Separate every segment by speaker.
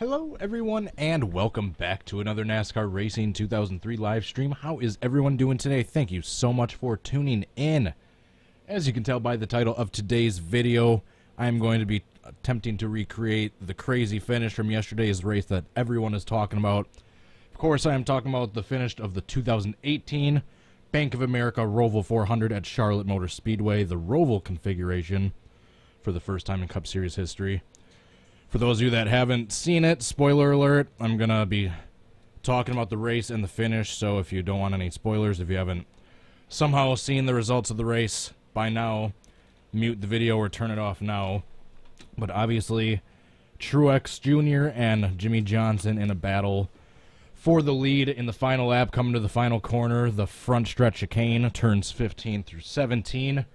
Speaker 1: Hello everyone and welcome back to another NASCAR Racing 2003 live stream. How is everyone doing today? Thank you so much for tuning in. As you can tell by the title of today's video, I'm going to be attempting to recreate the crazy finish from yesterday's race that everyone is talking about. Of course, I am talking about the finish of the 2018 Bank of America Roval 400 at Charlotte Motor Speedway, the Roval configuration for the first time in Cup Series history. For those of you that haven't seen it, spoiler alert, I'm going to be talking about the race and the finish, so if you don't want any spoilers, if you haven't somehow seen the results of the race by now, mute the video or turn it off now. But obviously, Truex Jr. and Jimmy Johnson in a battle for the lead in the final lap, coming to the final corner, the front stretch chicane, turns 15 through 17.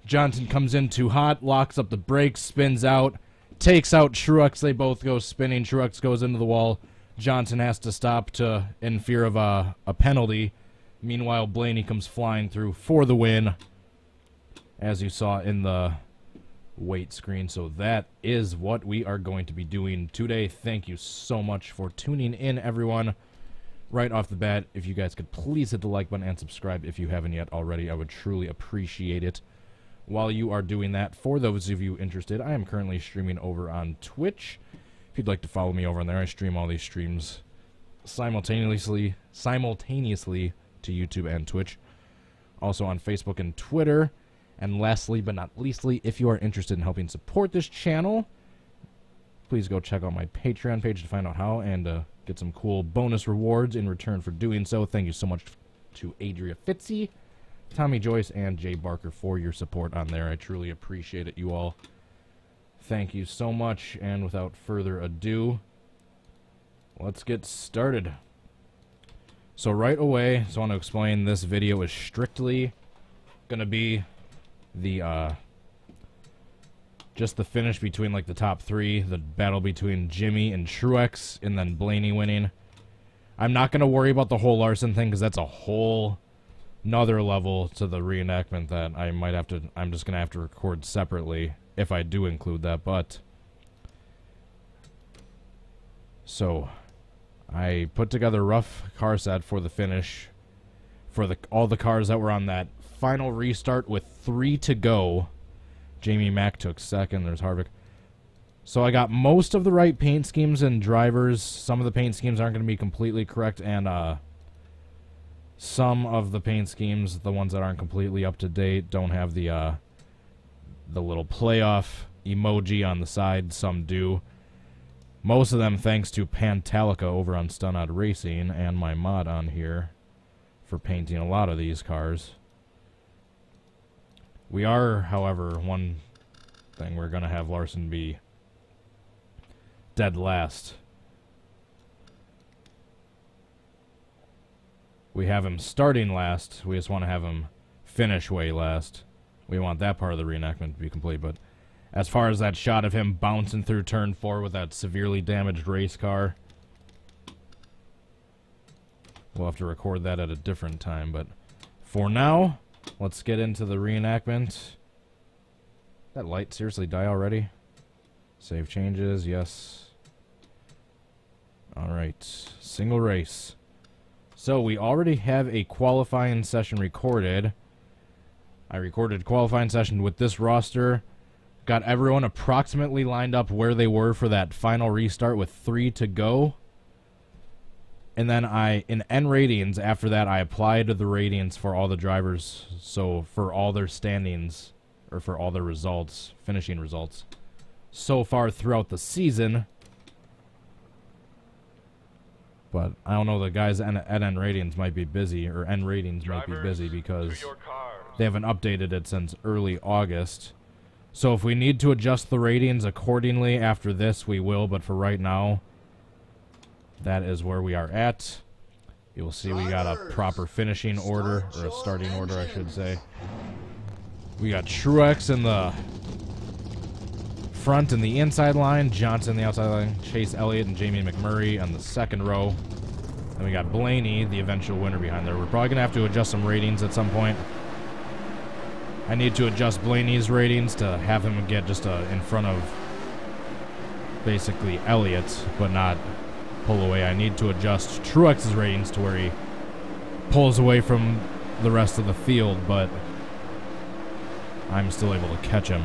Speaker 1: Johnson comes in too hot, locks up the brakes, spins out, takes out Truex. They both go spinning. Truex goes into the wall. Johnson has to stop in fear of a penalty. Meanwhile, Blaney comes flying through for the win, as you saw in the weight screen. So that is what we are going to be doing today. Thank you so much for tuning in, everyone. Right off the bat, if you guys could please hit the like button and subscribe if you haven't yet already, I would truly appreciate it. While you are doing that, for those of you interested, I am currently streaming over on Twitch. If you'd like to follow me over on there, I stream all these streams simultaneously to YouTube and Twitch. Also on Facebook and Twitter. And lastly, but not leastly, if you are interested in helping support this channel, please go check out my Patreon page to find out how and get some cool bonus rewards in return for doing so. Thank you so much to Adria Fitzy, Tommy Joyce, and Jay Barker for your support on there. I truly appreciate it, you all. Thank you so much, and without further ado, let's get started. So right away, I just want to explain this video is strictly going to be the just the finish between like the top three, the battle between Jimmy and Truex, and then Blaney winning. I'm not going to worry about the whole Larson thing because that's a whole another level to the reenactment that I'm just gonna have to record separately if I do include that. But so I put together a rough car set for the finish for all the cars that were on that final restart with 3 to go. Jamie Mack took second. There's Harvick. So I got most of the right paint schemes and drivers. Some of the paint schemes aren't going to be completely correct, and some of the paint schemes, the ones that aren't completely up to date, don't have the little playoff emoji on the side. Some do. Most of them thanks to Pantalica over on Stunod Racing and my mod on here for painting a lot of these cars. We are, however, one thing, we're going to have Larson be dead last. We have him starting last. We just want to have him finish way last. We want that part of the reenactment to be complete. But as far as that shot of him bouncing through turn 4 with that severely damaged race car, we'll have to record that at a different time. But for now, let's get into the reenactment. That light seriously die already? Save changes, yes. Alright, single race. So we already have a qualifying session recorded. I recorded a qualifying session with this roster. Got everyone approximately lined up where they were for that final restart with 3 to go. And then in N ratings, after that, I applied the ratings for all the drivers. So for all their standings, or for all their results, finishing results, so far throughout the season. But I don't know, the guys at N ratings might be busy, or N ratings might be busy because they haven't updated it since early August. So if we need to adjust the ratings accordingly after this, we will. But for right now, that is where we are at. You'll see we got a proper finishing order, or a starting order, I should say. We got Truex in the front and the inside line, Johnson in the outside line, Chase Elliott and Jamie McMurray on the second row. Then we got Blaney, the eventual winner, behind there. We're probably going to have to adjust some ratings at some point. I need to adjust Blaney's ratings to have him get just in front of basically Elliott, but not pull away. I need to adjust Truex's ratings to where he pulls away from the rest of the field, but I'm still able to catch him.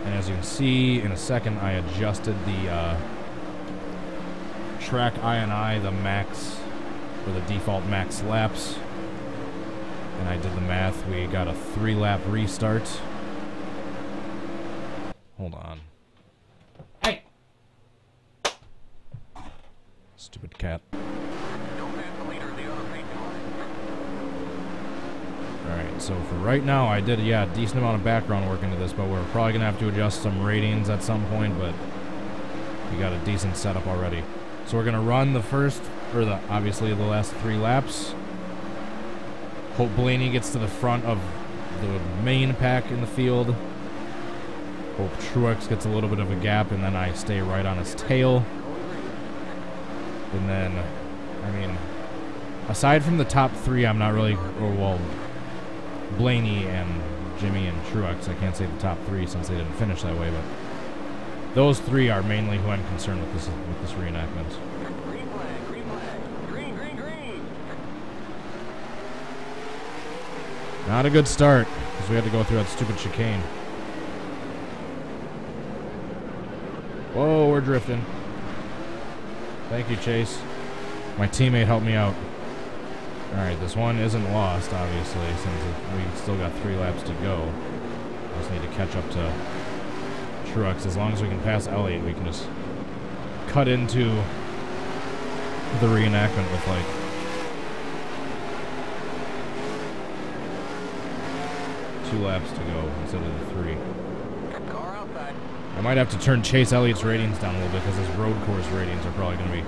Speaker 1: And as you can see, in a second, I adjusted the track INI, the max, or the default max laps. And I did the math. We got a 3-lap restart. Hold on. Hey! Stupid cat. Alright, so for right now, I did, a decent amount of background work into this, but we're probably going to have to adjust some ratings at some point, but we got a decent setup already. So we're going to run the first, or obviously the last 3 laps. Hope Blaney gets to the front of the main pack in the field. Hope Truex gets a little bit of a gap, and then I stay right on his tail. And then, I mean, aside from the top 3, I'm not really, well, Blaney and Jimmy and Truex, I can't say the top 3 since they didn't finish that way, but those 3 are mainly who I'm concerned with this reenactment.
Speaker 2: Green flag, green flag. Green, green, green.
Speaker 1: Not a good start, because we had to go through that stupid chicane. Whoa, we're drifting. Thank you, Chase. My teammate helped me out. Alright, this one isn't lost, obviously, since we still got 3 laps to go. I just need to catch up to Truex. As long as we can pass Elliott, we can just cut into the reenactment with, like, two laps to go instead of the 3.
Speaker 2: Car outside.
Speaker 1: I might have to turn Chase Elliott's ratings down a little bit because his road course ratings are probably going to be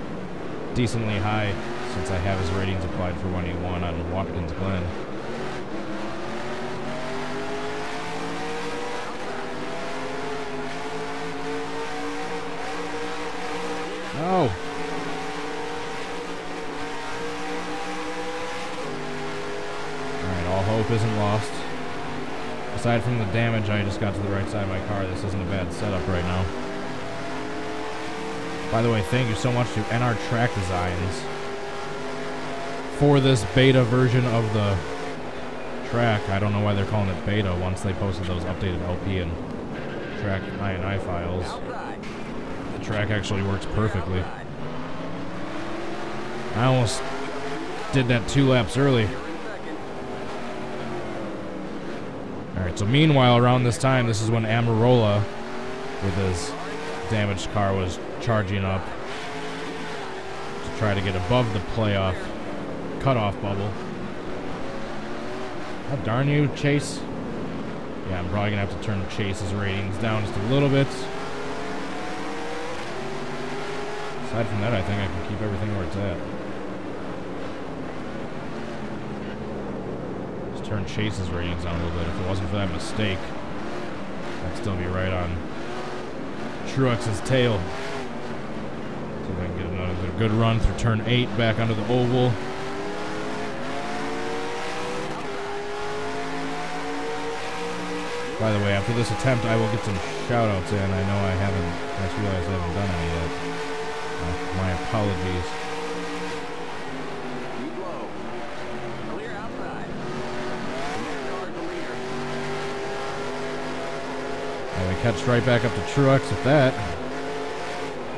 Speaker 1: decently high since I have his ratings applied for when he won on Watkins Glen. No! Alright, all hope isn't lost. Aside from the damage, I just got to the right side of my car. This isn't a bad setup right now. By the way, thank you so much to NR Track Designs for this beta version of the track. I don't know why they're calling it beta once they posted those updated LP and track INI files. The track actually works perfectly. I almost did that 2 laps early. Alright, so meanwhile, around this time, this is when Amarola, with his damaged car, was charging up to try to get above the playoff cutoff bubble. Oh, darn you, Chase. Yeah, I'm probably going to have to turn Chase's ratings down just a little bit. Aside from that, I think I can keep everything where it's at. Just turn Chase's ratings down a little bit. If it wasn't for that mistake, I'd still be right on Truex's tail. See if I can get another good run through turn 8 back onto the oval. By the way, after this attempt, I will get some shout-outs in. I know I just realized I haven't done any yet. My apologies.
Speaker 2: Clear outside.
Speaker 1: And we catch right back up to Truex with that.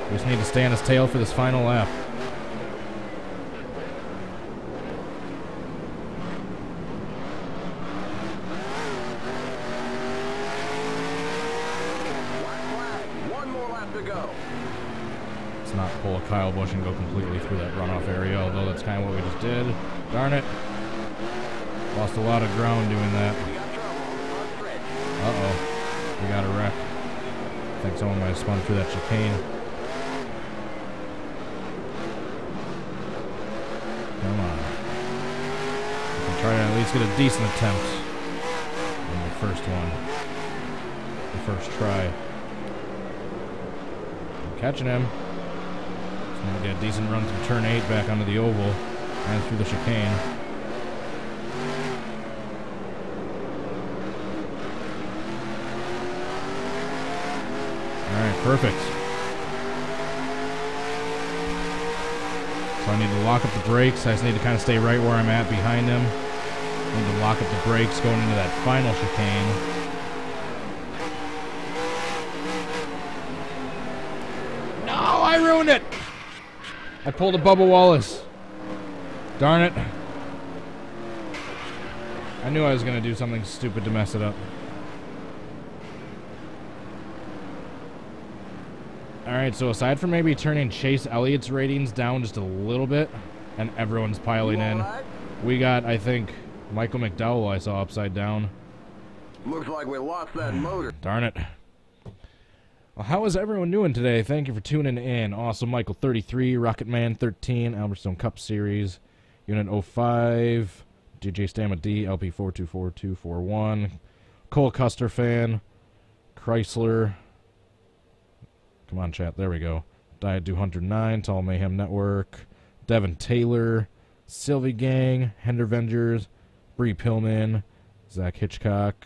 Speaker 1: We just need to stay on his tail for this final lap.
Speaker 2: One more lap to go.
Speaker 1: Let's not pull a Kyle Busch and go completely through that runoff area, although that's kind of what we just did. Darn it. Lost a lot of ground doing that. Uh-oh. We got a wreck. I think someone might have spun through that chicane. Come on. We can try to at least get a decent attempt on the first one. The first try. I'm catching him. Just need to get a decent run through turn 8 back onto the oval and through the chicane. Alright, Perfect. So I need to lock up the brakes. I just need to kind of stay right where I'm at behind him. I need to lock up the brakes going into that final chicane. No, I ruined it! I pulled a Bubba Wallace. Darn it. I knew I was going to do something stupid to mess it up. Alright, so aside from maybe turning Chase Elliott's ratings down just a little bit, and everyone's piling in, we got, I think, Michael McDowell I saw upside down.
Speaker 2: Looks like we lost that motor.
Speaker 1: Darn it. Well, how is everyone doing today? Thank you for tuning in. Awesome Michael 33, Rocketman 13, Albertstone Cup Series, Unit 05, DJ Stamma D, LP440 Cole Custer fan, Chrysler. Come on, chat. There we go. Diet Do Hunter 9, Tall Mayhem Network, Devin Taylor, Sylvie Gang, Hender Vengers, Bree Pillman, Zach Hitchcock,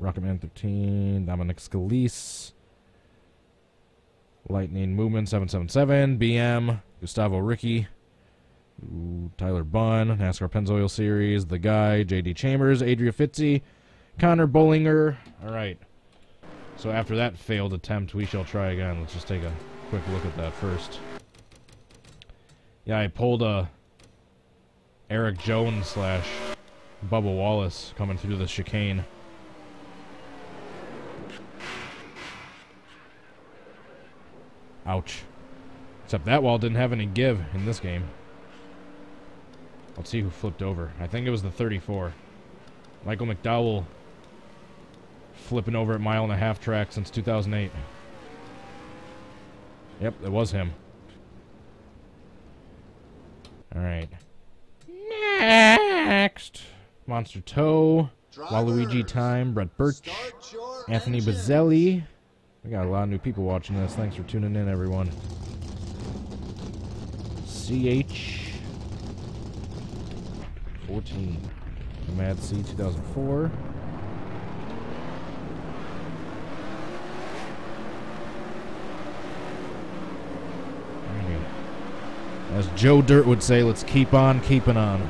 Speaker 1: Rocketman 13, Dominic Scalise, Lightning Movement 777, BM, Gustavo Ricky, Tyler Bunn, NASCAR Pennzoil Series, The Guy, JD Chambers, Adria Fitzy, Connor Bollinger. All right. So after that failed attempt, we shall try again. Let's just take a quick look at that first. Yeah, I pulled a Eric Jones slash Bubba Wallace coming through the chicane. Ouch. Except that wall didn't have any give in this game. Let's see who flipped over. I think it was the 34. Michael McDowell flipping over at 1.5 mile track since 2008. Yep, it was him. Alright. Next! Monster Toe, Waluigi Time, Brett Birch, Anthony Bazzelli. We got a lot of new people watching this. Thanks for tuning in, everyone. CH 14. Mad C 2004. As Joe Dirt would say, let's keep on keeping on.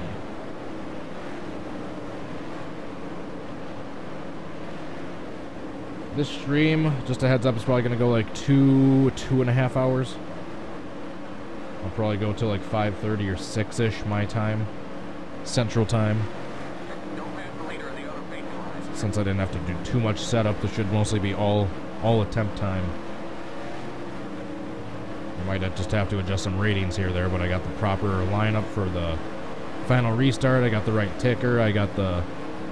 Speaker 1: This stream, just a heads up, is probably going to go like 2.5 hours. I'll probably go till like 5:30 or 6-ish my time. Central time. Since I didn't have to do too much setup, this should mostly be all attempt time. I might just have to adjust some ratings here or there, but I got the proper lineup for the final restart. I got the right ticker. I got the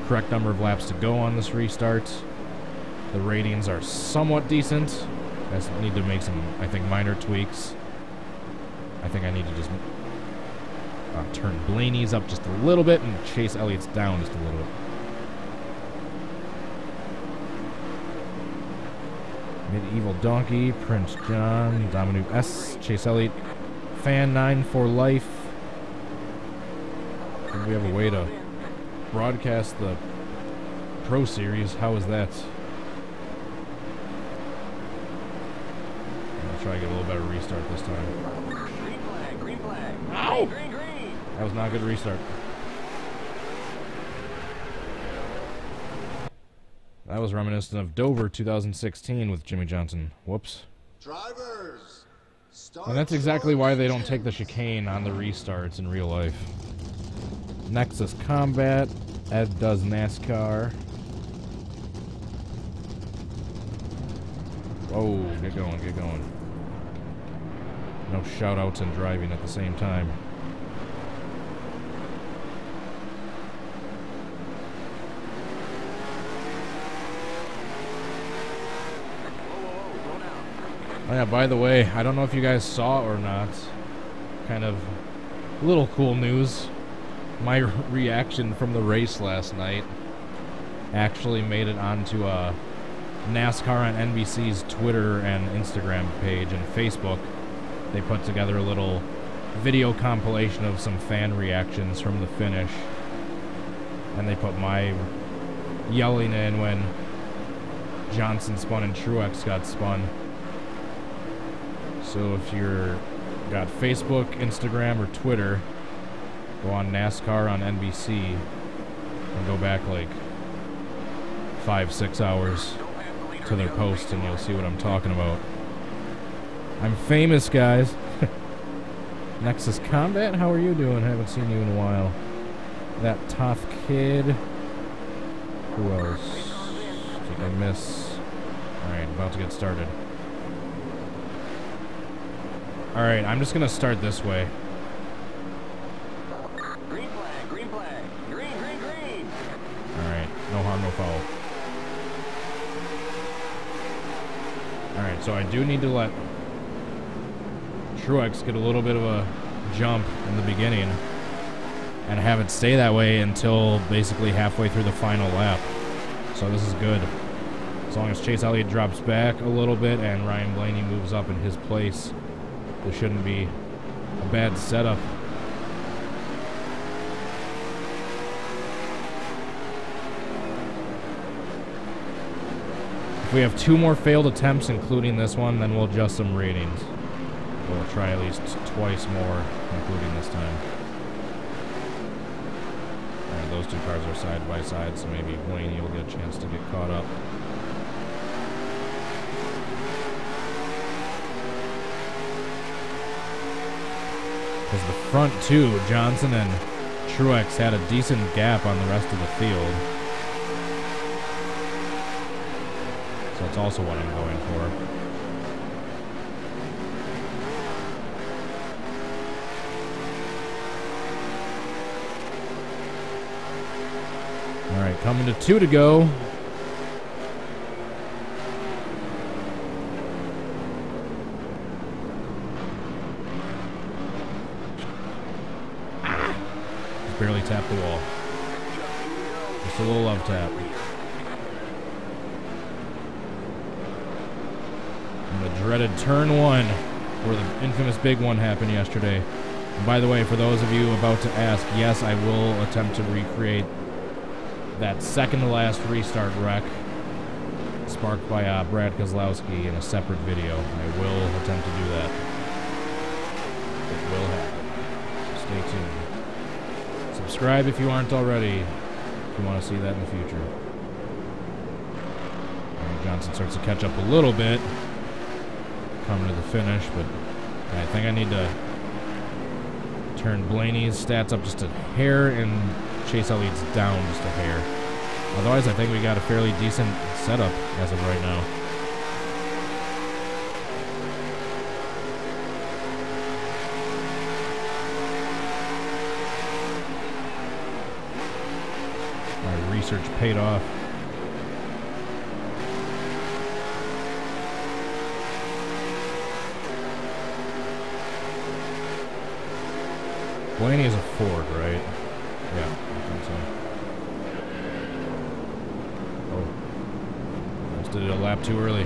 Speaker 1: correct number of laps to go on this restart. The ratings are somewhat decent. I just need to make some, I think, minor tweaks. I think I need to just turn Blaney's up just a little bit and Chase Elliott's down just a little bit. Medieval Donkey, Prince John, Dominic S, Chase Elliott, Fan 9 for life. And we have a way to broadcast the Pro Series. How is that? I'll try to get a little better restart this time.
Speaker 2: Green flag, green flag.
Speaker 1: Ow!
Speaker 2: Green, green.
Speaker 1: That was not a good restart. That was reminiscent of Dover 2016 with Jimmy Johnson. Whoops.
Speaker 3: Drivers,
Speaker 1: And that's exactly why they don't take the chicane on the restarts in real life. Nexus Combat. Ed does NASCAR. Oh, get going, get going. No shout-outs and driving at the same time. Oh yeah, by the way, I don't know if you guys saw or not, kind of little cool news. My reaction from the race last night actually made it onto NASCAR on NBC's Twitter and Instagram page and Facebook. They put together a little video compilation of some fan reactions from the finish. And they put my yelling in when Johnson spun and Truex got spun. So if you're got Facebook, Instagram, or Twitter, go on NASCAR on NBC and go back like 5-6 hours to their post and you'll see what I'm talking about. I'm famous, guys. Nexus Combat, how are you doing? Haven't seen you in a while. That Toth Kid. Who else? I think I miss. Alright, about to get started. Alright, I'm just gonna start this way.
Speaker 2: Green flag, green flag. Green, green, green.
Speaker 1: Alright, no harm, no foul. Alright, so I do need to let Truex get a little bit of a jump in the beginning and have it stay that way until basically halfway through the final lap. So this is good. As long as Chase Elliott drops back a little bit and Ryan Blaney moves up in his place, there shouldn't be a bad setup. If we have 2 more failed attempts, including this one, then we'll adjust some ratings. We'll try at least twice more, including this time. Alright, those 2 cars are side by side, so maybe Blaney will get a chance to get caught up. Because the front 2, Johnson and Truex, had a decent gap on the rest of the field. So that's also what I'm going for. Alright, coming to 2 to go. Just barely tapped the wall. Just a little love tap. And the dreaded turn 1, where the infamous big one happened yesterday. And by the way, for those of you about to ask, yes, I will attempt to recreate that second to last restart wreck sparked by Brad Kozlowski in a separate video. I will attempt to do that. It will happen. So stay tuned. Subscribe if you aren't already, if you want to see that in the future. And Johnson starts to catch up a little bit, coming to the finish, but I think I need to turn Blaney's stats up just a hair and Chase Elliott's down just a hair. Otherwise, I think we got a fairly decent setup as of right now. My research paid off. Blaney is a Ford, right? Yeah, I think so. Oh. Almost did it a lap too early.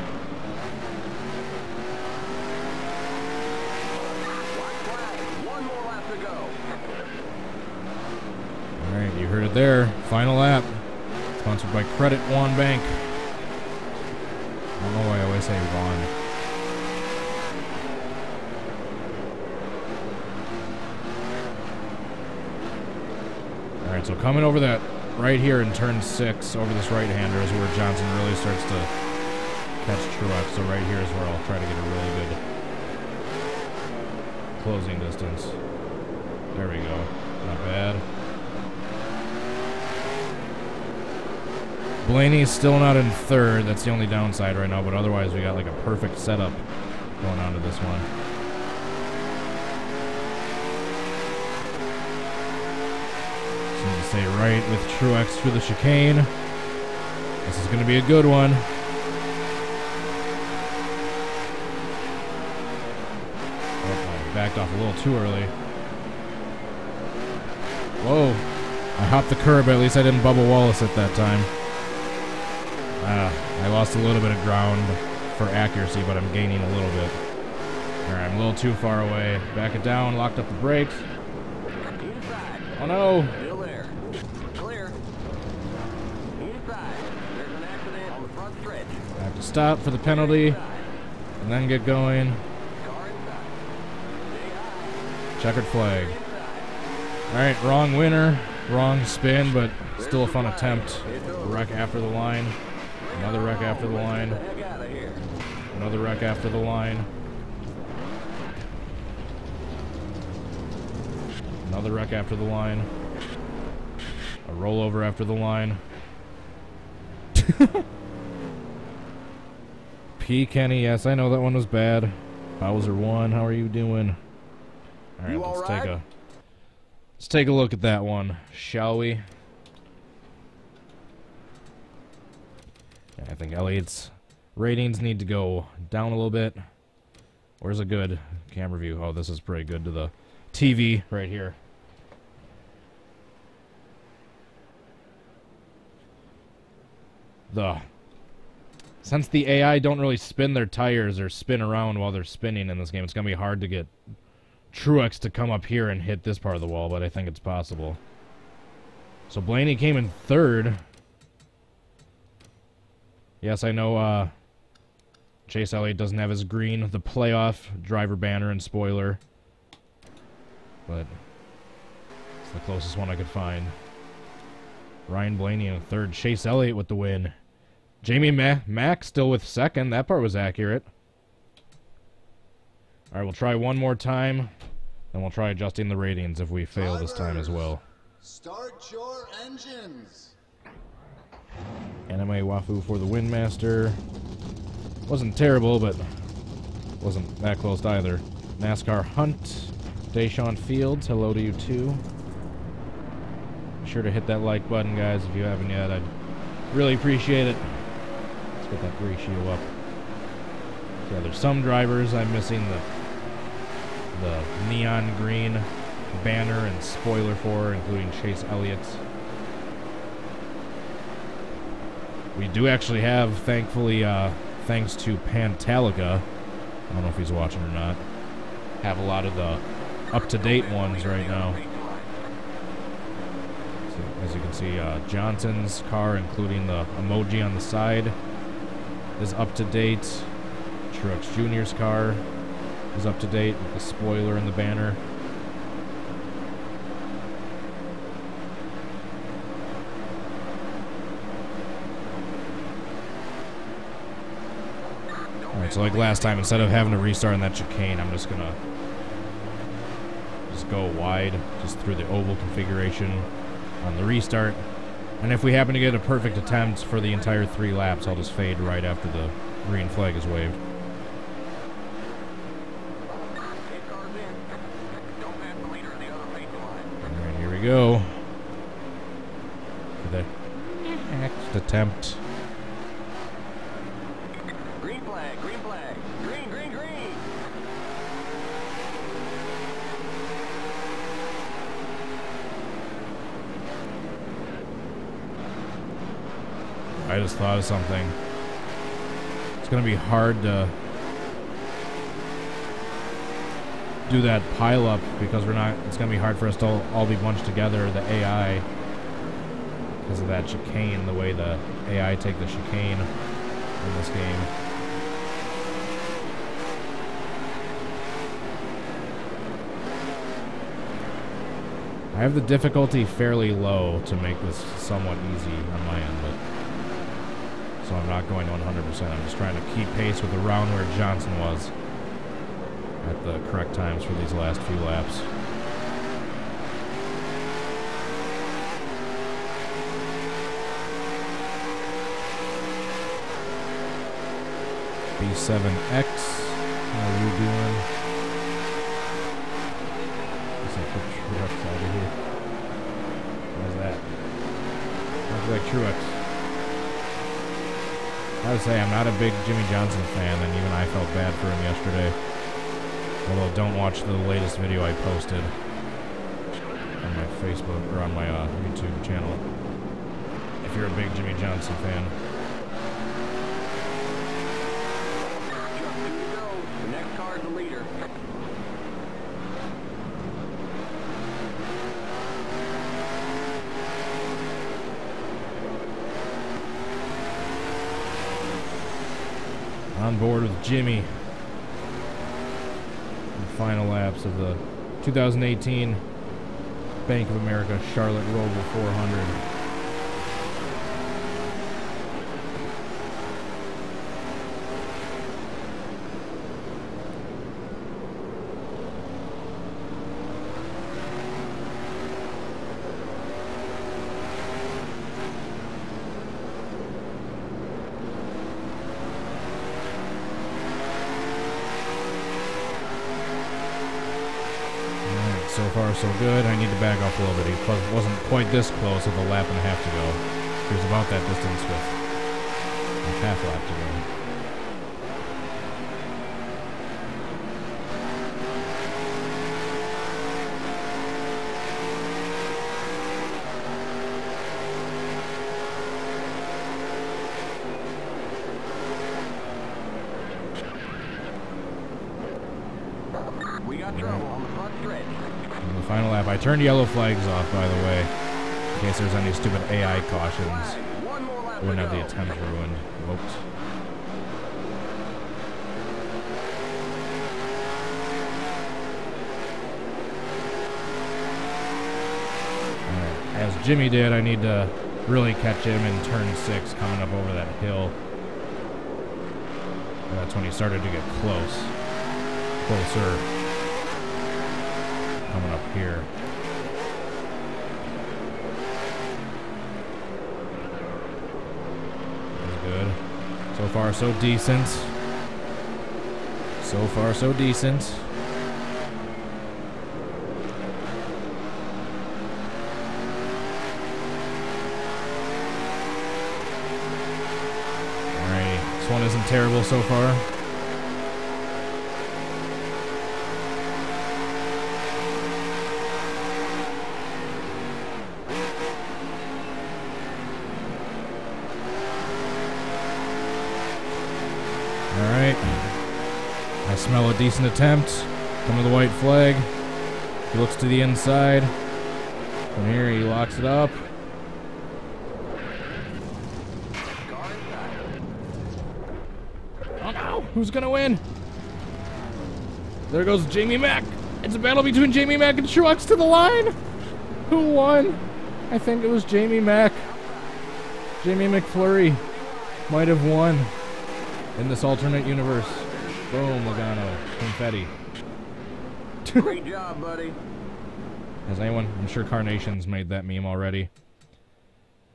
Speaker 2: One more lap to go.
Speaker 1: Alright, you heard it there. Final lap. Sponsored by Credit One Bank. I don't know why I always say One. Alright, so coming over that right here in turn 6, over this right-hander is where Johnson really starts to catch Truex. So right here is where I'll try to get a really good closing distance. There we go. Not bad. Blaney's still not in 3rd. That's the only downside right now, but otherwise we got like a perfect setup going on to this one. Stay right with Truex through the chicane. This is going to be a good one. Oh, I backed off a little too early. Whoa. I hopped the curb. At least I didn't Bubba Wallace at that time. I lost a little bit of ground for accuracy, but I'm gaining a little bit. Alright, I'm a little too far away. Back it down, locked up the brakes. Oh no! I have to stop for the penalty and then get going. Checkered flag. Alright, wrong winner. Wrong spin, but still a fun attempt. Wreck after the line. Another wreck after the line. Another wreck after the line. Another wreck after the line. A rollover after the line. P. Kenny, yes, I know that one was bad. Bowser 1, how are you doing? Alright, let's take a look at that one, shall we? Yeah, I think Elliot's ratings need to go down a little bit. Where's a good camera view? Oh, this is pretty good to the TV right here. Since the AI don't really spin their tires or spin around while they're spinning in this game, it's going to be hard to get Truex to come up here and hit this part of the wall, but I think it's possible. So Blaney came in third. Yes, I know Chase Elliott doesn't have his green, the playoff driver banner and spoiler, but it's the closest one I could find. Ryan Blaney in third. Chase Elliott with the win. Jamie Mack still with second. That part was accurate. All right, we'll try one more time, and we'll try adjusting the ratings if we fail this time as well.
Speaker 3: Start your engines.
Speaker 1: Anime Wafu for the Windmaster. Wasn't terrible, but wasn't that close either. NASCAR Hunt. Deshaun Fields, hello to you too. Be sure to hit that like button, guys, if you haven't yet. I'd really appreciate it. Let's get that ratio up. Yeah, there's some drivers I'm missing the neon green banner and spoiler for, including Chase Elliott. We do actually have, thankfully, thanks to Pantalica, I don't know if he's watching or not, have a lot of the up-to-date ones right now. So, as you can see, Johnson's car, including the emoji on the side, is up-to-date. Truex Jr.'s car is up-to-date with the spoiler and the banner. Alright, so like last time, instead of having to restart on that chicane, I'm just gonna go wide, just through the oval configuration on the restart. And if we happen to get a perfect attempt for the entire 3 laps, I'll just fade right after the green flag is waved. Alright, here we go. For the next attempt.
Speaker 2: Green flag, green flag. Green, green, green.
Speaker 1: I just thought of something. It's going to be hard to do that pile up because it's going to be hard for us to all be bunched together, the AI, because of that chicane, the way the AI take the chicane in this game. I have the difficulty fairly low to make this somewhat easy on my end, but so I'm not going 100%. I'm just trying to keep pace with around where Johnson was at the correct times for these last few laps. B7X, how are you doing? Let's put Truex out of here. What is that? Looks like Truex. I would say I'm not a big Jimmy Johnson fan, and even I felt bad for him yesterday. Although, don't watch the latest video I posted on my Facebook, or on my YouTube channel, if you're a big Jimmy Johnson fan.
Speaker 2: The next car is the leader.
Speaker 1: On board with Jimmy. The final laps of the 2018 Bank of America Charlotte Roval 400. So far, so good. I need to back off a little bit. He wasn't quite this close with a lap and a half to go. He was about that distance with a half lap to go.
Speaker 2: We got trouble on the front stretch.
Speaker 1: In the final lap, I turned yellow flags off, by the way, in case there's any stupid AI cautions.
Speaker 2: One more lap
Speaker 1: We wouldn't
Speaker 2: to
Speaker 1: have the
Speaker 2: go.
Speaker 1: attempt ruined. Whoops. Alright, as Jimmy did, I need to really catch him in turn 6 coming up over that hill. And that's when he started to get closer. Coming up here. That's good. So far, so decent. So far, so decent. Alright, this one isn't terrible so far. Alright. I smell a decent attempt. Come to the white flag. He looks to the inside. From here, he locks it up. Oh no! Who's gonna win? There goes Jamie Mack. It's a battle between Jamie Mack and Truex to the line. Who won? I think it was Jamie Mack. Jamie McFlurry might have won. In this alternate universe. Boom, Logano. Confetti.
Speaker 2: Great job, buddy.
Speaker 1: Has anyone? I'm sure Carnation's made that meme already.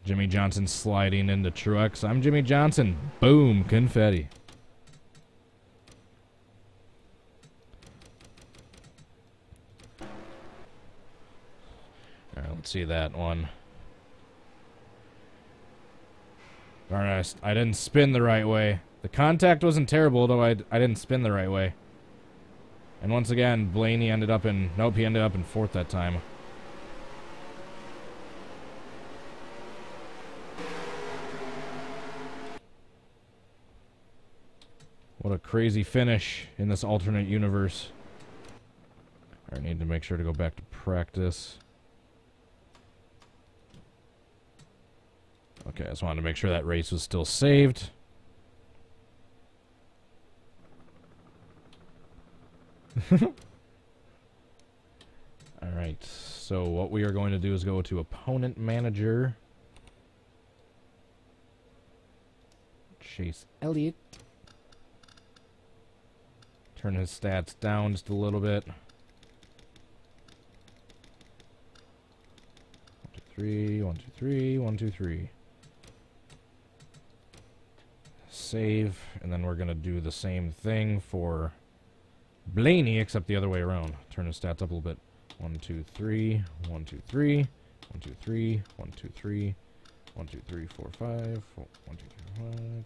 Speaker 1: Jimmy Johnson sliding into Truex. I'm Jimmy Johnson. Boom, confetti. Alright, let's see that one. Alright, I didn't spin the right way. The contact wasn't terrible, though I didn't spin the right way. And once again, Blaney ended up in... Nope, he ended up in 4th that time. What a crazy finish in this alternate universe. I need to make sure to go back to practice. Okay, I just wanted to make sure that race was still saved. Alright, so what we are going to do is go to Opponent Manager. Chase Elliott. Turn his stats down just a little bit. 1, 2, 3, 1, 2, 3, 1, 2, 3. Save, and then we're going to do the same thing for Blaney, except the other way around. Turn his stats up a little bit. 1, 2, 3, 1, 2, 3, 1, 2, 3, 1, 2, 3, 1, 2, 3, 4, 5, 1, 2,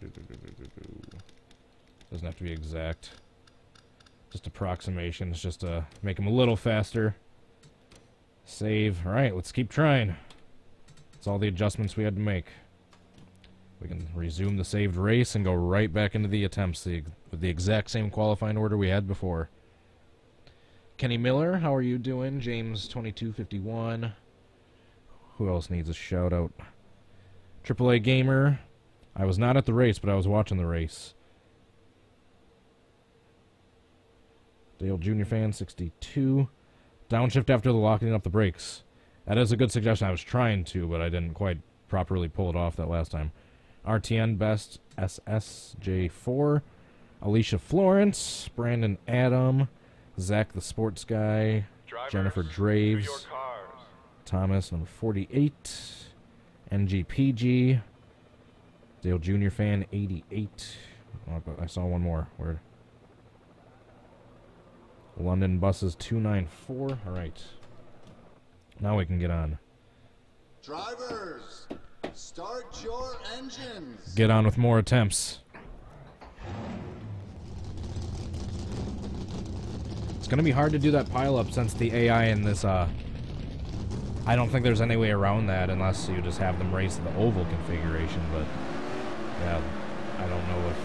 Speaker 1: 3, 5. Doesn't have to be exact. Just approximations, just to make him a little faster. Save. Alright, let's keep trying. That's all the adjustments we had to make. We can resume the saved race and go right back into the attempts with the exact same qualifying order we had before. Kenny Miller, how are you doing? James 2251. Who else needs a shout out? AAA Gamer. I was not at the race, but I was watching the race. Dale Jr. Fan 62. Downshift after the locking up the brakes. That is a good suggestion. I was trying to, but I didn't quite properly pull it off that last time. RTN Best SSJ4. Alicia Florence. Brandon Adam. Zach the Sports Guy.
Speaker 2: Drivers,
Speaker 1: Jennifer
Speaker 2: to your
Speaker 1: Draves.
Speaker 2: cars.
Speaker 1: Thomas, number 48. NGPG. Dale Jr. Fan, 88. Oh, I saw one more. Where? London Buses, 294. All right. Now we can get on.
Speaker 3: Drivers, start your engines.
Speaker 1: Get on with more attempts. It's going to be hard to do that pileup since the AI in this, I don't think there's any way around that unless you just have them race the oval configuration, but yeah, I don't know if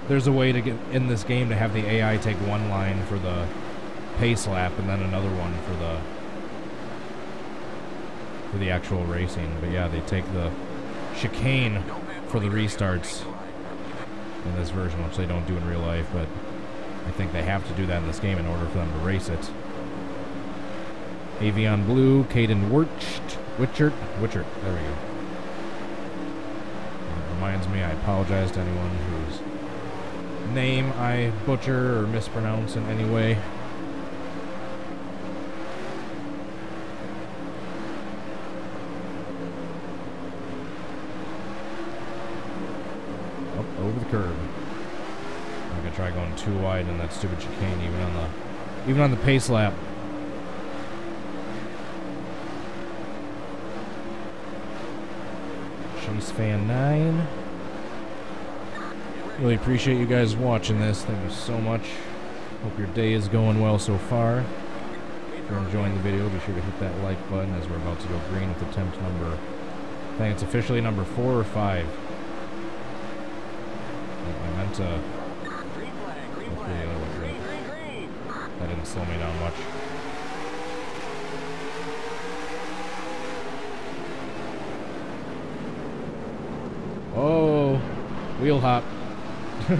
Speaker 1: there's a way to get in this game to have the AI take one line for the pace lap and then another one for the actual racing. But yeah, they take the chicane for the restarts in this version, which they don't do in real life, but I think they have to do that in this game in order for them to race it. Avion Blue, Caden Witchert, there we go. It reminds me, I apologize to anyone whose name I butcher or mispronounce in any way. Up over the curb. I'm gonna try going too wide in that stupid chicane, even on the pace lap. Chase Fan 9. Really appreciate you guys watching this. Thank you so much. Hope your day is going well so far. If you're enjoying the video, be sure to hit that like button as we're about to go green with attempt number, I think it's officially number 4 or 5. I meant to...
Speaker 2: Green flag, green flag. Green, green, green.
Speaker 1: That didn't slow me down much. Oh, wheel hop. So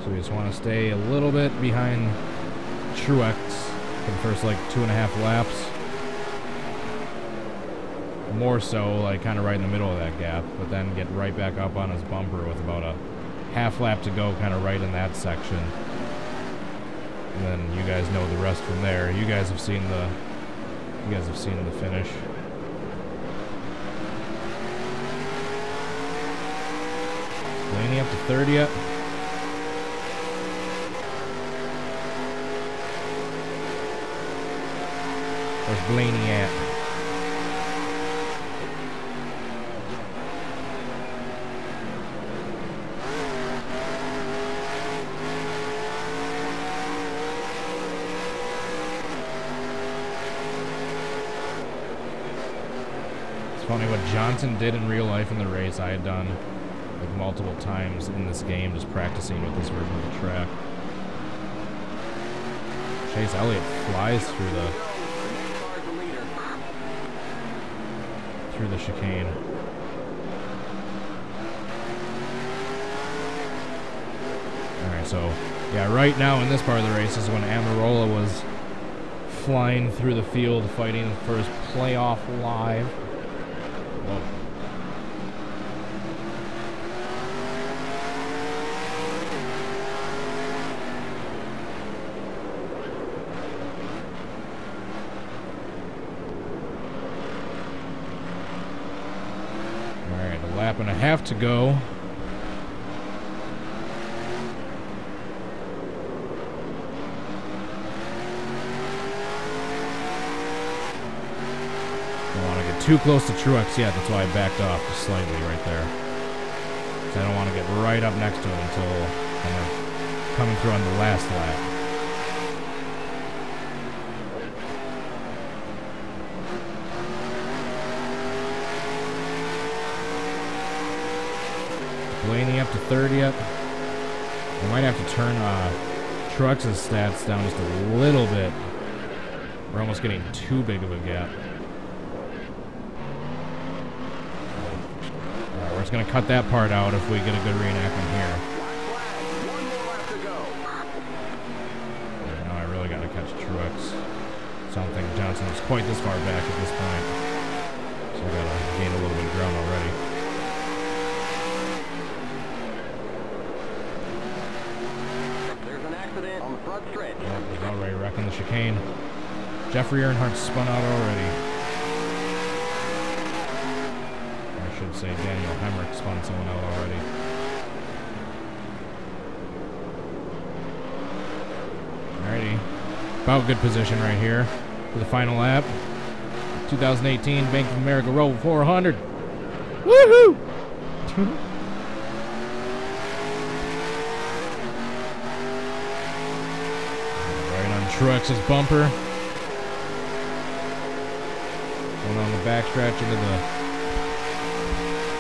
Speaker 1: we just want to stay a little bit behind Truex for the first like 2.5 laps. More so, like kind of right in the middle of that gap, but then get right back up on his bumper with about a half lap to go, kind of right in that section. And then you guys know the rest from there. You guys have seen the finish. Blaney up to 30 yet? Where's Blaney at? Funny what Johnson did in real life in the race, I had done like multiple times in this game, just practicing with this version of the track. Chase Elliott flies through the chicane. Alright, so yeah, right now in this part of the race is when Amarola was flying through the field fighting for his playoff live. Whoa. Alright, a lap and a half to go. Too close to Truex yet, that's why I backed off just slightly right there. So I don't want to get right up next to him until kind of coming through on the last lap. Blaney up to 30 up. We might have to turn Truex's stats down just a little bit. We're almost getting too big of a gap. just going to cut that part out if we get a good reenactment here.
Speaker 2: One more lap to go.
Speaker 1: Now I really got to catch Truex. I don't think Johnson was quite this far back at this point. So I got to gain a little bit of ground already.
Speaker 2: There's an accident on the front stretch.
Speaker 1: Yep, he's already wrecking the chicane. Jeffrey Earnhardt spun out already. I should say Daniel Hemrick spun someone out already. Alrighty. About good position right here for the final lap. 2018 Bank of America Roval 400. Woohoo! Right on Truex's bumper. Going on the backstretch into the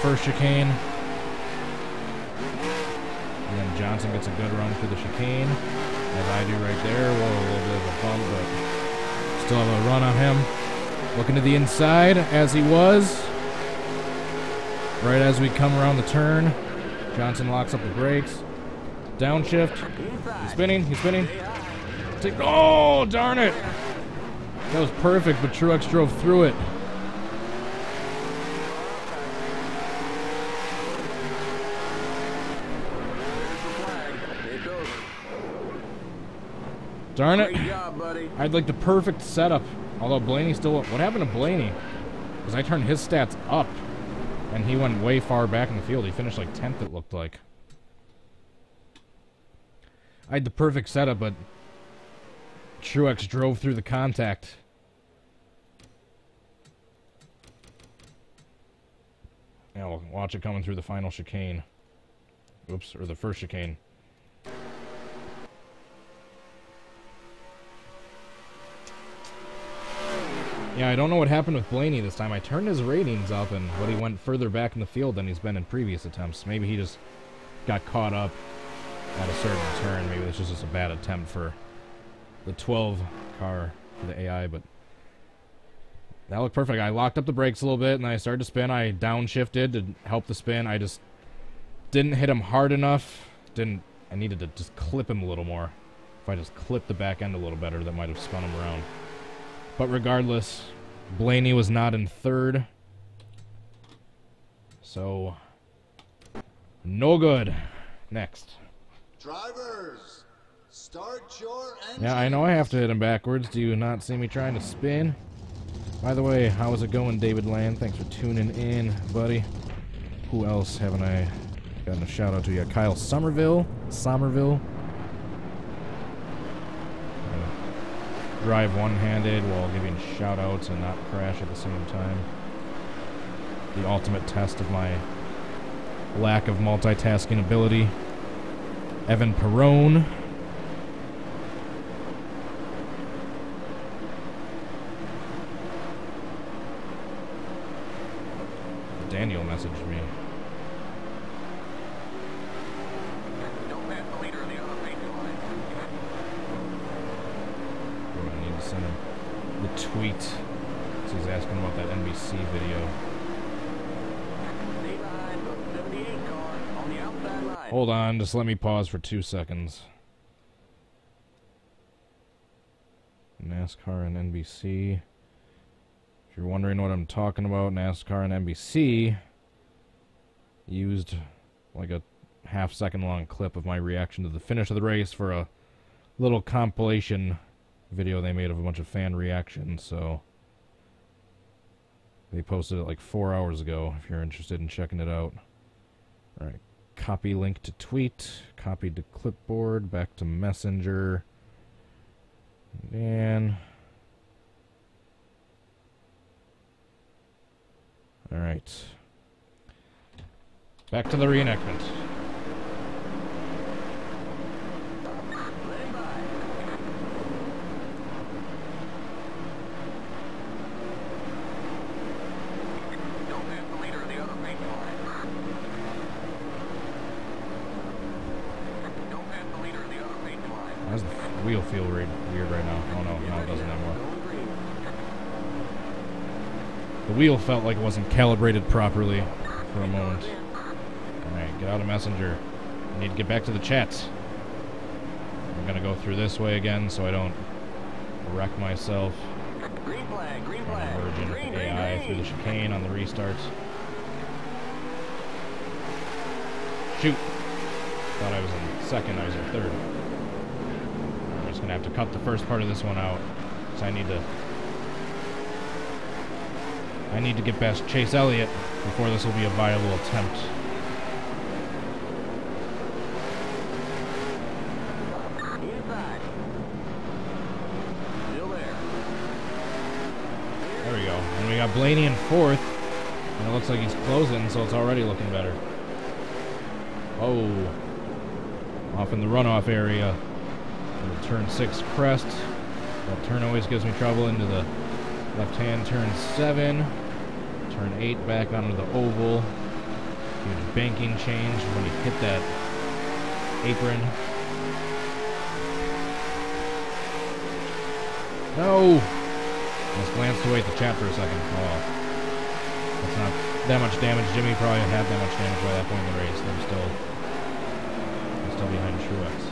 Speaker 1: first chicane. And then Johnson gets a good run through the chicane, as I do right there. Whoa, a little bit of a bump, but still have a run on him. Looking to the inside, as he was. Right as we come around the turn, Johnson locks up the brakes. Downshift. He's spinning, he's spinning. Oh, darn it! That was perfect, but Truex drove through it. Darn it.
Speaker 2: Great job, buddy.
Speaker 1: I had like the perfect setup. Although Blaney still... What happened to Blaney? Because I turned his stats up, and he went way far back in the field. He finished like 10th, it looked like. I had the perfect setup, but Truex drove through the contact. Yeah, we'll watch it coming through the final chicane. Oops, or the first chicane. Yeah, I don't know what happened with Blaney this time. I turned his ratings up, but he went further back in the field than he's been in previous attempts. Maybe he just got caught up at a certain turn. Maybe this was just a bad attempt for the 12 car for the AI, but that looked perfect. I locked up the brakes a little bit, and I started to spin. I downshifted to help the spin. I just didn't hit him hard enough. I needed to just clip him a little more. If I just clipped the back end a little better, that might have spun him around. But regardless, Blaney was not in third. So, no good. Next.
Speaker 3: Drivers, start your engine.
Speaker 1: Yeah, I know I have to hit him backwards. Do you not see me trying to spin? By the way, how's it going, David Land? Thanks for tuning in, buddy. Who else haven't I gotten a shout out to yet? Kyle Somerville. Drive one-handed while giving shout-outs and not crash at the same time. The ultimate test of my lack of multitasking ability. Evan Perrone. Daniel messaged me.
Speaker 2: Don't pass the leader of the other racing line.
Speaker 1: I need to send him the tweet. So he's asking about that NBC video.
Speaker 2: Stay behind the 78 car on the outside line.
Speaker 1: Hold on, just let me pause for 2 seconds. NASCAR and NBC. If you're wondering what I'm talking about, NASCAR and NBC used like a half-second long clip of my reaction to the finish of the race for a little compilation video they made of a bunch of fan reactions, so they posted it like 4 hours ago if you're interested in checking it out. Alright, copy link to tweet, copy to clipboard, back to Messenger, and alright. Back to the reenactment. How's the wheel feel weird right now? Oh no, no it doesn't anymore. The wheel felt like it wasn't calibrated properly for a moment. Alright, get out of Messenger. I need to get back to the chat. I'm gonna go through this way again so I don't wreck myself.
Speaker 2: Green flag, green flag.
Speaker 1: Virgin
Speaker 2: Green, green,
Speaker 1: AI
Speaker 2: green.
Speaker 1: through the chicane on the restarts. Shoot! Thought I was in second, I was in third. I'm just gonna have to cut the first part of this one out. So I need to get past Chase Elliott before this will be a viable attempt.
Speaker 2: Inside. Still there.
Speaker 1: There we go. And we got Blaney in fourth. And it looks like he's closing, so it's already looking better. Oh. Off in the runoff area. Turn 6 crest. That turn always gives me trouble into the left-hand turn 7. Turn 8 back onto the oval. Huge banking change when you hit that apron. No! Just glanced away at the chat for a second. Oh. That's not that much damage. Jimmy probably had that much damage by that point in the race. I'm still behind Truex.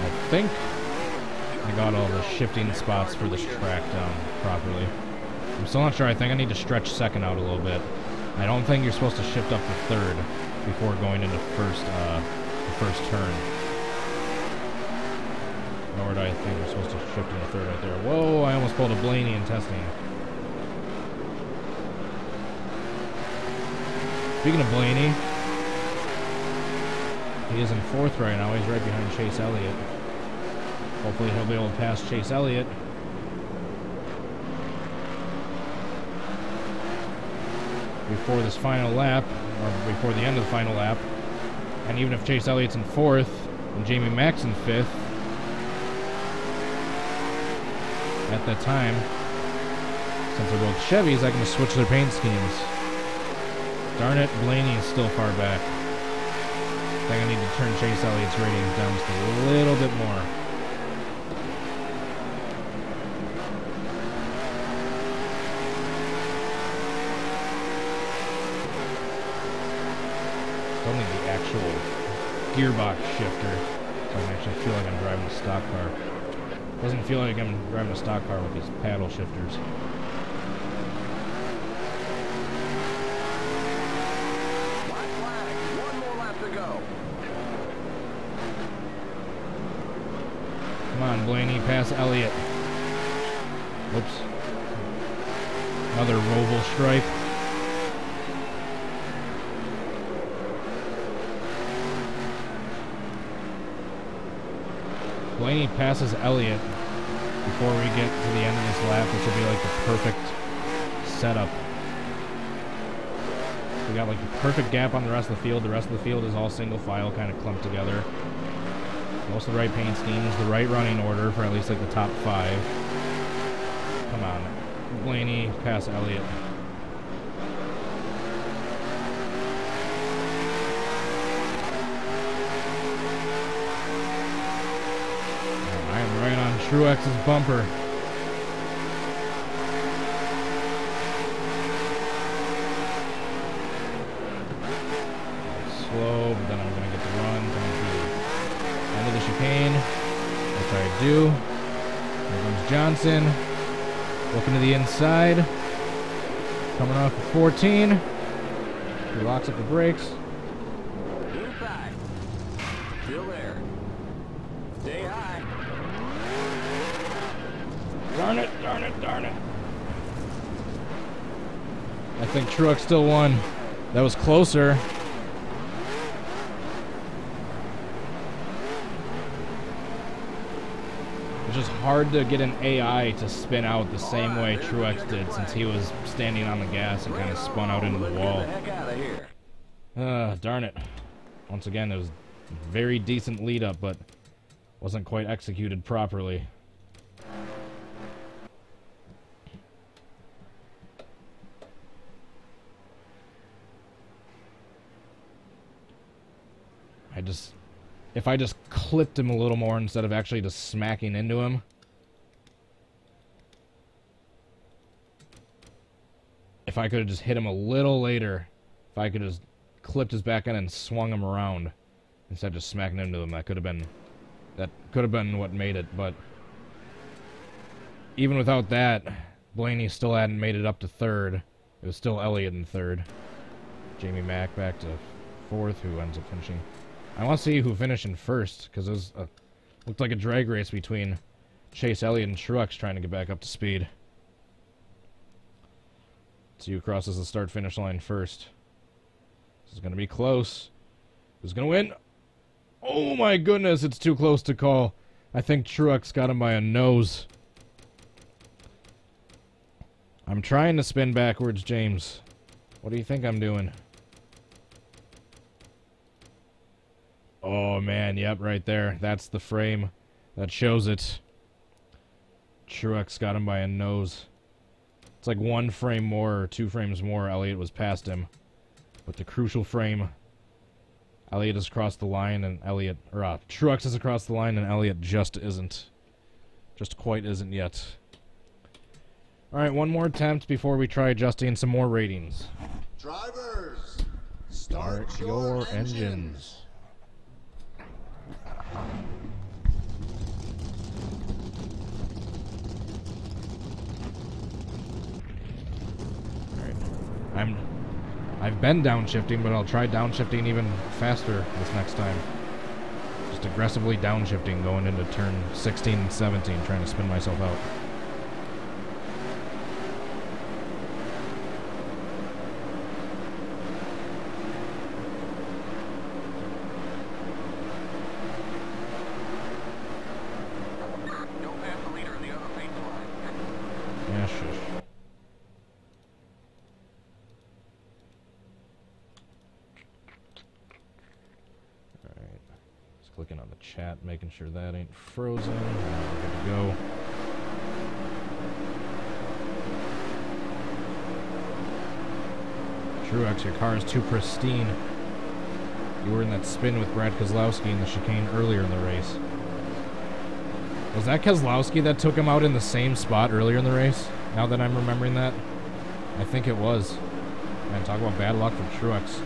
Speaker 1: I think I got all the shifting spots for this track down properly. I'm still not sure. I think I need to stretch second out a little bit. I don't think you're supposed to shift up to third before going into the first turn. Nor do I think you're supposed to shift into third right there. Whoa, I almost pulled a Blaney in testing. Speaking of Blaney, he is in fourth right now. He's right behind Chase Elliott. Hopefully he'll be able to pass Chase Elliott. Before this final lap, or before the end of the final lap. And even if Chase Elliott's in fourth, and Jamie Mack's in fifth, at that time, since they're both Chevys, I can just switch their paint schemes. Darn it, Blaney is still far back. I think I need to turn Chase Elliott's ratings down just a little bit more. Still need the actual gearbox shifter so I can actually feel like I'm driving a stock car. Doesn't feel like I'm driving a stock car with these paddle shifters.
Speaker 2: White flag. One more lap to go.
Speaker 1: Come on, Blaney, pass Elliott. Whoops. Another Roval stripe. Blaney passes Elliott before we get to the end of this lap, which will be like the perfect setup. We got like the perfect gap on the rest of the field. The rest of the field is all single file, kind of clumped together. Most of the right paint schemes, the right running order for at least like the top 5. Come on, Blaney, pass Elliott. Right on Truex's bumper. Slow, but then I'm going to get the run coming through the end of the chicane, which I do. Here comes Johnson. Looking to the inside. Coming off of 14. He locks up the brakes.
Speaker 2: Inside. Still there. Stay high.
Speaker 1: Darn it, darn it, darn it. I think Truex still won. That was closer. It's just hard to get an AI to spin out the same way Truex did since he was standing on the gas and kind of spun out into the wall.
Speaker 2: Get the heck out of here.
Speaker 1: Darn it. Once again, it was a very decent lead up, but wasn't quite executed properly. if I just clipped him a little more instead of actually just smacking into him. If I could have just hit him a little later, if I could have clipped his back end and swung him around instead of just smacking into him, that could have been what made it. But even without that, Blaney still hadn't made it up to third. It was still Elliott in third. Jamie Mack back to fourth, who ends up finishing. I want to see who finished in first, because it was looked like a drag race between Chase Elliott and Truex trying to get back up to speed. See who crosses the start-finish line first. This is going to be close. Who's going to win? Oh my goodness, it's too close to call. I think Truex got him by a nose. I'm trying to spin backwards, James. What do you think I'm doing? Oh man, yep, right there. That's the frame that shows it. Truex got him by a nose. It's like 1 frame more or 2 frames more. Elliott was past him. But the crucial frame, Elliott has crossed the line and Truex is across the line and Elliott just isn't. Just quite isn't yet. Alright, one more attempt before we try adjusting some more ratings.
Speaker 3: Drivers, start
Speaker 1: your engines. I've been downshifting, but I'll try downshifting even faster this next time. Just aggressively downshifting going into turn 16 and 17, trying to spin myself out.
Speaker 2: Don't pass the leader in the other paint line.
Speaker 1: Yeah, shush. Clicking on the chat, making sure that ain't frozen. Now we're good to go. Truex, your car is too pristine. You were in that spin with Brad Keselowski in the chicane earlier in the race. Was that Keselowski that took him out in the same spot earlier in the race? Now that I'm remembering that? I think it was. Man, talk about bad luck for Truex.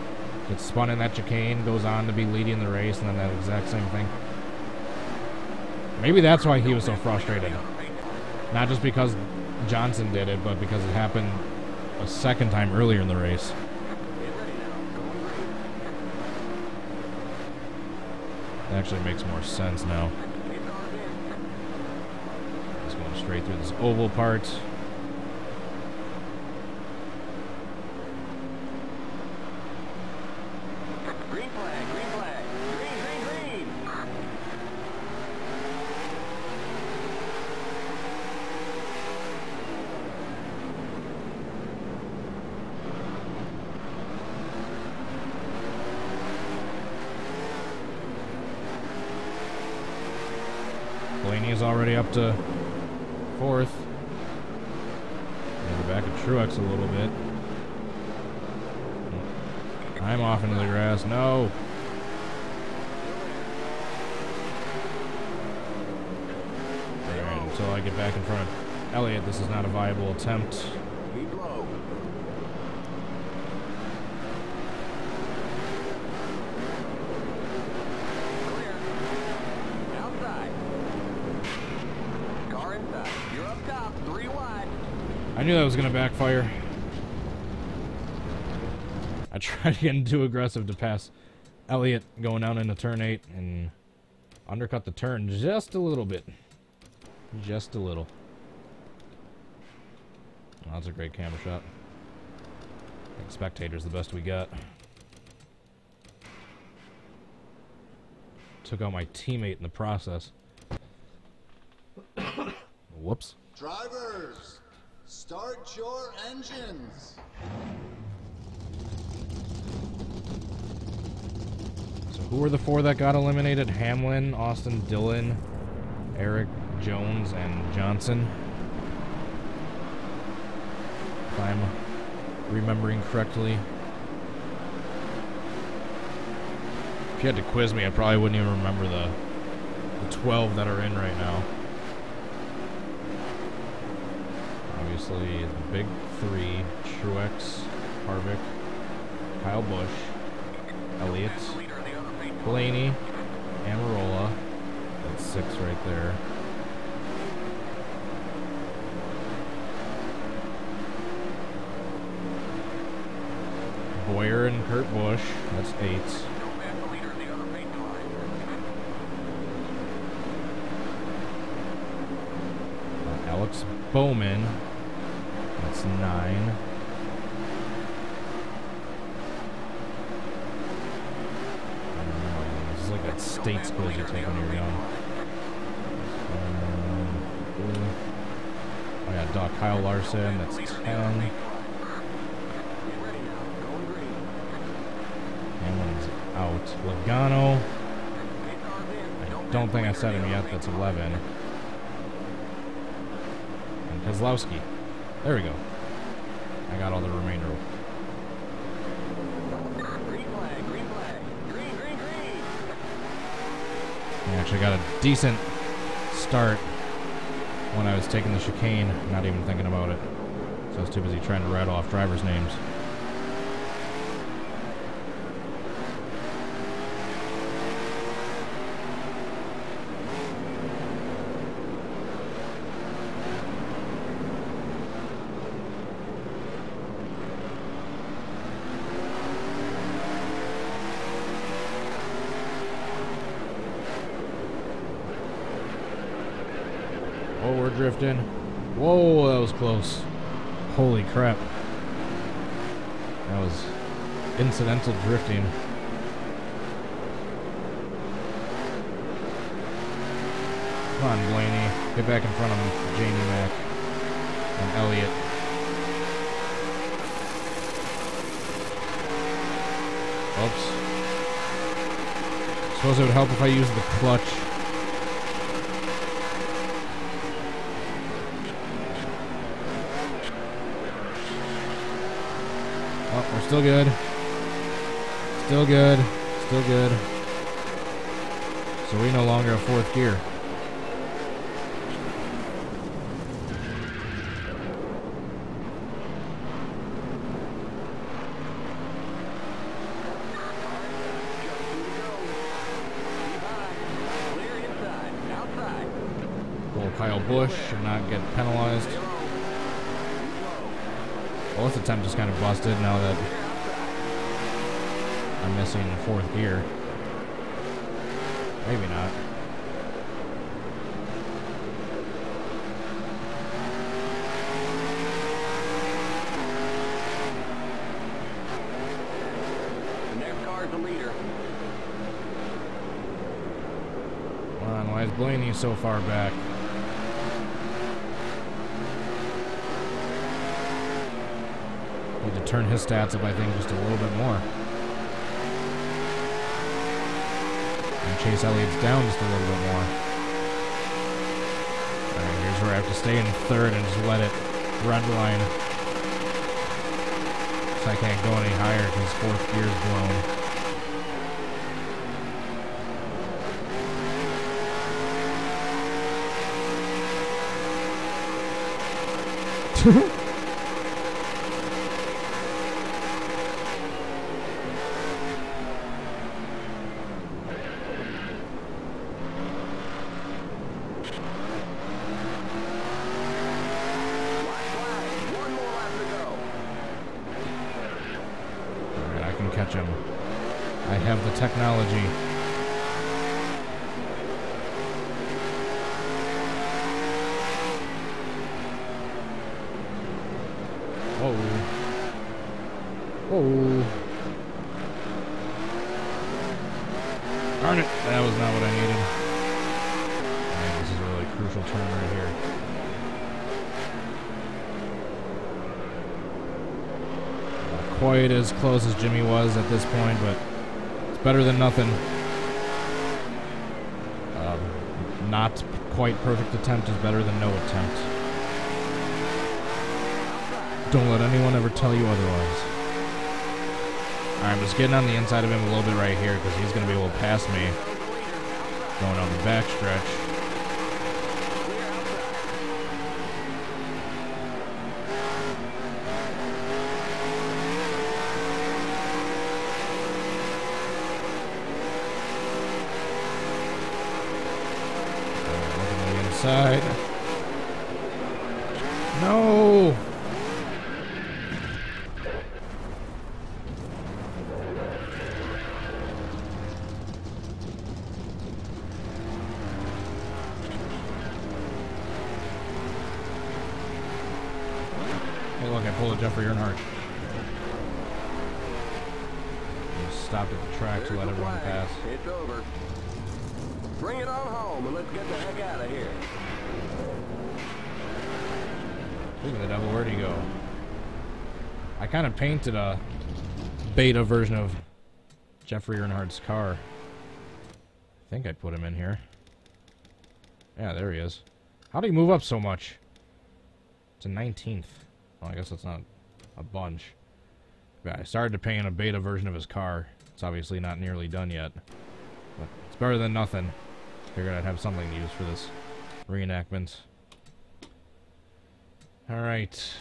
Speaker 1: Gets spun in that chicane, goes on to be leading the race, and then that exact same thing. Maybe that's why he was so frustrated. Not just because Johnson did it, but because it happened a second time earlier in the race. It actually makes more sense now. Just going straight through this oval part.
Speaker 2: Green flag, green flag. Green, green, green.
Speaker 1: Blaney is already up to fourth. In the back of Truex a little bit. I'm off into the grass. No. Alright, until I get back in front of Elliott, this is not a viable attempt.
Speaker 2: Keep low. Clear. Outside. Car inside. You're up top. 3 wide.
Speaker 1: I knew that was going to backfire. I tried to get too aggressive to pass Elliott going down into turn 8 and undercut the turn just a little bit. Just a little. Well, that's a great camera shot. I think spectator's the best we got. Took out my teammate in the process. Whoops.
Speaker 3: Drivers, start your engines.
Speaker 1: So who were the 4 that got eliminated? Hamlin, Austin Dillon, Eric Jones, and Johnson. If I'm remembering correctly. If you had to quiz me, I probably wouldn't even remember the 12 that are in right now. Obviously, the big three: Truex, Harvick, Kyle Busch, Elliott, Blaney, Amarola. That's 6 right there. Boyer and Kurt Busch. That's 8. Alex Bowman. That's 9. This is like that states quiz you take when you're young. I got Doc Kyle Larson. That's 10. Hamlin's out. Logano. I don't think I said him yet. That's 11. And Kozlowski. There we go. I got all the remainder.
Speaker 2: Green flag, green flag. Green, green, green.
Speaker 1: I actually got a decent start when I was taking the chicane, not even thinking about it. So I was too busy trying to rattle off drivers' names. Oh, we're drifting. Whoa, that was close. Holy crap. That was incidental drifting. Come on, Blaney. Get back in front of Jamie Mack and Elliott. Oops. Suppose it would help if I used the clutch. Oh, we're still good. Still good. Still good. So we no longer have 4th gear. Well, Kyle Busch should not get penalized. Both attempt is kind of busted now that I'm missing 4th gear. Maybe not.
Speaker 2: The next car is the leader.
Speaker 1: Come on, why is Blaney so far back? Need to turn his stats up, I think, just a little bit more. And Chase Elliott's down just a little bit more. Alright, here's where I have to stay in 3rd and just let it redline. So I can't go any higher because 4th gear's blown. Catch him. I have the technology. Whoa. Whoa. Darn it. That was not what I needed. Man, this is a really crucial turn right here. Quite as close as Jimmy was at this point, but it's better than nothing. Not quite perfect attempt is better than no attempt. Don't let anyone ever tell you otherwise. Alright, I'm just getting on the inside of him a little bit right here because he's going to be able to pass me going on the back stretch. Looking on the inside. No! Hey, look, I pulled a Jeffrey Earnhardt. Just stopped at the track to let everyone pass.
Speaker 2: It's over. Bring it on home and let's get the heck out of here.
Speaker 1: Look at the devil, where'd he go? I kind of painted a beta version of Jeffrey Earnhardt's car. I think I put him in here. Yeah, there he is. How'd he move up so much? It's a 19th. Well, I guess that's not a bunch. Yeah, I started to paint a beta version of his car. It's obviously not nearly done yet. But it's better than nothing. Figured I'd have something to use for this reenactment. Alright.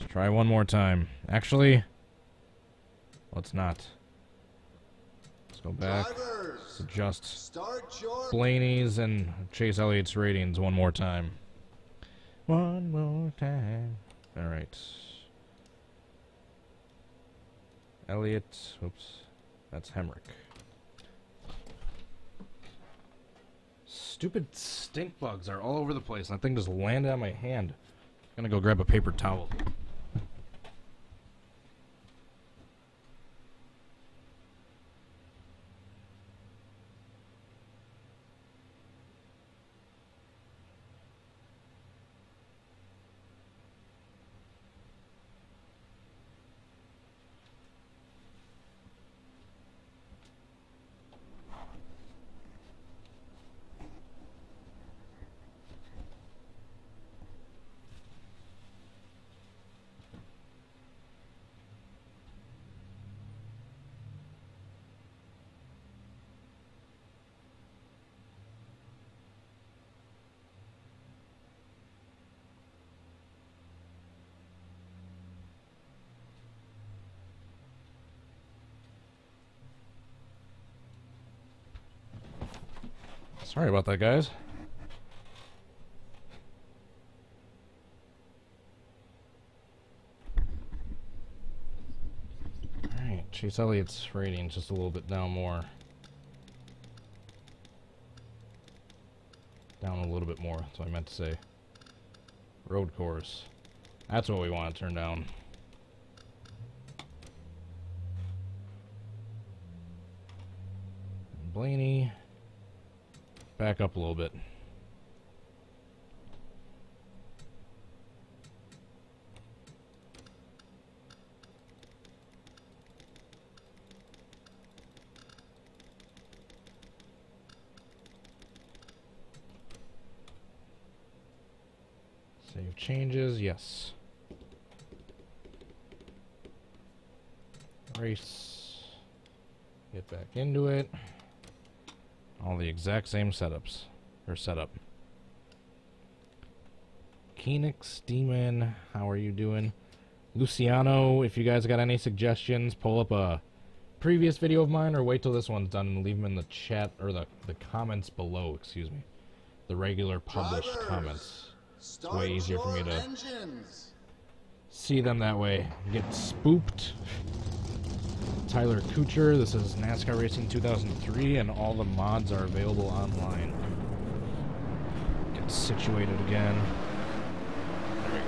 Speaker 1: Let's try one more time. Actually, let's not. Let's go back.
Speaker 3: Drivers,
Speaker 1: Let's adjust
Speaker 3: start your
Speaker 1: Blaney's and Chase Elliott's ratings one more time. One more time. Alright. Elliott. Oops. That's Hemrick. Stupid stink bugs are all over the place. That thing just landed on my hand. I'm gonna go grab a paper towel. Sorry about that, guys. Alright, Chase Elliott's rating just a little bit down more. Down a little bit more, that's what I meant to say. Road course. That's what we want to turn down. Blaney. Back up a little bit. Save changes, yes. Race. Get back into it. All the exact same setups. Or setup. Koenig's Demon, how are you doing? Luciano, if you guys got any suggestions, pull up a previous video of mine or wait till this one's done and leave them in the chat, or the comments below, excuse me. The regular published
Speaker 3: Drivers,
Speaker 1: comments. It's
Speaker 3: start
Speaker 1: way easier for me
Speaker 3: your
Speaker 1: to
Speaker 3: engines.
Speaker 1: see them that way. Get spooked. Tyler Kuchar, this is NASCAR Racing 2003, and all the mods are available online. Get situated again. There we go.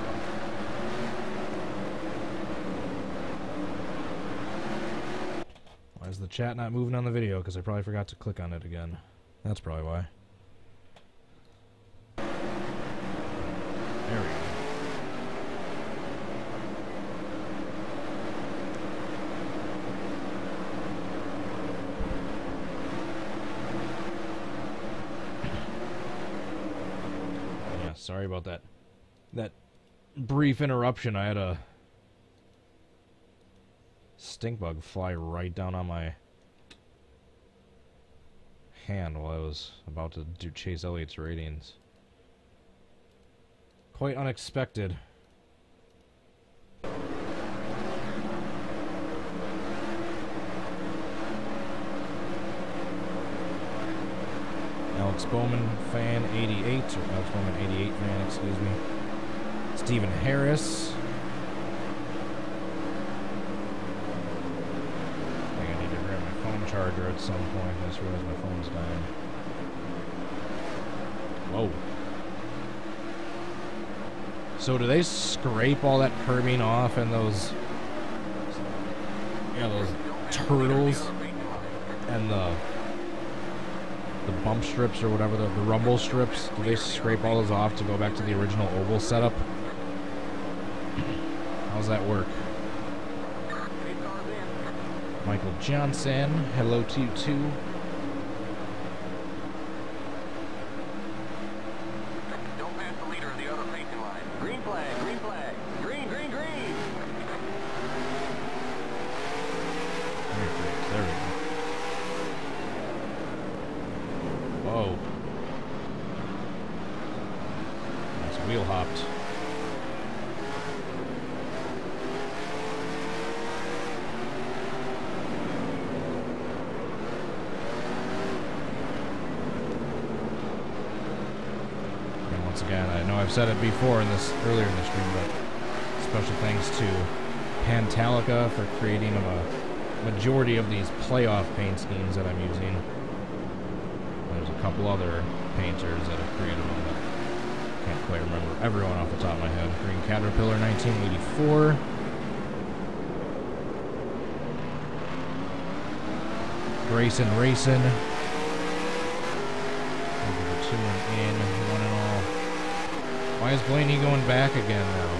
Speaker 1: Why is the chat not moving on the video? Because I probably forgot to click on it again. That's probably why. There we go. Sorry about that brief interruption. I had a stink bug fly right down on my hand while I was about to do Chase Elliott's ratings. Quite unexpected. Alex Bowman fan 88, or Alex Bowman 88 fan, excuse me. Stephen Harris. I think I need to grab my phone charger at some point. I just realized my phone's dying. Whoa. So do they scrape all that curbing off and those, yeah, those turtles and the bump strips or whatever, the rumble strips? Do they scrape all those off to go back to the original oval setup? How's that work? Michael Johnson, hello to you too.
Speaker 2: Don't pass the leader of the other racing line. Green flag, green flag. Green, green, green.
Speaker 1: There we go. Whoa. That's wheel hopped. Again, I know I've said it before in this earlier in the stream, but special thanks to Pantalica for creating a majority of these playoff paint schemes that I'm using. There's a couple other painters that have created them, but can't quite remember everyone off the top of my head. Green Caterpillar 1984. Grayson Racing. Thank you for tuning in, one and all. Why is Blaney going back again now?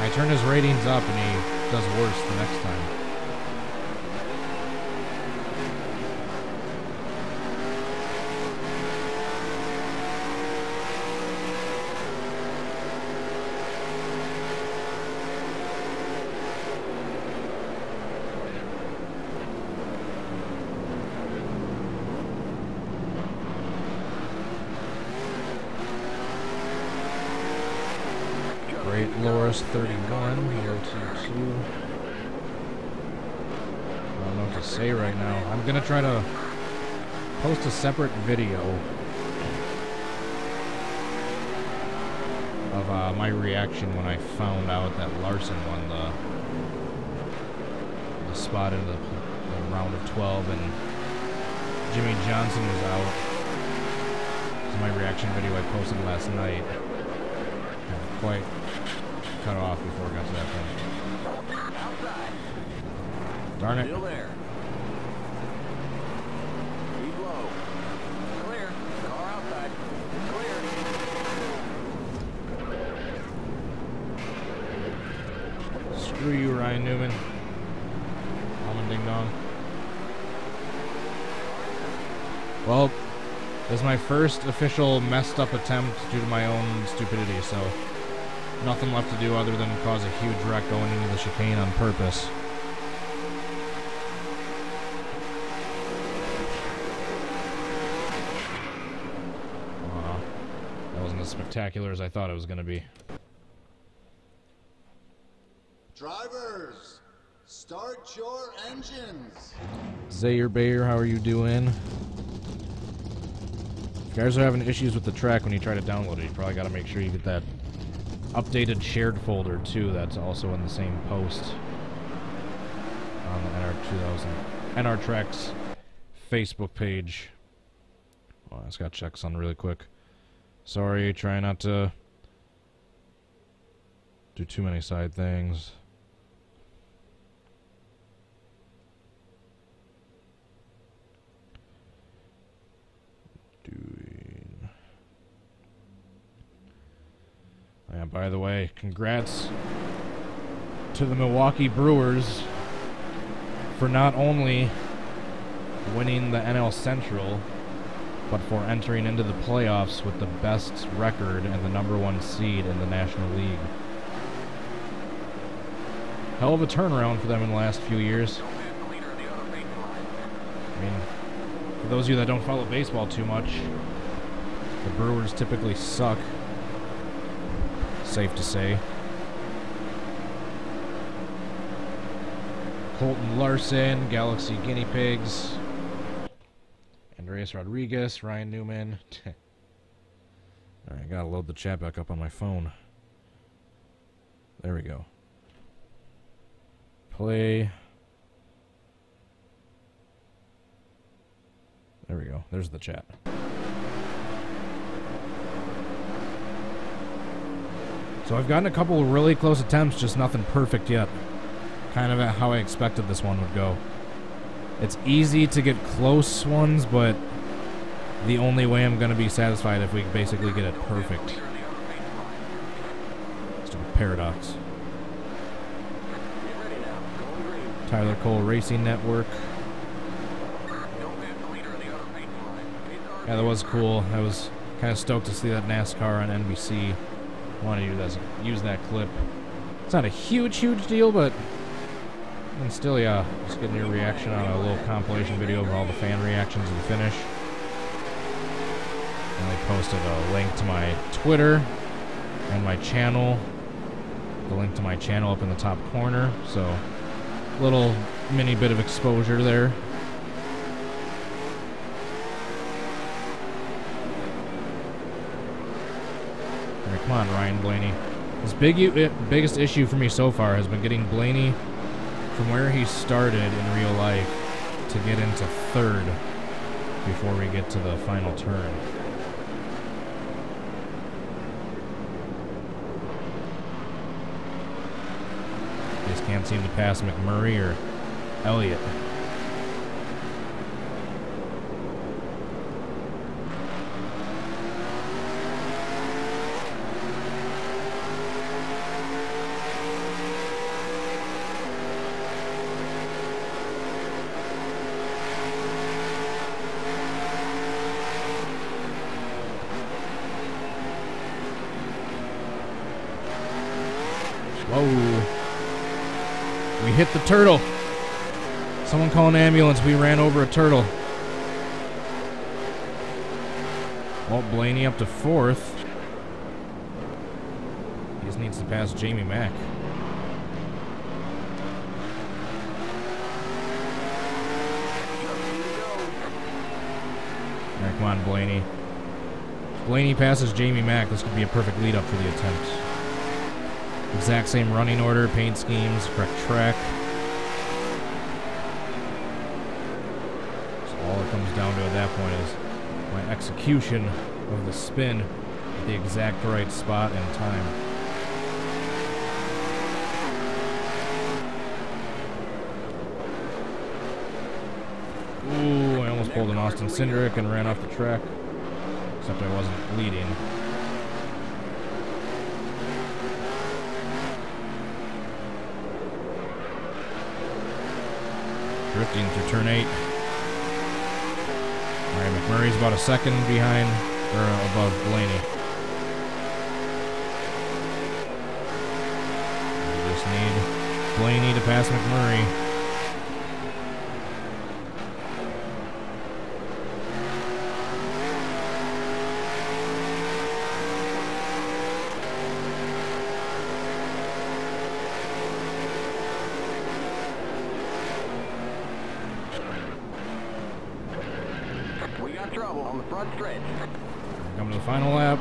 Speaker 1: I turn his ratings up and he does worse the next time. Loris 31, hello to you too. I don't know what to say right now. I'm gonna try to post a separate video of my reaction when I found out that Larson won the spot in the round of 12 and Jimmy Johnson was out. This is my reaction video I posted last night. Haven't quite cut off before I got to that point.
Speaker 2: Outside.
Speaker 1: Darn it.
Speaker 2: Still there. Keep low. Clear. Car outside. Clear.
Speaker 1: Screw you, Ryan Newman. Almond Ding Dong. Well, this is my first official messed up attempt due to my own stupidity, so nothing left to do other than cause a huge wreck going into the chicane on purpose. That wasn't as spectacular as I thought it was going to be.
Speaker 3: Drivers, start your engines.
Speaker 1: Zayer Bayer, how are you doing? If you guys are having issues with the track when you try to download it, you probably got to make sure you get that updated shared folder too. That's also in the same post on the NR Tracks Facebook page. Oh, I just got to check something really quick. Sorry, try not to do too many side things. Yeah, by the way, congrats to the Milwaukee Brewers for not only winning the NL Central, but for entering into the playoffs with the best record and the #1 seed in the National League. Hell of a turnaround for them in the last few years. I mean, for those of you that don't follow baseball too much, the Brewers typically suck. Safe to say. Colton Larson, Galaxy Guinea Pigs, Andreas Rodriguez, Ryan Newman. Alright, I gotta load the chat back up on my phone. There we go. Play. There we go. There's the chat. So I've gotten a couple of really close attempts, just nothing perfect yet. Kind of how I expected this one would go. It's easy to get close ones, but the only way I'm going to be satisfied if we basically get it perfect. Stupid paradox. Tyler Cole Racing Network. Yeah, that was cool. I was kind of stoked to see that NASCAR on NBC. Wanted to use that clip. It's not a huge deal, but and still, yeah, just getting your reaction on a little compilation video of all the fan reactions to the finish. And I posted a link to my Twitter and my channel. The link to my channel up in the top corner, so little mini bit of exposure there. Right, come on, Ryan Blaney. His biggest issue for me so far has been getting Blaney from where he started in real life to get into third before we get to the final turn. Just can't seem to pass McMurray or Elliott. Whoa. We hit the turtle. Someone call an ambulance. We ran over a turtle. Well, Blaney up to fourth. He just needs to pass Jamie Mack. All right, come on, Blaney. If Blaney passes Jamie Mack, this could be a perfect lead-up for the attempt. Exact same running order, paint schemes, correct track. So all it comes down to at that point is my execution of the spin at the exact right spot and time. Ooh, I almost pulled an Austin Cindric and ran off the track. Except I wasn't leading. Drifting through turn 8. Alright, McMurray's about a second behind, or above Blaney. We just need Blaney to pass McMurray.
Speaker 2: Trouble on the front stretch.
Speaker 1: Coming to the final lap.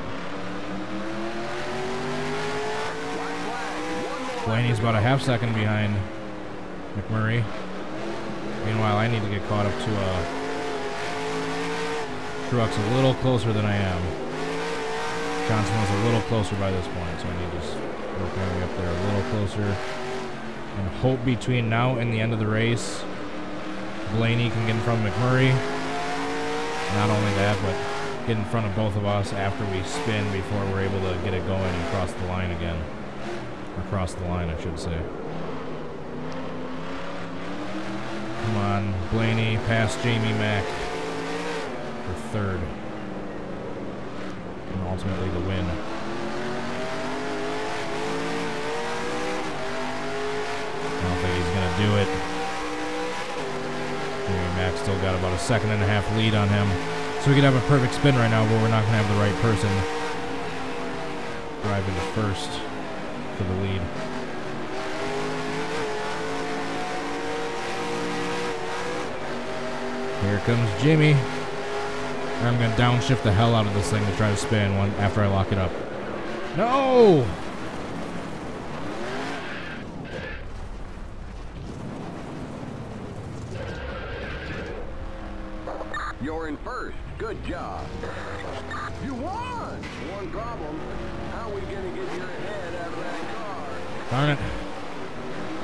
Speaker 1: Blaney's about a half second behind McMurray. Meanwhile, I need to get caught up to Truex a little closer than I am. Johnson was a little closer by this point, so I need to just work my way up there a little closer. And hope between now and the end of the race, Blaney can get in front of McMurray. Not only that, but get in front of both of us after we spin before we're able to get it going and cross the line again. Or cross the line, I should say. Come on, Blaney, past Jamie Mack for third. And ultimately the win. I don't think he's going to do it. Max still got about a 1.5 lead on him. So we could have a perfect spin right now, but we're not going to have the right person driving to first for the lead. Here comes Jimmy. I'm going to downshift the hell out of this thing to try to spin one after I lock it up. No!
Speaker 2: You're in first. Good job. You won! One problem. How are we going to get your head out of that car?
Speaker 1: Darn it.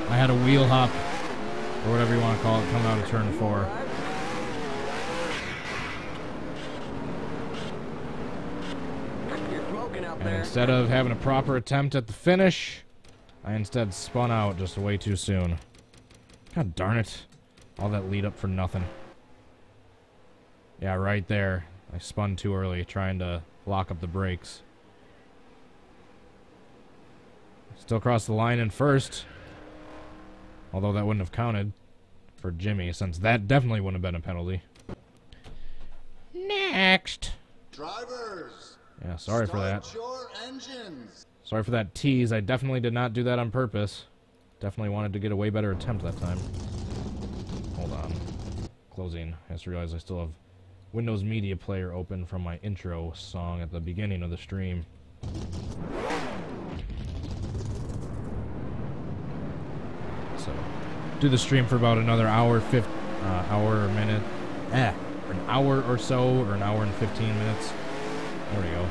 Speaker 1: I had a wheel hop, or whatever you want to call it, coming out of turn 4.
Speaker 2: You're smoking out
Speaker 1: And
Speaker 2: there.
Speaker 1: instead of having a proper attempt at the finish, I instead spun out just way too soon. God darn it. All that lead up for nothing. Yeah, right there. I spun too early trying to lock up the brakes. Still crossed the line in first. Although that wouldn't have counted for Jimmy, since that definitely wouldn't have been a penalty. Next.
Speaker 3: Drivers.
Speaker 1: Yeah, sorry for that.
Speaker 3: Start your engines.
Speaker 1: Sorry for that tease. I definitely did not do that on purpose. Definitely wanted to get a way better attempt that time. Hold on. Closing. I just realized I still have Windows Media Player open from my intro song at the beginning of the stream. So, do the stream for about another hour, hour or minute. An hour or so, or an hour and 15 minutes. There we go.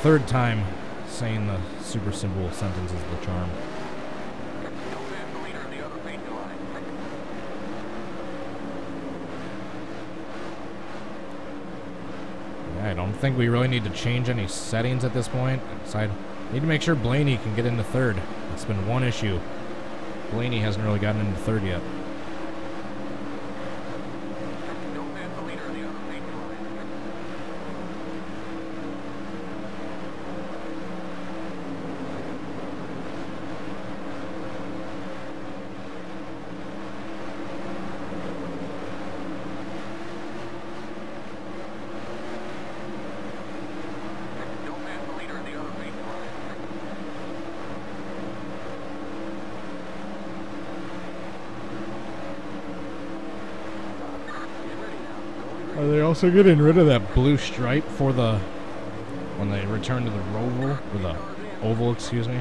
Speaker 1: Third time saying the super simple sentence is the charm.
Speaker 2: Don't pass the leader of the other painting line.
Speaker 1: Yeah, I don't think we really need to change any settings at this point. So I need to make sure Blaney can get into third. It's been one issue. Blaney hasn't really gotten into third yet.
Speaker 2: Don't pass the leader of the other painting line. Don't pass the leader of the other painting line. Get ready now.
Speaker 1: Are they also getting rid of that blue stripe for the when they return to the Roval or the oval, excuse me?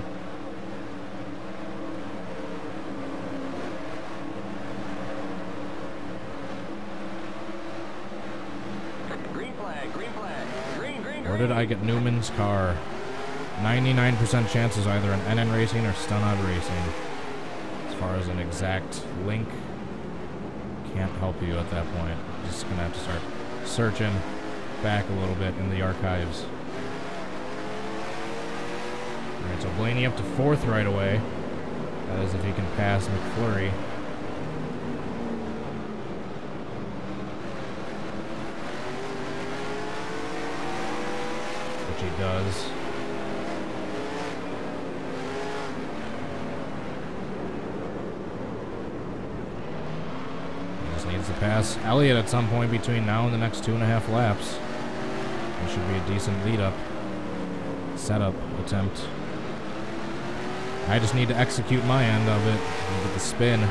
Speaker 2: Green flag, green flag. Green, green,
Speaker 1: Where
Speaker 2: green.
Speaker 1: did I get Newman's car? 99% chances either an NN Racing or Stunod Racing. As far as an exact link, can't help you at that point. Just gonna have to start searching back a little bit in the archives. Alright, so Blaney up to fourth right away. That is if he can pass McFlurry. Which he does. Needs to pass Elliott at some point between now and the next 2.5 laps. It should be a decent lead-up setup attempt. I just need to execute my end of it and get the spin.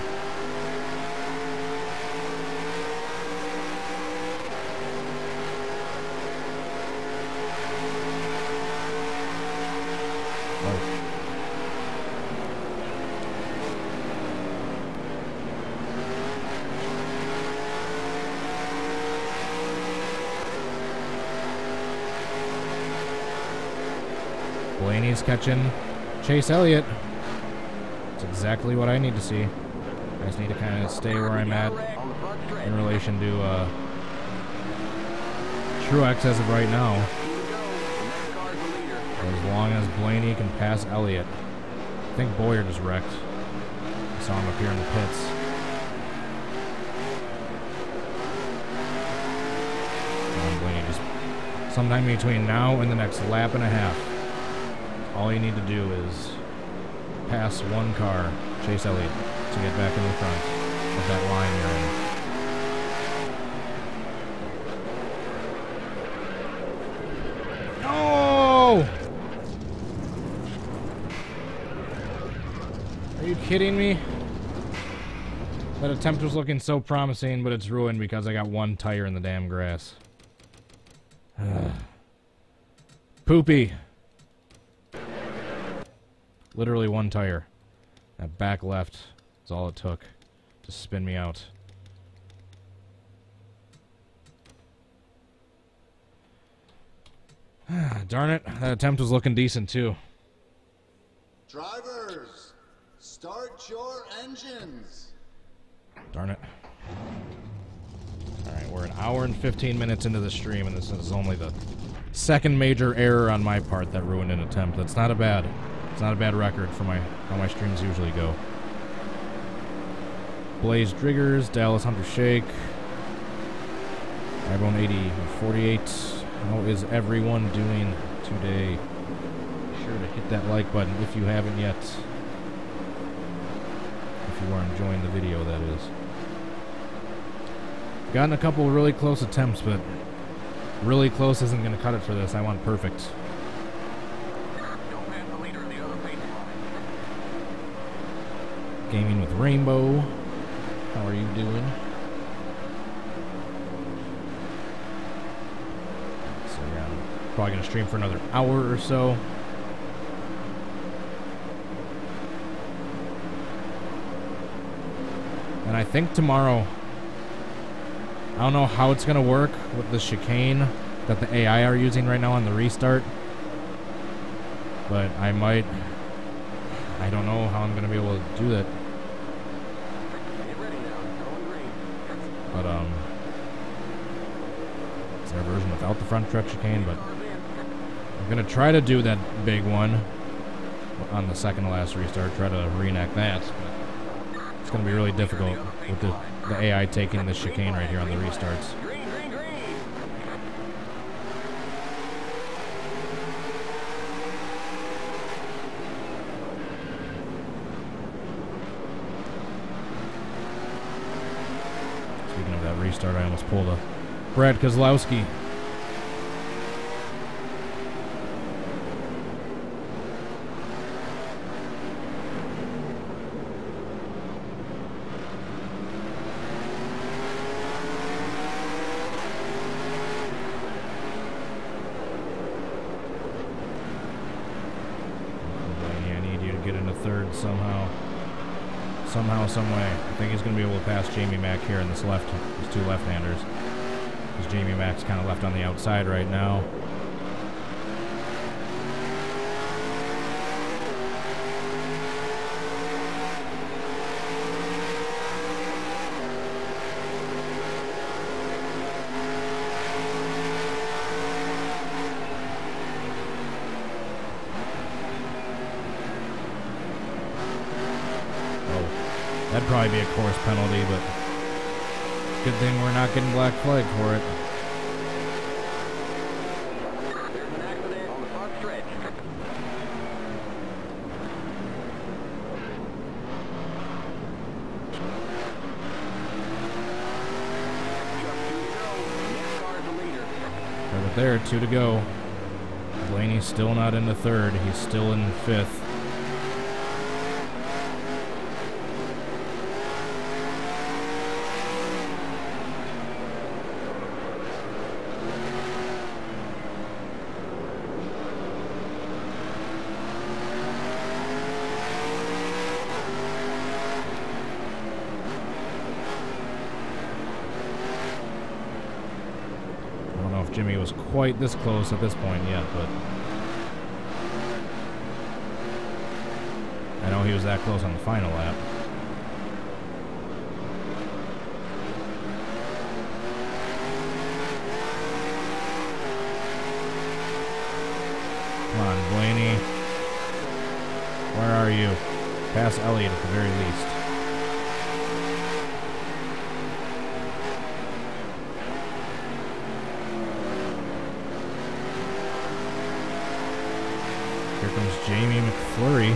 Speaker 1: Blaney's catching Chase Elliott. That's exactly what I need to see. I just need to kind of stay where I'm at in relation to Truex as of right now. As long as Blaney can pass Elliott. I think Boyer just wrecked. I saw him up here in the pits. Come on, Blaney, just sometime between now and the next lap and a half. All you need to do is pass one car, Chase Elliott to get back in the front of that line you're in. No! Are you kidding me? That attempt was looking so promising, but it's ruined because I got one tire in the damn grass. Poopy. Literally one tire. That back left is all it took to spin me out. Darn it, that attempt was looking decent too.
Speaker 3: Drivers, start your engines.
Speaker 1: Darn it. Alright, we're an hour and 15 minutes into the stream, and this is only the second major error on my part that ruined an attempt. That's not a bad... It's not a bad record for how my streams usually go. Blaze Driggers, Dallas Hunter Shake, iBone 8048. How is everyone doing today? Be sure to hit that like button if you haven't yet. If you are enjoying the video, that is. Gotten a couple really close attempts, but really close isn't going to cut it for this. I want perfect. Gaming with Rainbow. How are you doing? So yeah, I'm probably going to stream for another hour or so. And I think tomorrow, I don't know how it's going to work with the chicane that the AI are using right now on the restart. But I don't know how I'm going to be able to do that. But, is there a version without the front truck chicane? But I'm going to try to do that big one on the second to last restart, try to reenact that. But it's going to be really difficult with the AI taking the chicane right here on the restarts. Speaking of that restart, I almost pulled a Brad Kozlowski. Some way. I think he's going to be able to pass Jamie Mack here in this these two left-handers. Because Jamie Mack's kind of left on the outside right now. That'd probably be a course penalty, but good thing we're not getting black flag for it.
Speaker 2: There's an accident on the front stretch. Nascar's the leader.
Speaker 1: Right there, 2 to go. Blaney's still not into third. He's still in fifth. Jimmy was quite this close at this point yet, but I know he was that close on the final lap. Come on, Blaney. Where are you? Pass Elliott at the very least. Here comes Jamie McFlurry.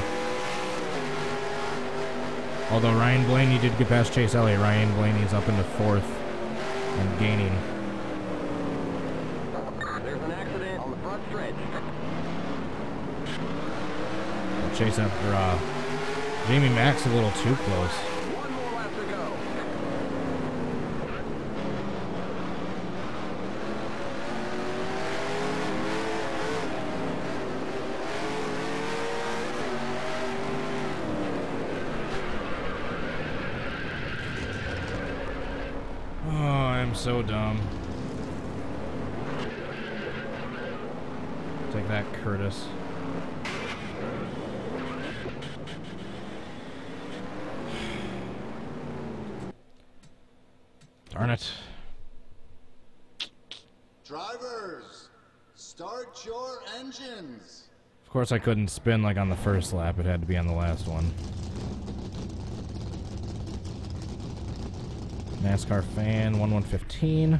Speaker 1: Although Ryan Blaney did get past Chase Elliott. Ryan Blaney's up into 4th and gaining.
Speaker 2: There's an accident on the front stretch.
Speaker 1: Chase after Jamie Mack's a little too close.
Speaker 2: One more lap to go.
Speaker 1: Oh, I'm so dumb. Take that, Curtis. Darn it.
Speaker 3: Drivers, start your engines.
Speaker 1: Of course I couldn't spin like on the first lap. It had to be on the last one. NASCAR fan 1115.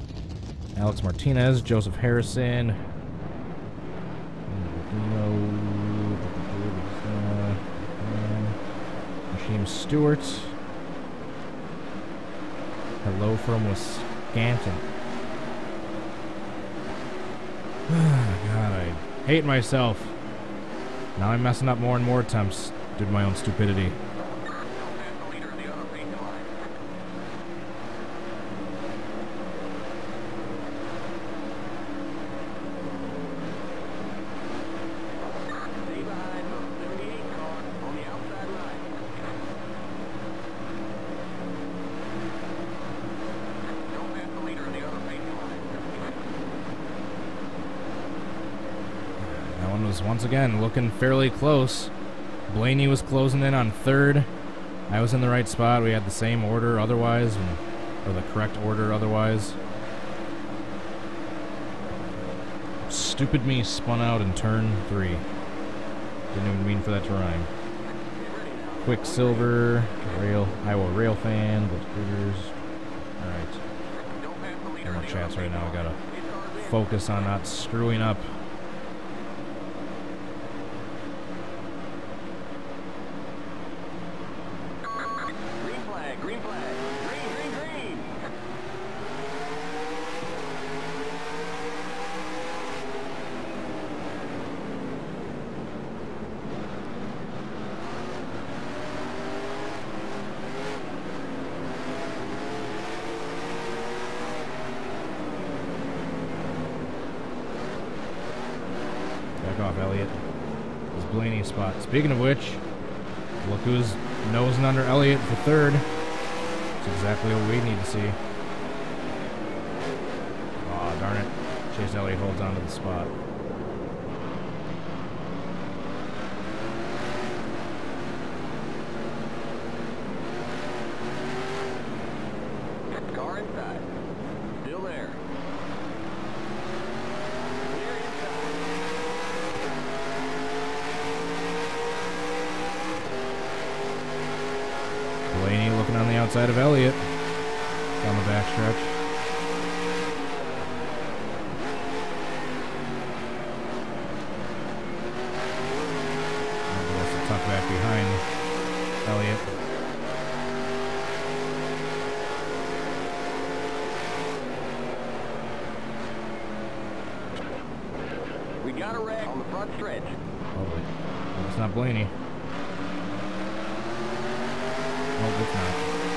Speaker 1: Alex Martinez, Joseph Harrison. James Stewart. Hello from Wisconsin. God, I hate myself. Now I'm messing up more and more attempts due to my own stupidity. Once again, looking fairly close. Blaney was closing in on 3rd. I was in the right spot. We had the same order otherwise, or the correct order otherwise. Stupid me spun out in turn 3. Didn't even mean for that to rhyme. Quicksilver, Iowa Rail Fan, Alright. No more chats right now. I gotta focus on not screwing up. Off Elliott. It's Blaney's spot. Speaking of which, look who's nosing under Elliott for 3rd. That's exactly what we need to see. Aw, darn it. Chase Elliott holds on to the spot.
Speaker 2: Car inside. Still there.
Speaker 1: Blaney looking on the outside of Elliott down the backstretch. That's a tuck back behind Elliott.
Speaker 2: We got a wreck on the front stretch.
Speaker 1: Oh, it's not Blaney. Oh, it's not.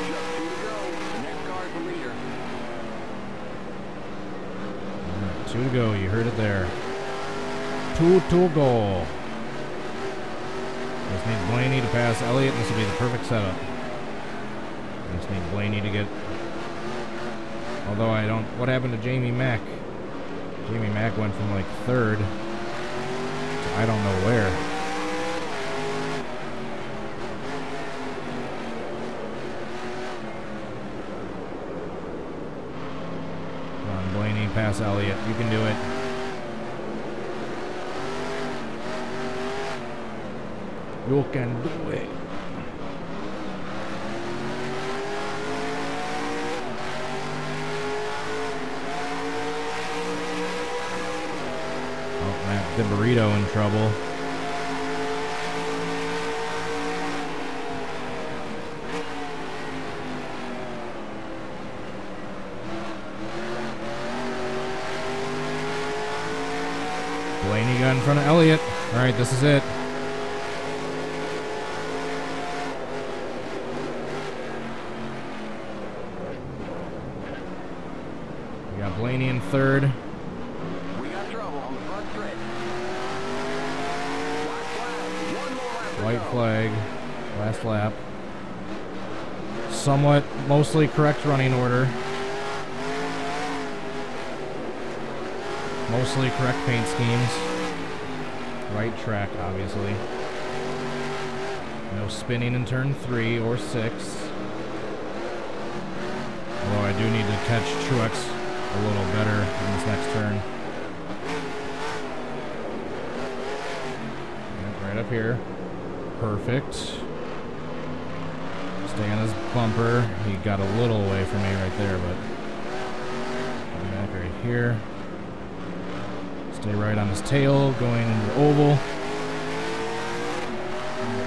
Speaker 2: Just 2 to go. The next car is the leader.
Speaker 1: 2 to go. You heard it there. 2 to go. Just need Blaney to pass Elliott, and this will be the perfect setup. Just need Blaney to get... Although I don't... What happened to Jamie Mack? Jamie Mack went from like 3rd to I don't know where. Blaney, pass Elliott. You can do it. You can do it. Oh, Matt the burrito in trouble. Blaney got in front of Elliott. All right, this is it. We got Blaney in third.
Speaker 2: We got trouble on the front stretch. White
Speaker 1: White
Speaker 2: flag. One more lap to go.
Speaker 1: flag. Last lap. Somewhat, mostly correct running order. Mostly correct paint schemes. Right track, obviously. No spinning in turn 3 or 6. Although I do need to catch Truex a little better in this next turn. Yep, right up here. Perfect. Stay on his bumper. He got a little away from me right there, but come back right here. Stay right on his tail, going into the oval.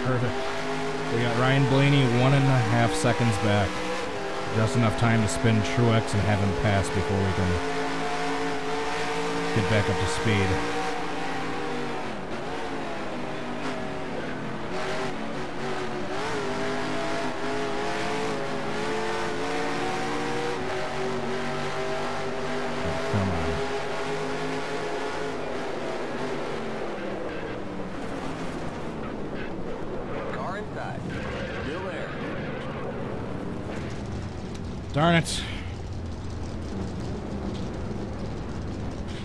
Speaker 1: Perfect. We got Ryan Blaney 1.5 seconds back. Just enough time to spin Truex and have him pass before we can get back up to speed. Darn it.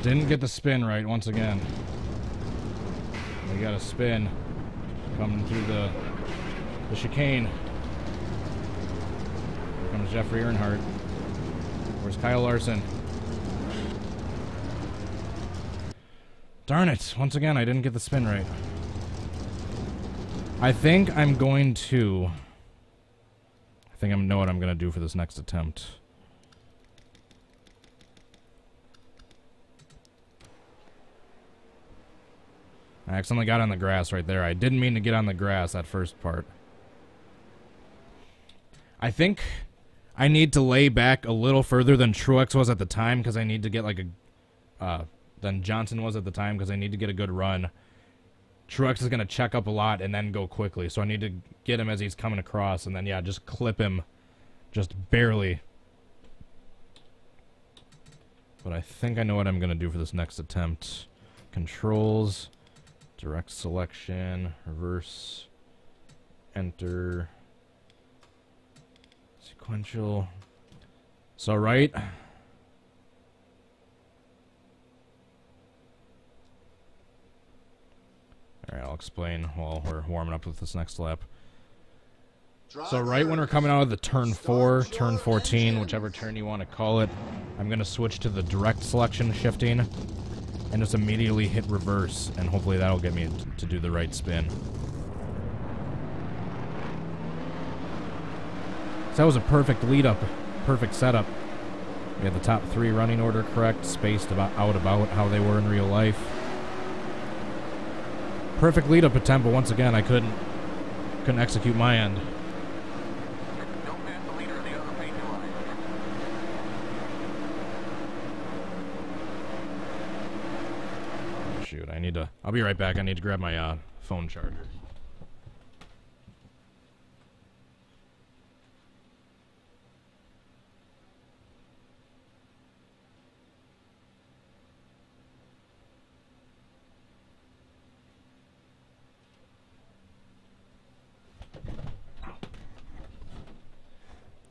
Speaker 1: Didn't get the spin right once again. We got a spin coming through the chicane. Here comes Jeffrey Earnhardt. Where's Kyle Larson? Darn it. Once again, I didn't get the spin right. I think I'm going to... I think I know what I'm going to do for this next attempt. I accidentally got on the grass right there. I didn't mean to get on the grass, that first part. I think I need to lay back a little further than Truex was at the time, because I need to get like a... than Johnson was at the time, because I need to get a good run. Truex is going to check up a lot and then go quickly, so I need to get him as he's coming across, and then, yeah, just clip him just barely. But I think I know what I'm going to do for this next attempt. Controls, direct selection, reverse, enter, sequential. So, right... Alright, I'll explain while we're warming up with this next lap. So right when we're coming out of the turn 4, turn 14, whichever turn you want to call it, I'm going to switch to the direct selection shifting and just immediately hit reverse, and hopefully that'll get me to do the right spin. So that was a perfect lead up, perfect setup. We had the top 3 running order correct, spaced about how they were in real life. Perfect lead-up attempt, but once again, I couldn't execute my end.
Speaker 2: Don't miss the leader of the other paint line.
Speaker 1: Oh, shoot, I'll be right back. I need to grab my phone charger.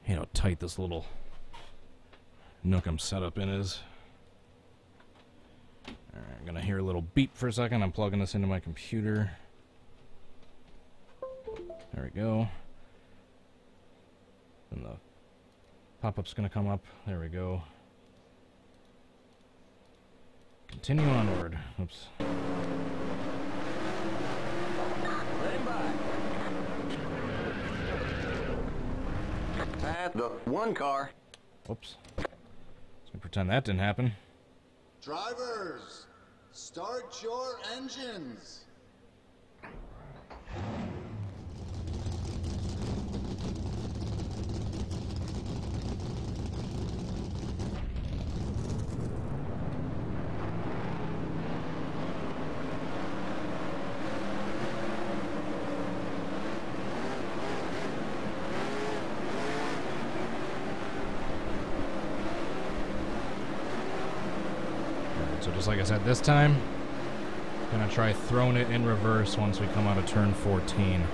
Speaker 1: You know how tight this little nook I'm set up in is. Alright, I'm gonna hear a little beep for a second. I'm plugging this into my computer. There we go. And the pop-up's gonna come up. There we go. Continue onward. Oops.
Speaker 2: Stand by. Pass the one car.
Speaker 1: Oops. Let's pretend that didn't happen.
Speaker 3: Drivers, start your engines.
Speaker 1: So just like I said, this time, I'm gonna try throwing it in reverse once we come out of turn 14.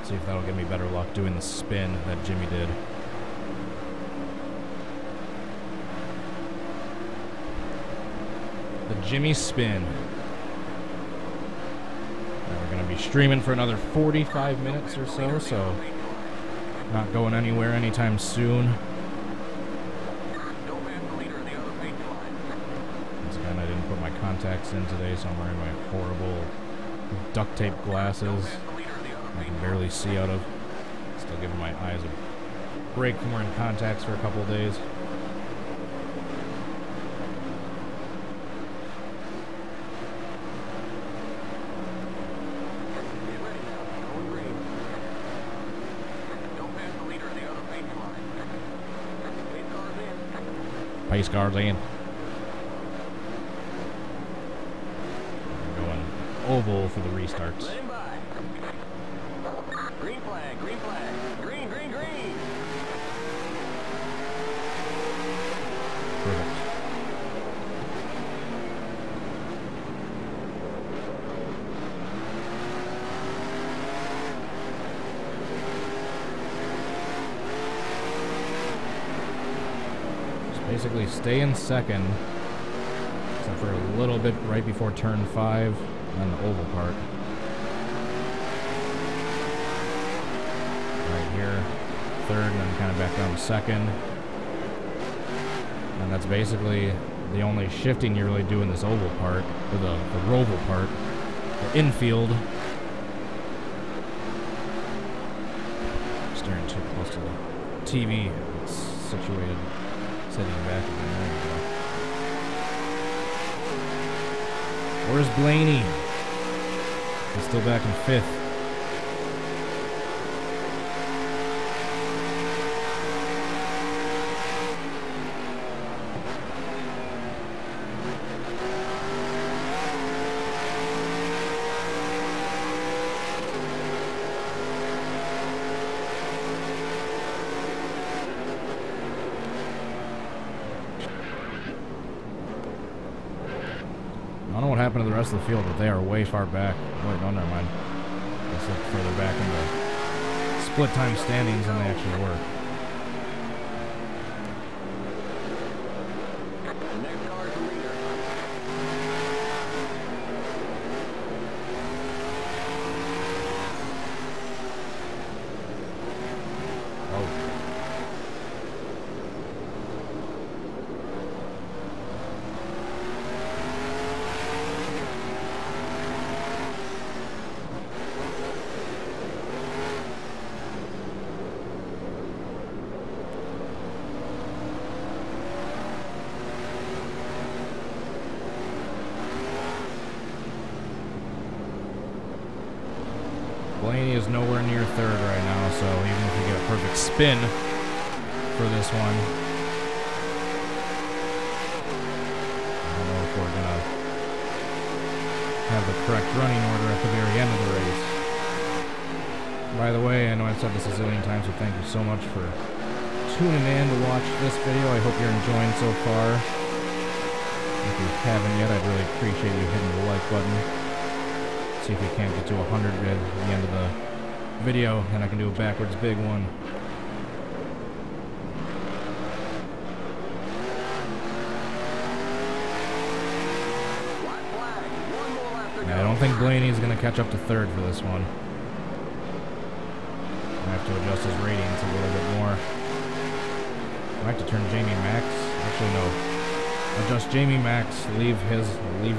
Speaker 1: See if that'll give me better luck doing the spin that Jimmy did. The Jimmy spin. And we're gonna be streaming for another 45 minutes or so not going anywhere anytime soon. Once again, I didn't put my contacts in today, so I'm wearing my horrible duct tape glasses I can barely see out of. Still giving my eyes a break from wearing contacts for a couple of days. Pace cars in. We're going oval for the restarts.
Speaker 2: Green flag, green flag. Green, green, green.
Speaker 1: Perfect. Basically stay in second, except for a little bit right before turn 5 on the oval part. Right here, third, and then kind of back down to second. And that's basically the only shifting you really do in this oval part, or the Roval part, the infield. Steering too close to the TV. It's situated. Sitting back again. There we go. Where's Blaney? He's still back in 5th. I don't know what happened to the rest of the field, but they are way far back. Wait, no, never mind. Let's look further back in the split time standings than they actually were.
Speaker 2: Next car is the leader.
Speaker 1: Oh. Blaney is nowhere near third right now, so even if we get a perfect spin for this one, I don't know if we're going to have the correct running order at the very end of the race. By the way, I know I've said this a zillion times, so thank you so much for tuning in to watch this video. I hope you're enjoying so far. If you haven't yet, I'd really appreciate you hitting the like button. See if we can't get to 100 at the end of the video, and I can do a backwards big one. I don't think Blaney's going to catch up to third for this one. I have to adjust his ratings a little bit more. I have to turn Jamie Max. Actually, no. Adjust Jamie Max, leave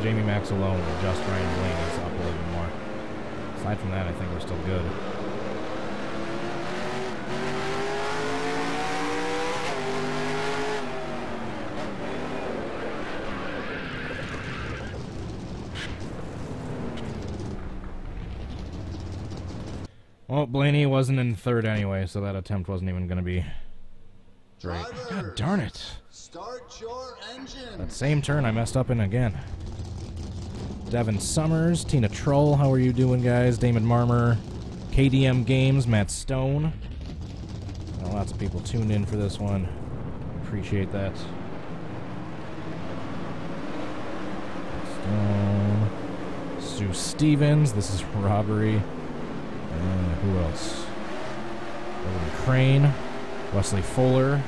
Speaker 1: Jamie Max alone, adjust Ryan Blaney's up a little bit more. Aside from that, I think we're still good. Well, Blaney wasn't in third anyway, so that attempt wasn't even going to be great. God darn it.
Speaker 3: Start your engine.
Speaker 1: That same turn I messed up in again. Devin Summers, Tina Troll, how are you doing, guys? Damon Marmer, KDM Games, Matt Stone. I know lots of people tuned in for this one. Appreciate that. Stu Stevens. This is robbery. Who else? Evan Crane. Wesley Fuller.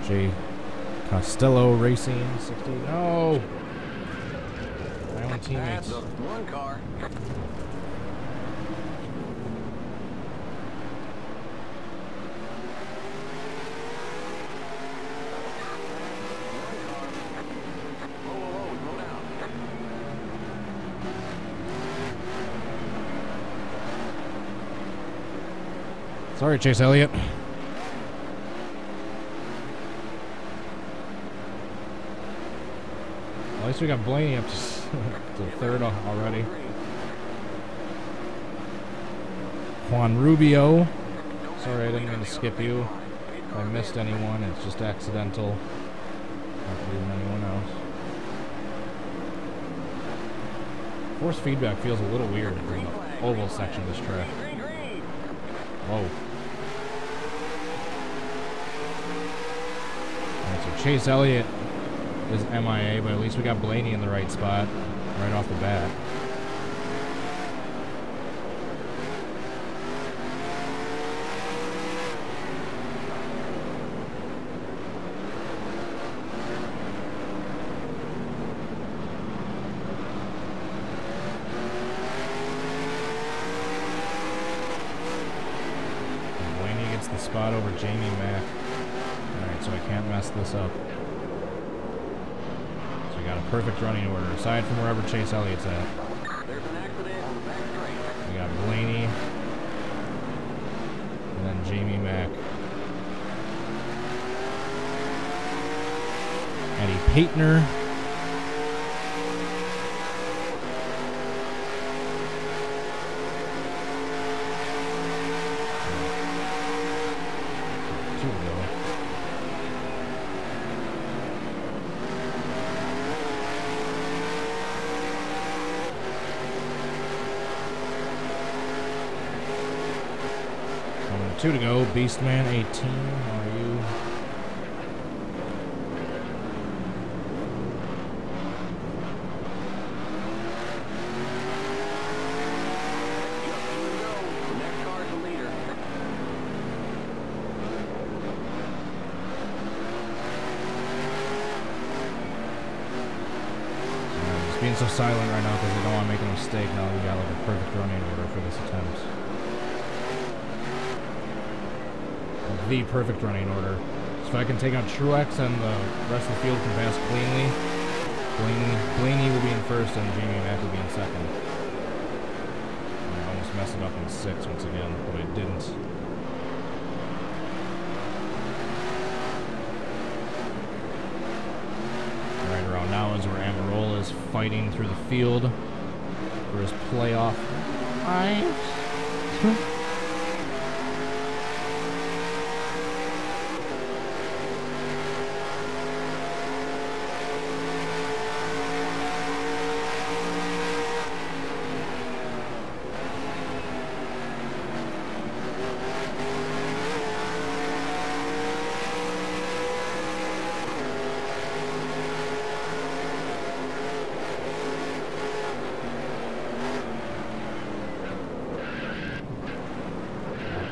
Speaker 1: Jay Costello Racing 60. No! My own teammates.
Speaker 2: That's one car.
Speaker 1: Sorry, Chase Elliott. At least we got Blaney up to third already. Juan Rubio. Sorry, I didn't mean to skip you. If I missed anyone, it's just accidental. Not leaving anyone else. Force feedback feels a little weird in the oval section of this track. Whoa. Alright, so Chase Elliott is MIA, but at least we got Blaney in the right spot right off the bat. And Blaney gets the spot over Jamie Mack. Alright, so I can't mess this up. Got a perfect running order, aside from wherever Chase Elliott's at.
Speaker 2: There's an accident on the back straight.
Speaker 1: We got Blaney, and then Jamie Mack. Eddie Paitner. Two to go. Two to go. Beastman 18. How are you?
Speaker 2: Next car's the leader.
Speaker 1: I'm just being so silent right now because I don't want to make a mistake. Now we got like a perfect running order for this attempt. The perfect running order. So if I can take out Truex and the rest of the field can pass cleanly, Blaney will be in first and Jamie Mack will be in second. I almost messed it up in 6 once again, but I didn't. Right around now is where Amarola is fighting through the field for his playoff.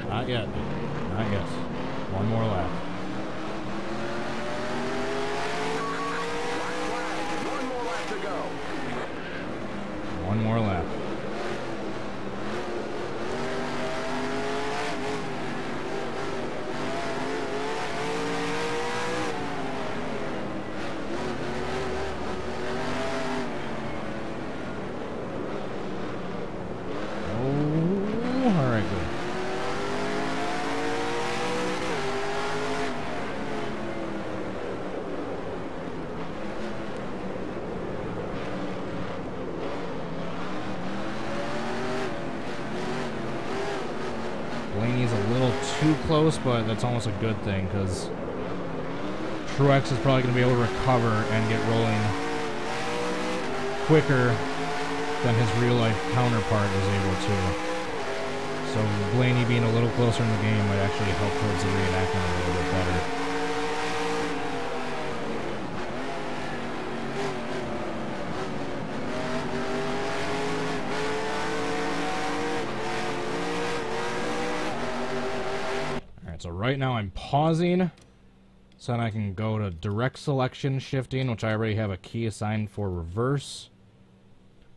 Speaker 1: Not yet. Not yet. One more lap.
Speaker 2: One more lap to go.
Speaker 1: One more lap. Oh, all right, good. Blaney's a little too close, but that's almost a good thing because Truex is probably going to be able to recover and get rolling quicker than his real-life counterpart was able to. So Blaney being a little closer in the game might actually help towards the reenactment a little bit better. Alright, so right now I'm pausing so that I can go to direct selection shifting, which I already have a key assigned for reverse.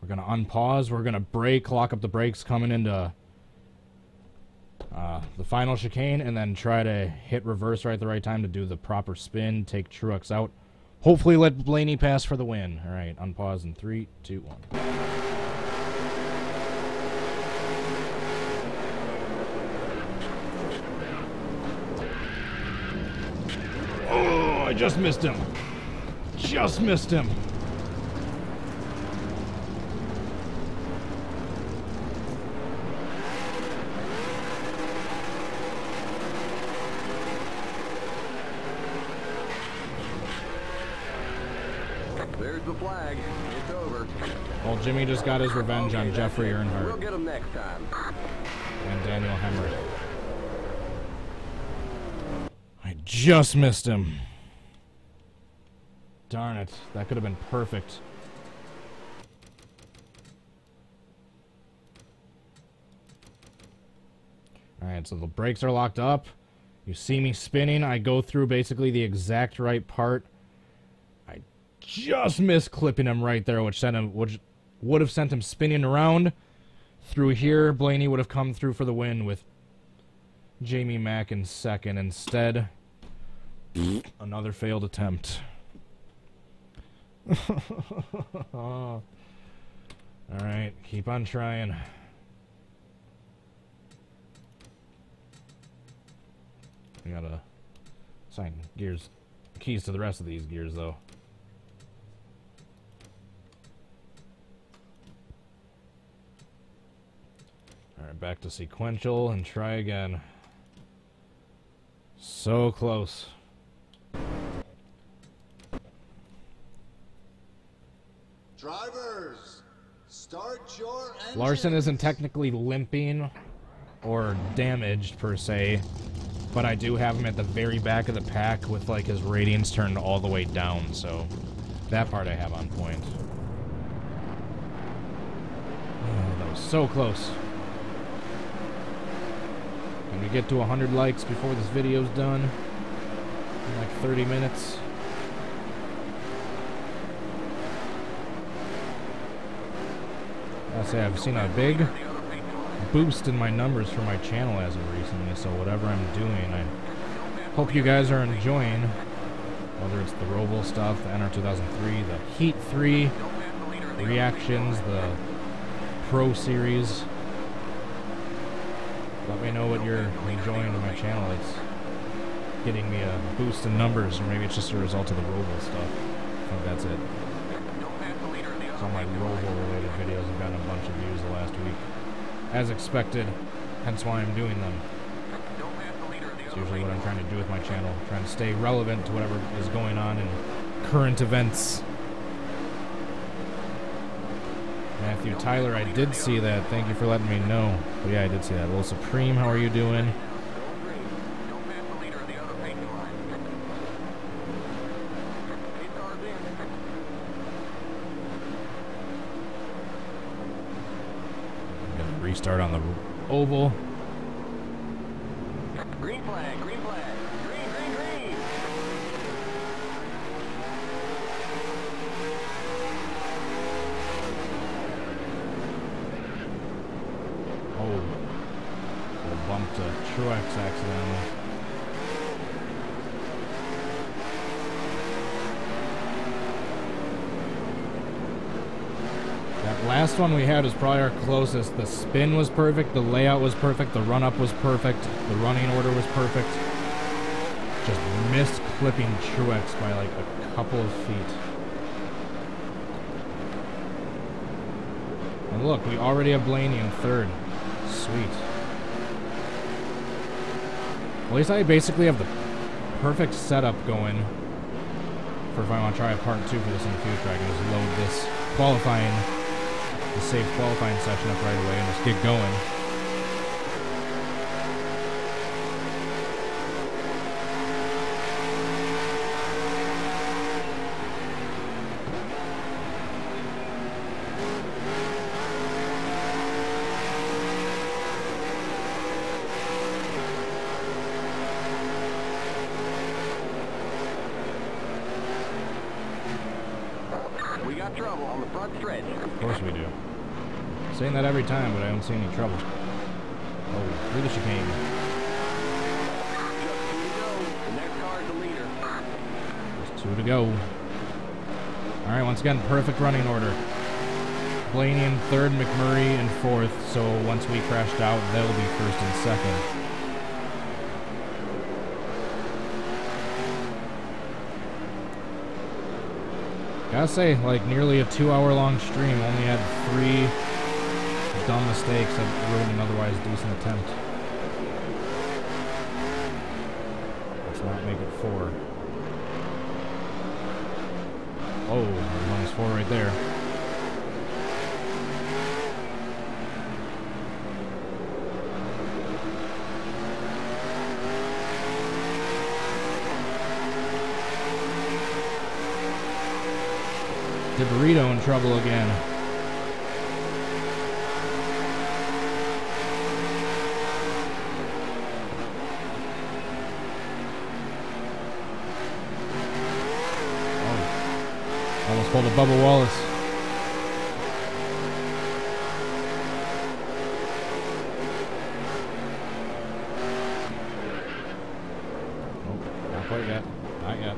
Speaker 1: We're going to unpause. We're going to brake, lock up the brakes coming into the final chicane, and then try to hit reverse right at the right time to do the proper spin, take Truex out. Hopefully let Blaney pass for the win. All right, unpause in 3, 2, 1. Oh, I just missed him. Just missed him.
Speaker 2: There's the flag. It's over.
Speaker 1: Well, Jimmy just got his revenge on Jeffrey Earnhardt.
Speaker 2: We'll get him next time.
Speaker 1: And Daniel Hemrick. I just missed him. Darn it. That could have been perfect. Alright, so the brakes are locked up. You see me spinning. I go through basically the exact right part. I just missed clipping him right there, which would have sent him spinning around. Through here, Blaney would have come through for the win with Jamie Mack in second. Instead, another failed attempt. Alright, keep on trying. I gotta assign keys to the rest of these gears, though. Alright, back to sequential and try again. So close.
Speaker 3: Drivers, start your engines.
Speaker 1: Larson isn't technically limping or damaged per se, but I do have him at the very back of the pack with like his radians turned all the way down, so that part I have on point. Oh, that was so close. Can we get to 100 likes before this video's done? In like 30 minutes. I'll say I've seen a big boost in my numbers for my channel as of recently, so whatever I'm doing, I hope you guys are enjoying. Whether it's the Roval stuff, the NR2003, the Heat 3 reactions, the Pro Series. Let me know what you're enjoying on my channel. It's getting me a boost in numbers, or maybe it's just a result of the Roval stuff. I think that's it. All my Roval-related videos have gotten a bunch of views the last week. As expected, hence why I'm doing them. It's usually what I'm trying to do with my channel, trying to stay relevant to whatever is going on in current events. Matthew Tyler, I did see that. Thank you for letting me know. But yeah, I did see that. Little Supreme, how are you doing? Restart on the oval.
Speaker 2: Green flag, green flag. Green, green, green.
Speaker 1: Oh. Little bump to Truex accidentally. That last one we had was probably our closest. The spin was perfect, the layout was perfect, the run-up was perfect, the running order was perfect. Just missed clipping Truex by like a couple of feet. And look, we already have Blaney in third. Sweet. At least I basically have the perfect setup going for if I want to try a part 2 for this in the future, I can just load this saved qualifying session up right away and just get going.
Speaker 2: We got trouble on the front stretch.
Speaker 1: Of course we do. Saying that every time, but I don't see any trouble. Oh, through the chicane.
Speaker 2: Just 2 to go. The next car is the leader.
Speaker 1: Just 2 to go. Alright, once again, perfect running order. Blaney in 3rd, McMurray in 4th, so once we crashed out, they'll be 1st and 2nd. Gotta say, like, nearly a 2-hour-long stream only had 3 dumb mistakes that ruined an otherwise decent attempt. Let's not make it 4. Oh, there's minus 4 right there. The burrito in trouble again. Oh. Almost pulled a Bubba Wallace. Oh, not quite yet. Not yet.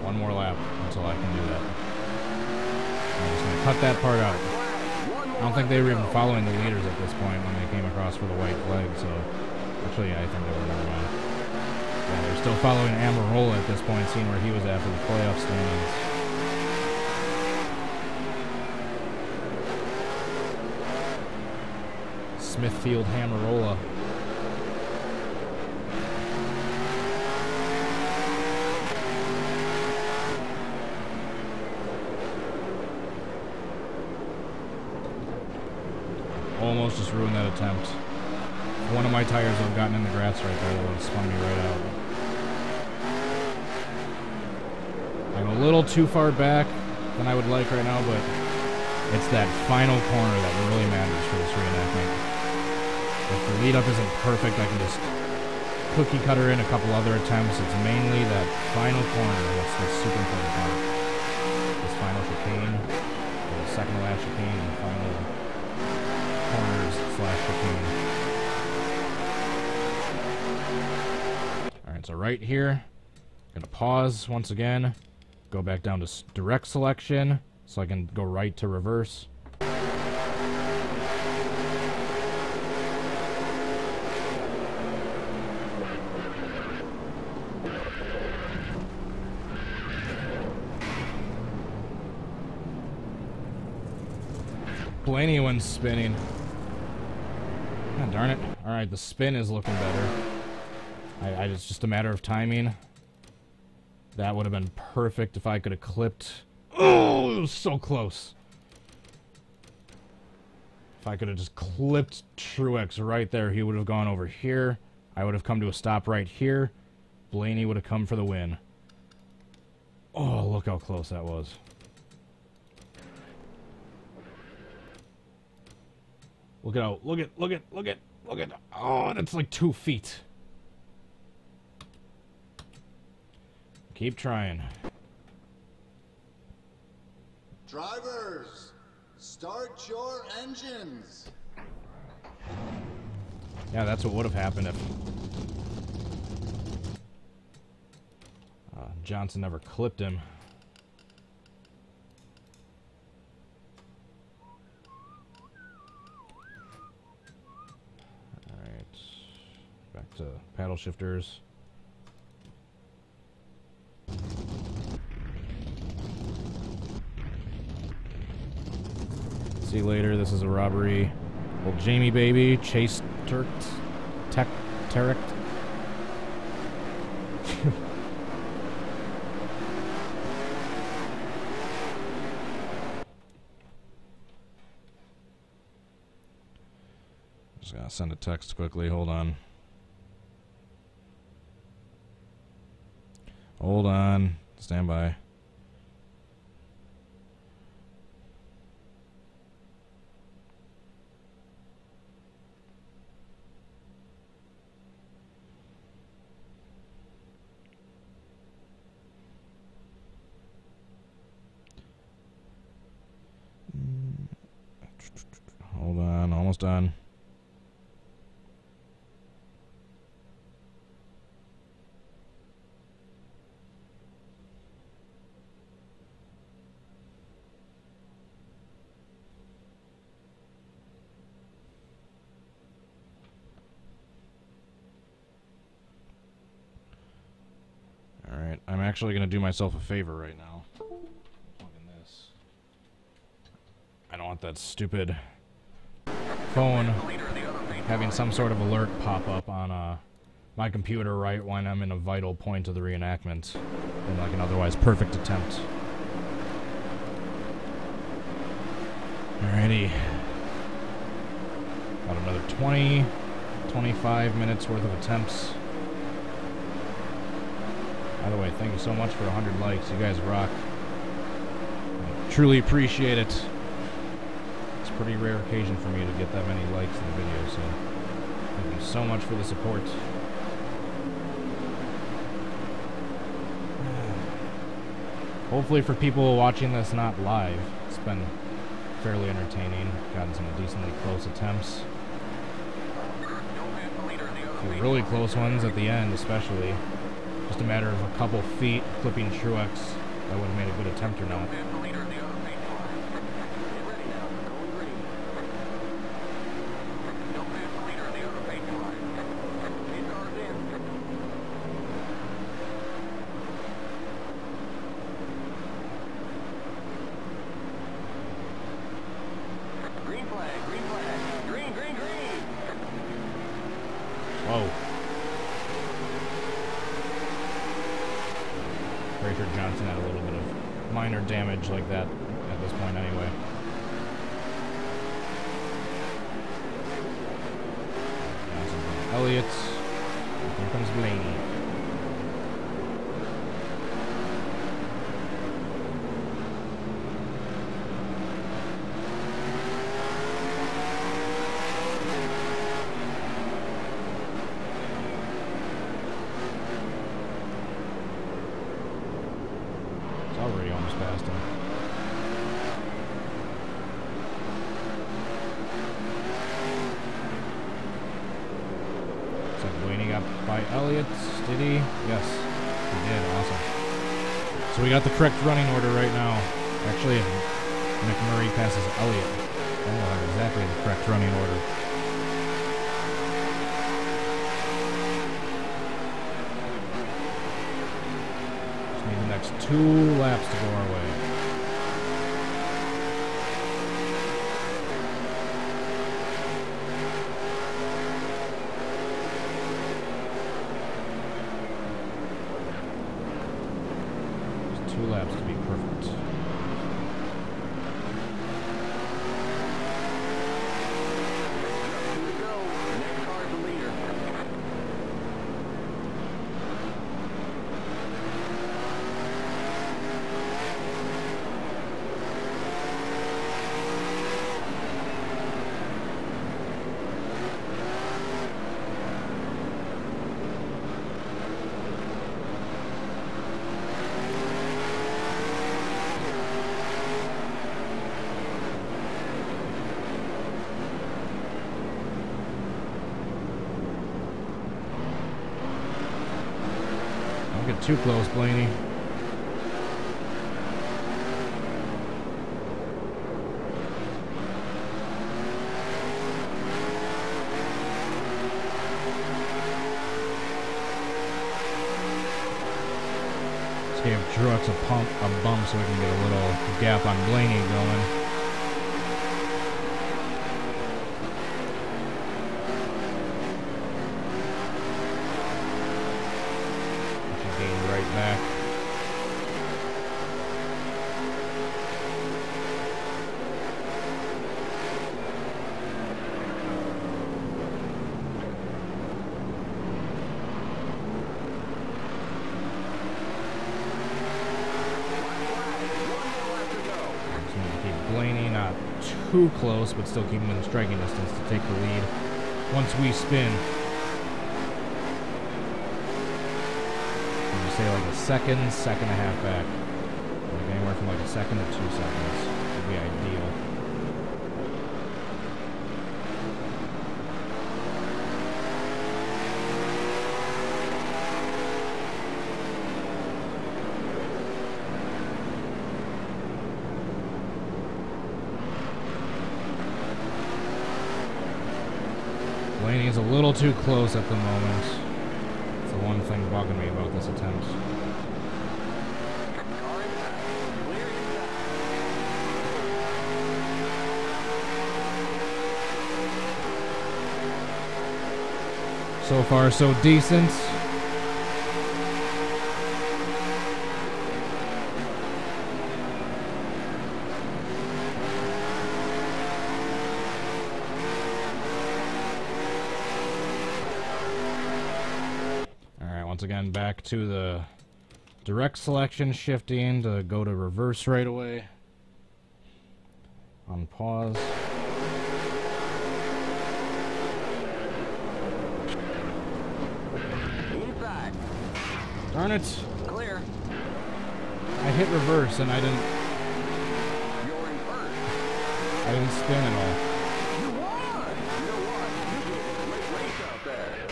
Speaker 1: One more lap until I can do that. I'm just going to cut that part out. I don't think they were even following the leaders at this point when they came across for the white flag, so actually I think they were, never mind. Yeah, they're still following Amarola at this point, seeing where he was at for the playoff standings. Smithfield Hamarola. Almost just ruined that attempt. One of my tires would have gotten in the grass right there, that would have spun me right out. I'm a little too far back than I would like right now, but it's that final corner that really matters for this reenactment. If the lead up isn't perfect, I can just cookie cutter in a couple other attempts. It's mainly that final corner that's the super important part. This final chicane, the second to last chicane, and the final corners / chicane. Alright, so right here, gonna pause once again, go back down to direct selection so I can go right to reverse. Blaney when spinning. God darn it. Alright, the spin is looking better. It's just a matter of timing. That would have been perfect if I could have clipped. Oh, it was so close. If I could have just clipped Truex right there, he would have gone over here. I would have come to a stop right here. Blaney would have come for the win. Oh, look how close that was. Look at how, look at. Oh, that's like 2 feet. Keep trying.
Speaker 3: Drivers, start your engines.
Speaker 1: Yeah, that's what would have happened if Johnson never clipped him. Alright. Back to paddle shifters. See you later. This is a robbery. Old Jamie baby. Chase Tarek. Just gotta send a text quickly. Hold on. Hold on. Stand by. Hold on, almost done. Alright, I'm actually going to do myself a favor right now. Plug in this. I don't want that stupid phone having some sort of alert pop up on my computer right when I'm in a vital point of the reenactment in like an otherwise perfect attempt. Alrighty. About another 25 minutes worth of attempts. By the way, thank you so much for 100 likes. You guys rock. I truly appreciate it. It's a pretty rare occasion for me to get that many likes in the video, so thank you so much for the support. Hopefully for people watching this not live, it's been fairly entertaining. Gotten some decently close attempts. A few really close ones at the end, especially. Just a matter of a couple feet clipping Truex. That would have made a good attempt or not. Whoa. Richard Johnson had a little bit of minor damage like that at this point anyway. Johnson from Elliott. Here comes Blaney. Already almost past him. So Blaney got by Elliott. Did he? Yes, he did. Awesome. So we got the correct running order right now. Actually, if McMurray passes Elliott, then we'll have exactly the correct running order. Next 2 laps to go our way. Just 2 laps to be perfect. Don't get too close, Blaney. Let's give Truex a bump so we can get a little gap on Blaney going. Back. too close, but still keep him in striking distance to take the lead once we spin. I'm gonna say like a second and a half back. Like anywhere from like a second to 2 seconds would be ideal. Blaney's a little too close at the moment. It's the one thing bugging me about this attempt. So far, so decent. Once again, back to the direct selection, shifting to go to reverse right away. On pause. Darn it!
Speaker 2: Clear.
Speaker 1: I hit reverse and I didn't.
Speaker 2: You're in first.
Speaker 1: I didn't spin at all.
Speaker 2: You won. You know what? You did a great race out there.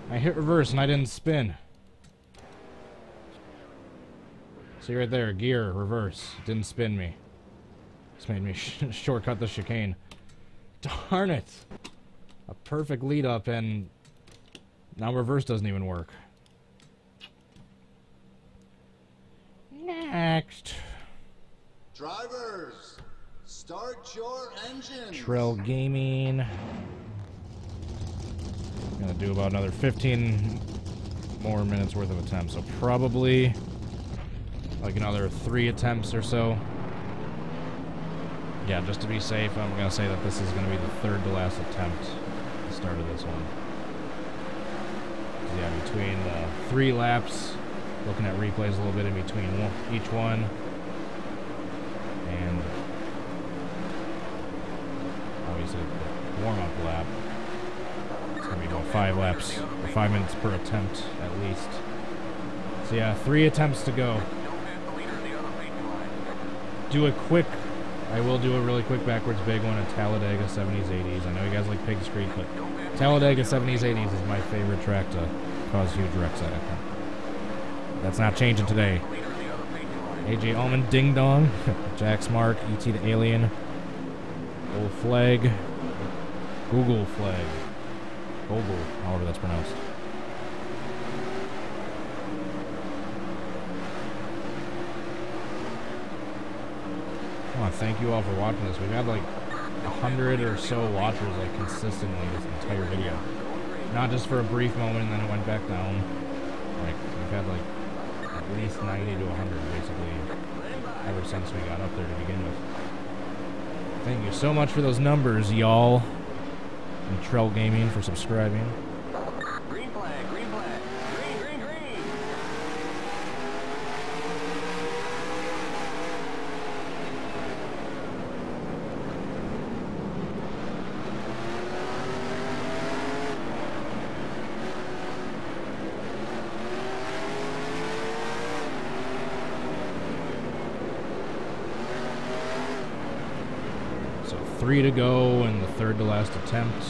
Speaker 1: I hit reverse and I didn't spin. See right there, gear, reverse. Didn't spin me. Just made me shortcut the chicane. Darn it! A perfect lead up and now reverse doesn't even work. Next.
Speaker 3: Drivers, start your engines.
Speaker 1: Trail Gaming. Gonna do about another 15 more minutes worth of attempts, so probably like another 3 attempts or so. Yeah, just to be safe, I'm gonna say that this is gonna be the 3rd to last attempt at the start of this one. Yeah, between the 3 laps, looking at replays a little bit in between each one, and obviously the warm-up lap. It's gonna be about 5 laps, or 5 minutes per attempt at least. So yeah, 3 attempts to go. I will do a really quick backwards big one at Talladega 70s, 80s. I know you guys like Pig's Creek, but Talladega 70s, 80s is my favorite track to cause huge wrecks at. That's not changing today. AJ Allman, Ding Dong, Jax Mark, ET the Alien, Old Flag, Google Flag, Google, however that's pronounced. I want to thank you all for watching this. We've had like 100 or so watchers like consistently this entire video. Not just for a brief moment and then it went back down. Like we've had like at least 90 to 100 basically ever since we got up there to begin with. Thank you so much for those numbers, y'all. And Trail Gaming for subscribing.
Speaker 2: Green flag, green flag. Green, green, green.
Speaker 1: So 3 to go and the 3rd to last attempt.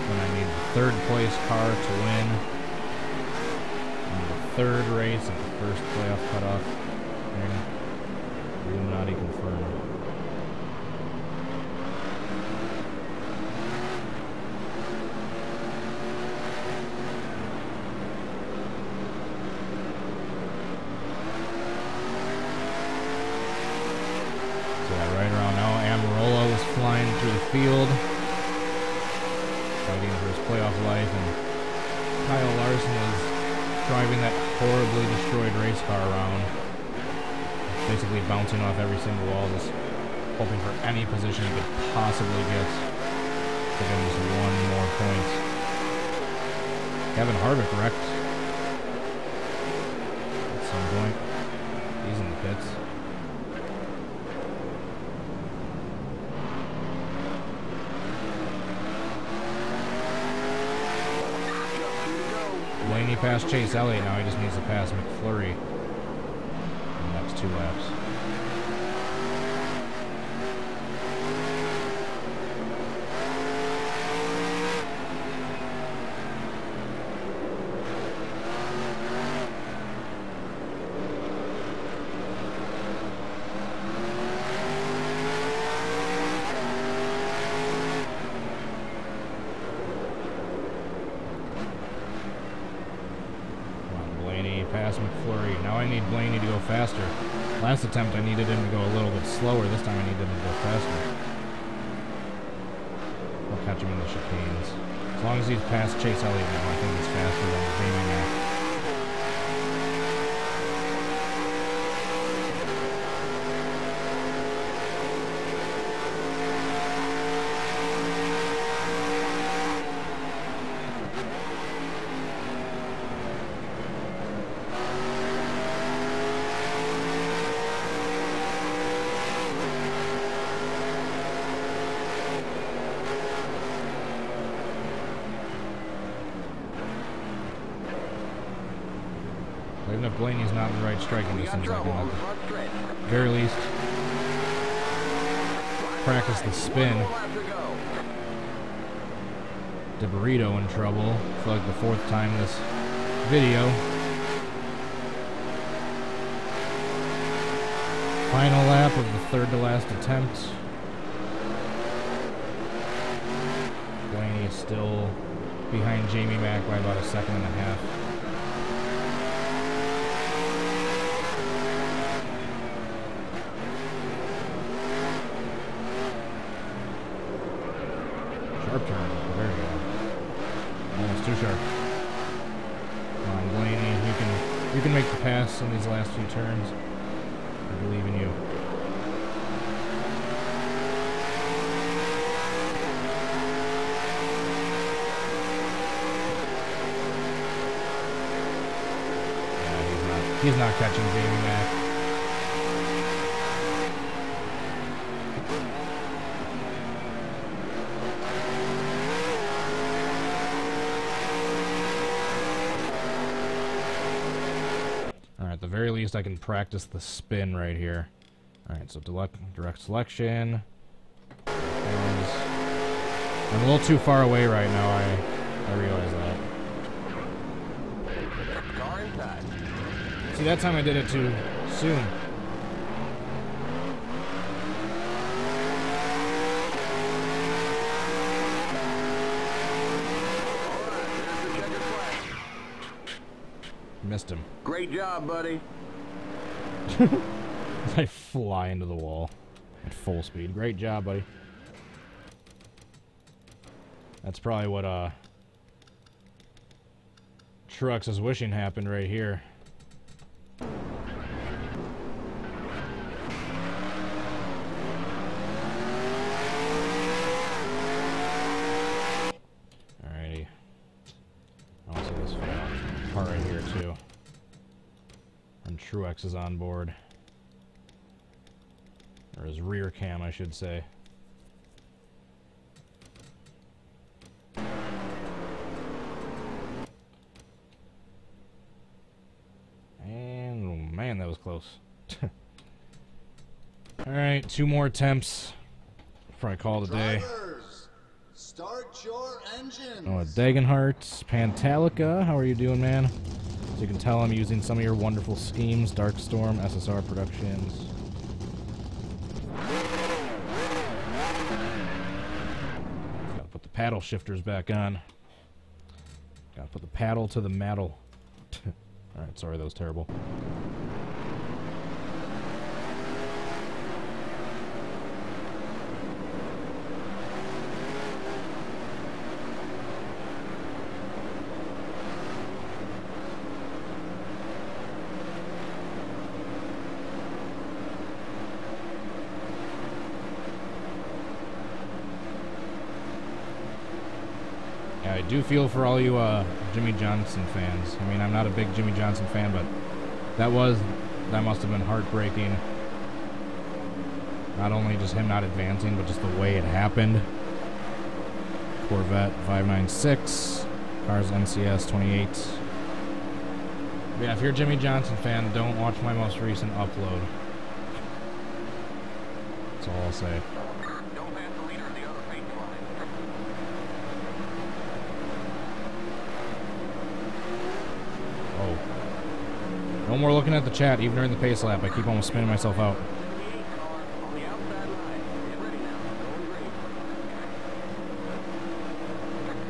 Speaker 1: When I need the 3rd place car to win. And the 3rd race at the 1st playoff cutoff. And Illuminati confirmed. Right around now, Amarola was flying through the field, fighting for his playoff life, and Kyle Larson was driving that horribly destroyed race car around, basically bouncing off every single wall, just hoping for any position he could possibly get to give him just 1 more point. Kevin Harvick wrecked at some point. He's in the pits. Blaney passed Chase Elliott. Now he just needs to pass McFlurry in the next 2 laps. Pass McFlurry. Now I need Blaney to go faster. Last attempt I needed him to go a little bit slower. This time I need him to go faster. I'll catch him in the chicanes. As long as he's past Chase Elliott now, I think he's faster than Jamie Mack. Even if Blaney's not in the right striking distance, I can at the very least practice the spin. DeBurrito in trouble for like the 4th time this video. Final lap of the 3rd to last attempt. Blaney is still behind Jamie Mack by about 1.5 seconds. Sharp turn. There you go. Almost too sharp. Come on, Blaney. You can make the pass in these last few turns. I believe in you. Yeah, he's not catching Jamie Mack. At the very least, I can practice the spin right here. Alright, so direct selection. And I'm a little too far away right now, I realize that. See, that time I did it too soon. Missed him.
Speaker 2: Great job, buddy.
Speaker 1: I fly into the wall at full speed. Great job, buddy. That's probably what Truex is wishing happened right here. Alrighty. I want to see this part right here too. And Truex is on board. Or his rear cam, I should say. And, oh man, that was close. Alright, 2 more attempts before I call it a day.
Speaker 3: Drivers, start your engines.
Speaker 1: Oh, Dagenhart, Pantalica, how are you doing, man? As you can tell, I'm using some of your wonderful schemes. Darkstorm, SSR Productions. Gotta put the paddle shifters back on. Gotta put the paddle to the maddle. Alright, sorry, that was terrible. I do feel for all you Jimmy Johnson fans. I mean, I'm not a big Jimmy Johnson fan, but that must have been heartbreaking. Not only just him not advancing, but just the way it happened. Corvette 596, Cars NCS 28. But yeah, if you're a Jimmy Johnson fan, don't watch my most recent upload. That's all I'll say.
Speaker 2: Don't pass the leader of the other paint line.
Speaker 1: Oh. No more looking at the chat, even during the pace lap. I keep almost spinning myself out.
Speaker 2: On the outside line. Get ready now. Going green.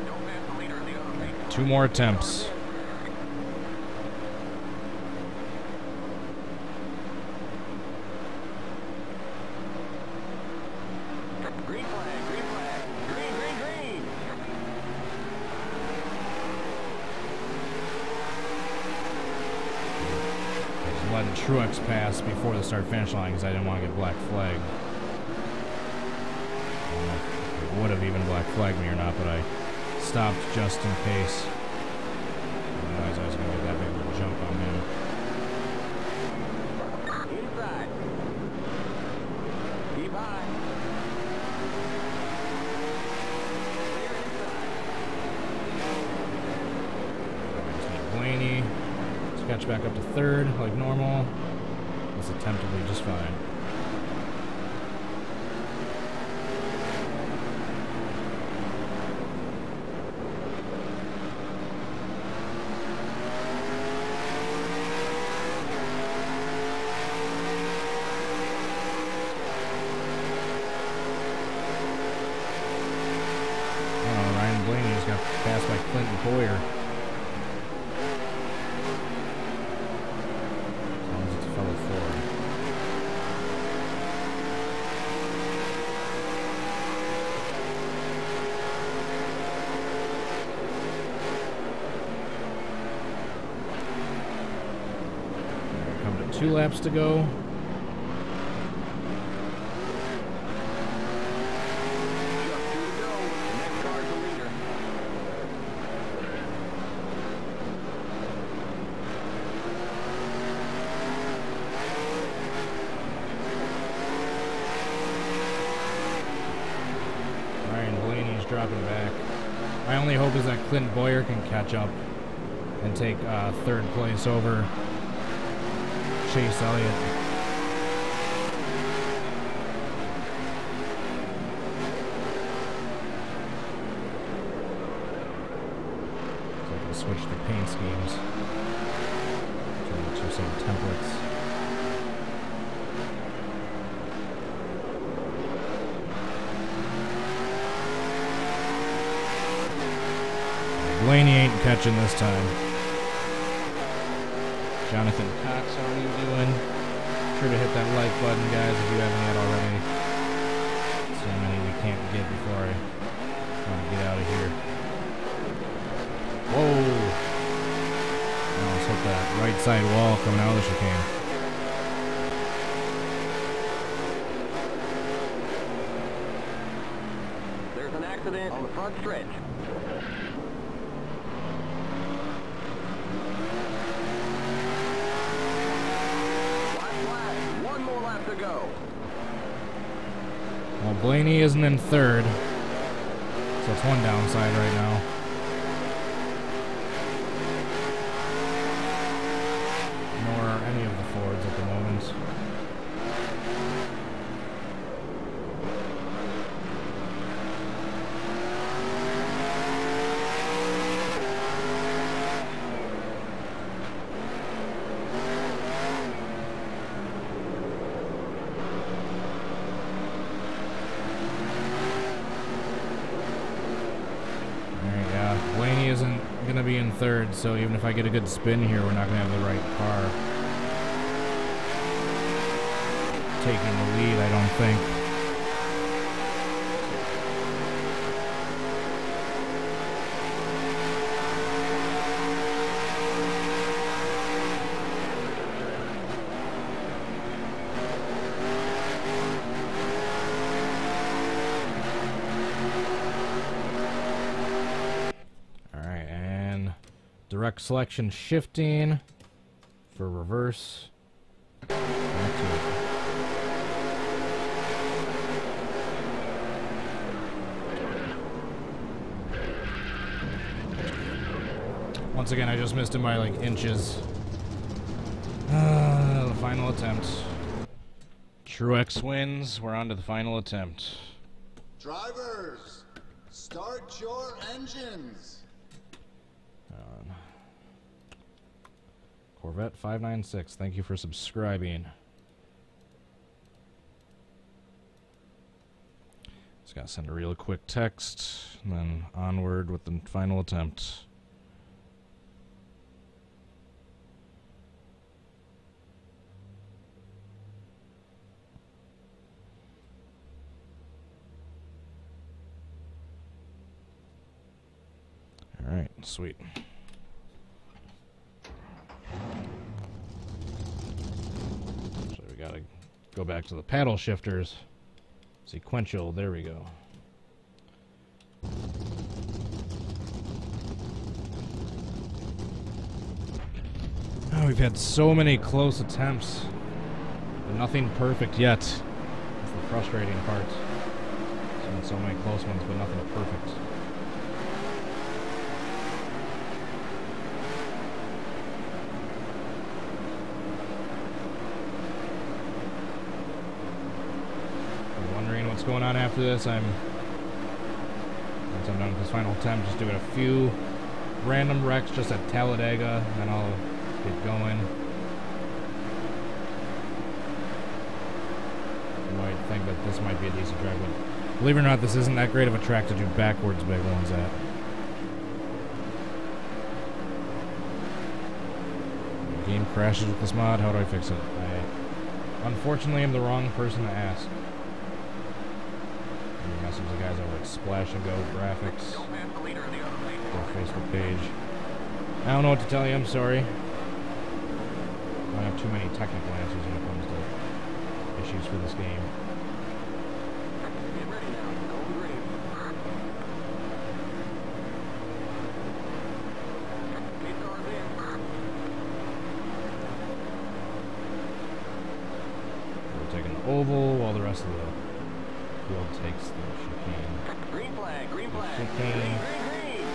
Speaker 2: Don't pass the leader of the other paint line.
Speaker 1: 2 more attempts.
Speaker 2: Green flag, green flag. Green, green, green.
Speaker 1: I was letting Truex pass before the start-finish line because I didn't want to get black flagged. I don't know if it would have even black flagged me or not, but I stopped just in case. Otherwise, I was going to get that big of a jump on him.
Speaker 2: Inside. Keep high.
Speaker 1: Blaney, scratch back up to 3rd like normal. This attempt will be just fine. Oh, Ryan Blaney just got passed by Clinton Boyer. Come to 2 laps to go.
Speaker 2: Just 2 to go. The next car's the leader.
Speaker 1: Ryan Blaney's dropping back. My only hope is that Clinton Boyer can catch up and take 3rd place over Chase Elliott. So I can switch the paint schemes between the 2 same templates. Blaney ain't catching this time. Jonathan Cox, how are you doing? Sure to hit that like button, guys, if you haven't yet already. So many we can't get before I want to get out of here. Whoa! I almost hit that right side wall coming out of the chicane.
Speaker 2: There's an accident on the front stretch. One more lap to go.
Speaker 1: Well, Blaney isn't in 3rd, so it's one downside right now. Nor are any of the Fords at the moment. Blaney isn't going to be in 3rd, so even if I get a good spin here, we're not going to have the right car taking the lead, I don't think. Direct selection shifting for reverse. Once again, I just missed him by like inches. The final attempt. Truex wins. We're on to the final attempt.
Speaker 3: Drivers, start your engines.
Speaker 1: Corvette 596, thank you for subscribing. Just gotta send a real quick text, and then onward with the final attempt. Alright, sweet. So we gotta go back to the paddle shifters. Sequential, there we go. Oh, we've had so many close attempts, but nothing perfect yet. That's the frustrating part. Seen so many close ones, but nothing perfect. What's going on after this? Once I'm done with this final attempt, just doing a few random wrecks just at Talladega, and then I'll get going. You might think that this might be a decent track, but believe it or not, this isn't that great of a track to do backwards big ones at. The game crashes with this mod. How do I fix it? Unfortunately, I'm the wrong person to ask. Message the guys over at Splash and Go Graphics, their Facebook page. I don't know what to tell you, I'm sorry. I don't have too many technical answers when it comes to issues for this game.
Speaker 2: Get ready now. Go green. Keep cars in.
Speaker 1: We're taking the oval while the rest of the field takes the chicane.
Speaker 2: Green flag, green flag.
Speaker 1: Chicane.
Speaker 2: Green, green, green.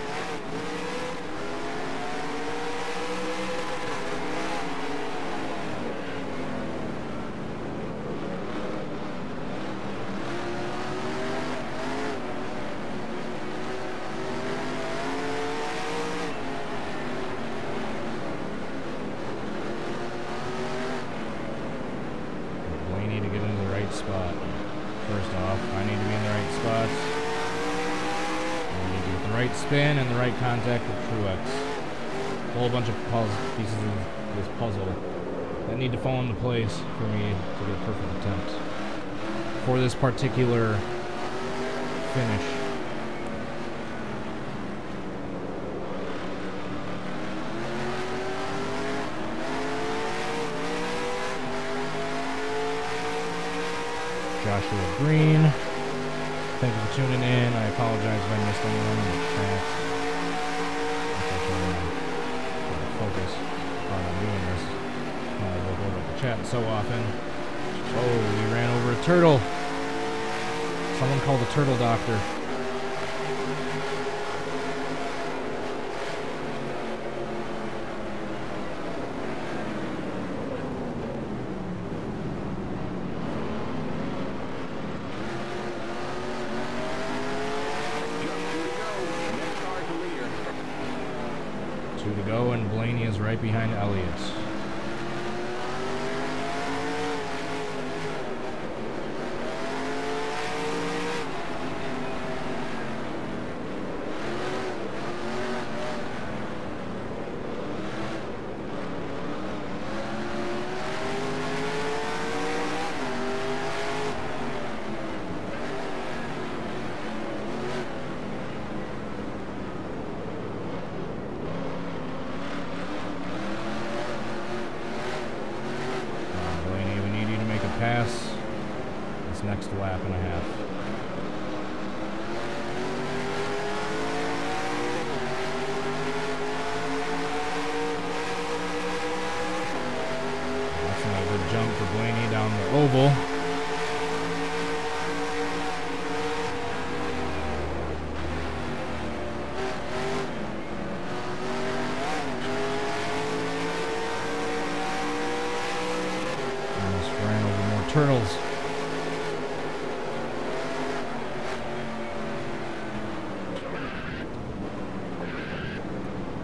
Speaker 1: Blaney to get into the right spot. First off, I need to be in the right spots. I need to get the right spin and the right contact with Truex. A whole bunch of pieces of this puzzle that need to fall into place for me to get a perfect attempt for this particular finish. Joshua Green, thank you for tuning in. I apologize if I missed anyone in the chat. Unfortunately, I'm focused on doing this. I look over at the chat so often. Oh, we ran over a turtle. Someone called the turtle doctor. To go, and Blaney is right behind Elliott. Pass this next lap and a half. That's not a good jump for Blaney down the oval. turtles.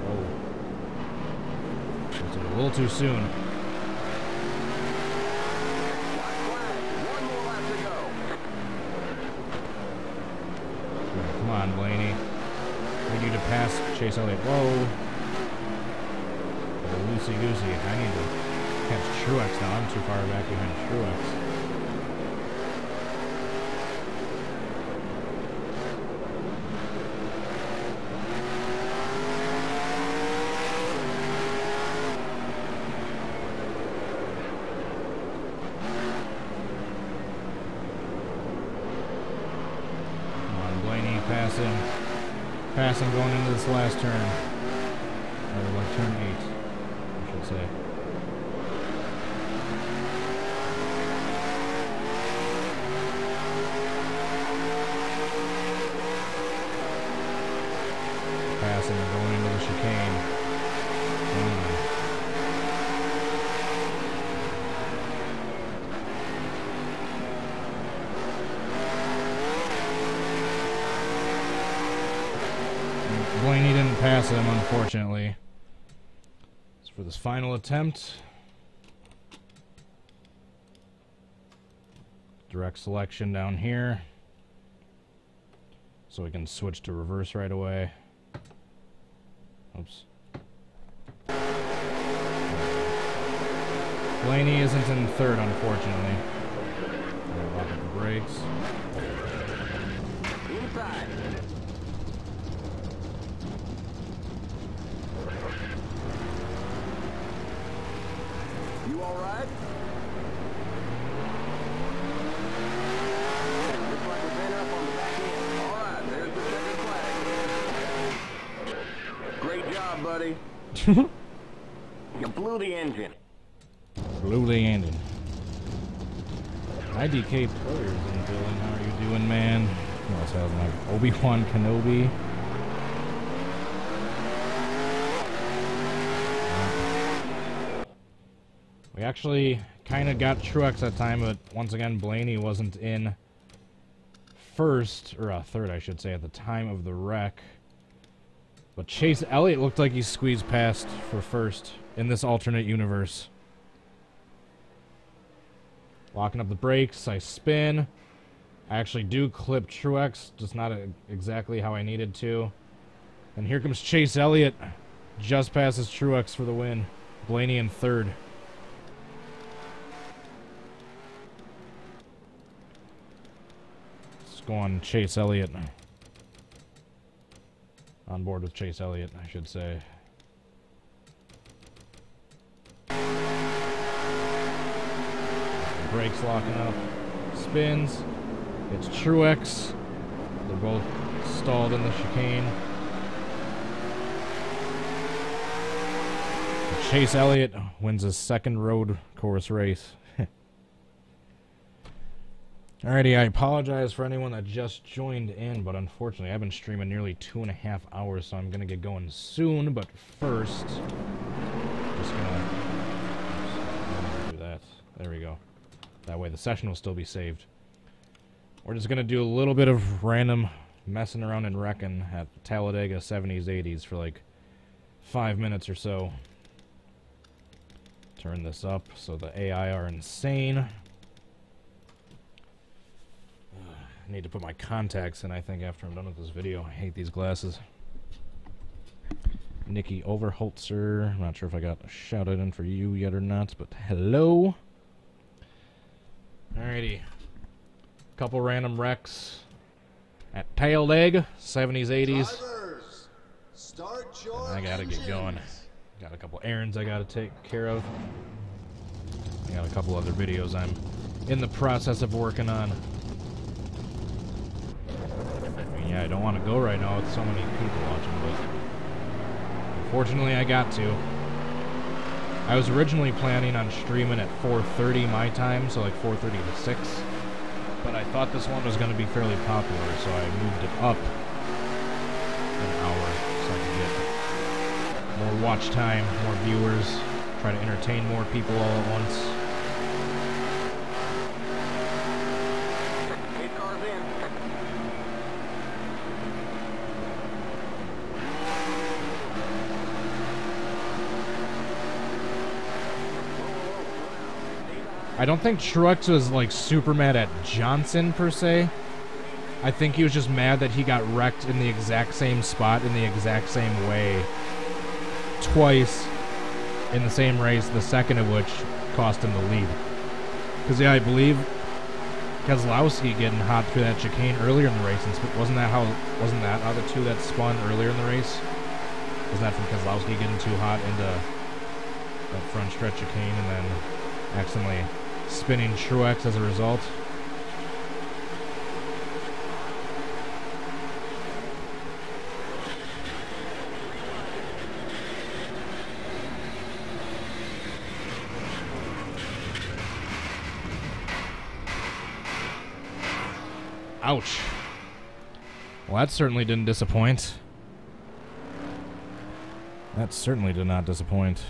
Speaker 1: Oh. That's a little too soon.
Speaker 2: One more lap to go.
Speaker 1: Come on, Blaney. We need to pass Chase Elliott. Whoa. Loosey-goosey. I need to catch Truex now. I'm too far back behind Truex. Come on, Blaney. Pass him. Pass him going into this last turn. Or like turn 8. Say. Passing and going into the chicane. Blaney didn't pass him, unfortunately. For this final attempt, direct selection down here, so we can switch to reverse right away. Oops. Blaney isn't in third, unfortunately. Lock up the brakes.
Speaker 2: Inside. You all right? Looks like we've been up on the back end. All right, there's the checkered flag. Great job, buddy. You blew the engine.
Speaker 1: Blew the engine. IDK players in the building. How are you doing, man? Who else has like Obi-Wan Kenobi? We actually kind of got Truex that time, but once again, Blaney wasn't in first, or third, I should say, at the time of the wreck. But Chase Elliott looked like he squeezed past for first in this alternate universe. Locking up the brakes, I spin. I actually do clip Truex, just not exactly how I needed to. And here comes Chase Elliott. Just passes Truex for the win. Blaney in third. Go on Chase Elliott. On board with Chase Elliott, I should say. Brakes locking up. Spins. It's Truex. They're both stalled in the chicane. Chase Elliott wins his second road course race. Alrighty, I apologize for anyone that just joined in, but unfortunately I've been streaming nearly 2.5 hours, so I'm going to get going soon, but first, just going to do that. There we go. That way the session will still be saved. We're just going to do a little bit of random messing around and wrecking at Talladega 70s, 80s for like 5 minutes or so. Turn this up so the AI are insane. I need to put my contacts in, I think, after I'm done with this video. I hate these glasses. Nikki Overholtzer. I'm not sure if I got shouted in for you yet or not, but hello. Alrighty. Couple random wrecks at Talladega, 70s, 80s.
Speaker 3: Drivers, start your
Speaker 1: I gotta get going. Got a couple errands I gotta take care of. I got a couple other videos I'm in the process of working on. Yeah, I don't want to go right now with so many people watching, but unfortunately I got to. I was originally planning on streaming at 4:30 my time, so like 4:30 to 6. But I thought this one was going to be fairly popular, so I moved it up an hour so I could get more watch time, more viewers, try to entertain more people all at once. I don't think Truex was, like, super mad at Johnson, per se. I think he was just mad that he got wrecked in the exact same spot in the exact same way twice in the same race, the second of which cost him the lead. Because, yeah, I believe Keselowski getting hot through that chicane earlier in the race, and wasn't that how the two that spun earlier in the race? Wasn't that from Keselowski getting too hot into that front stretch chicane and then accidentally spinning Truex as a result? Ouch. Well, that certainly didn't disappoint. That certainly did not disappoint.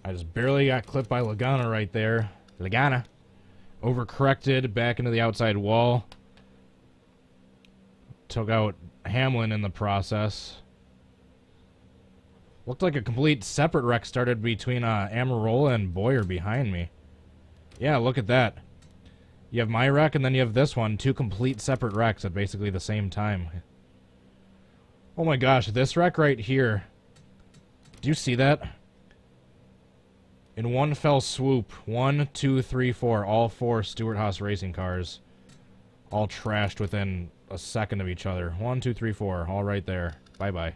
Speaker 1: I just barely got clipped by Logano right there. Logano. Overcorrected back into the outside wall. Took out Hamlin in the process. Looked like a complete separate wreck started between Amarola and Boyer behind me. Yeah, look at that. You have my wreck, and then you have this one. Two complete separate wrecks at basically the same time. Oh my gosh, this wreck right here. Do you see that? In one fell swoop. 1, 2, 3, 4. All 4 Stewart-Haas racing cars. All trashed within a second of each other. 1, 2, 3, 4. All right there. Bye-bye.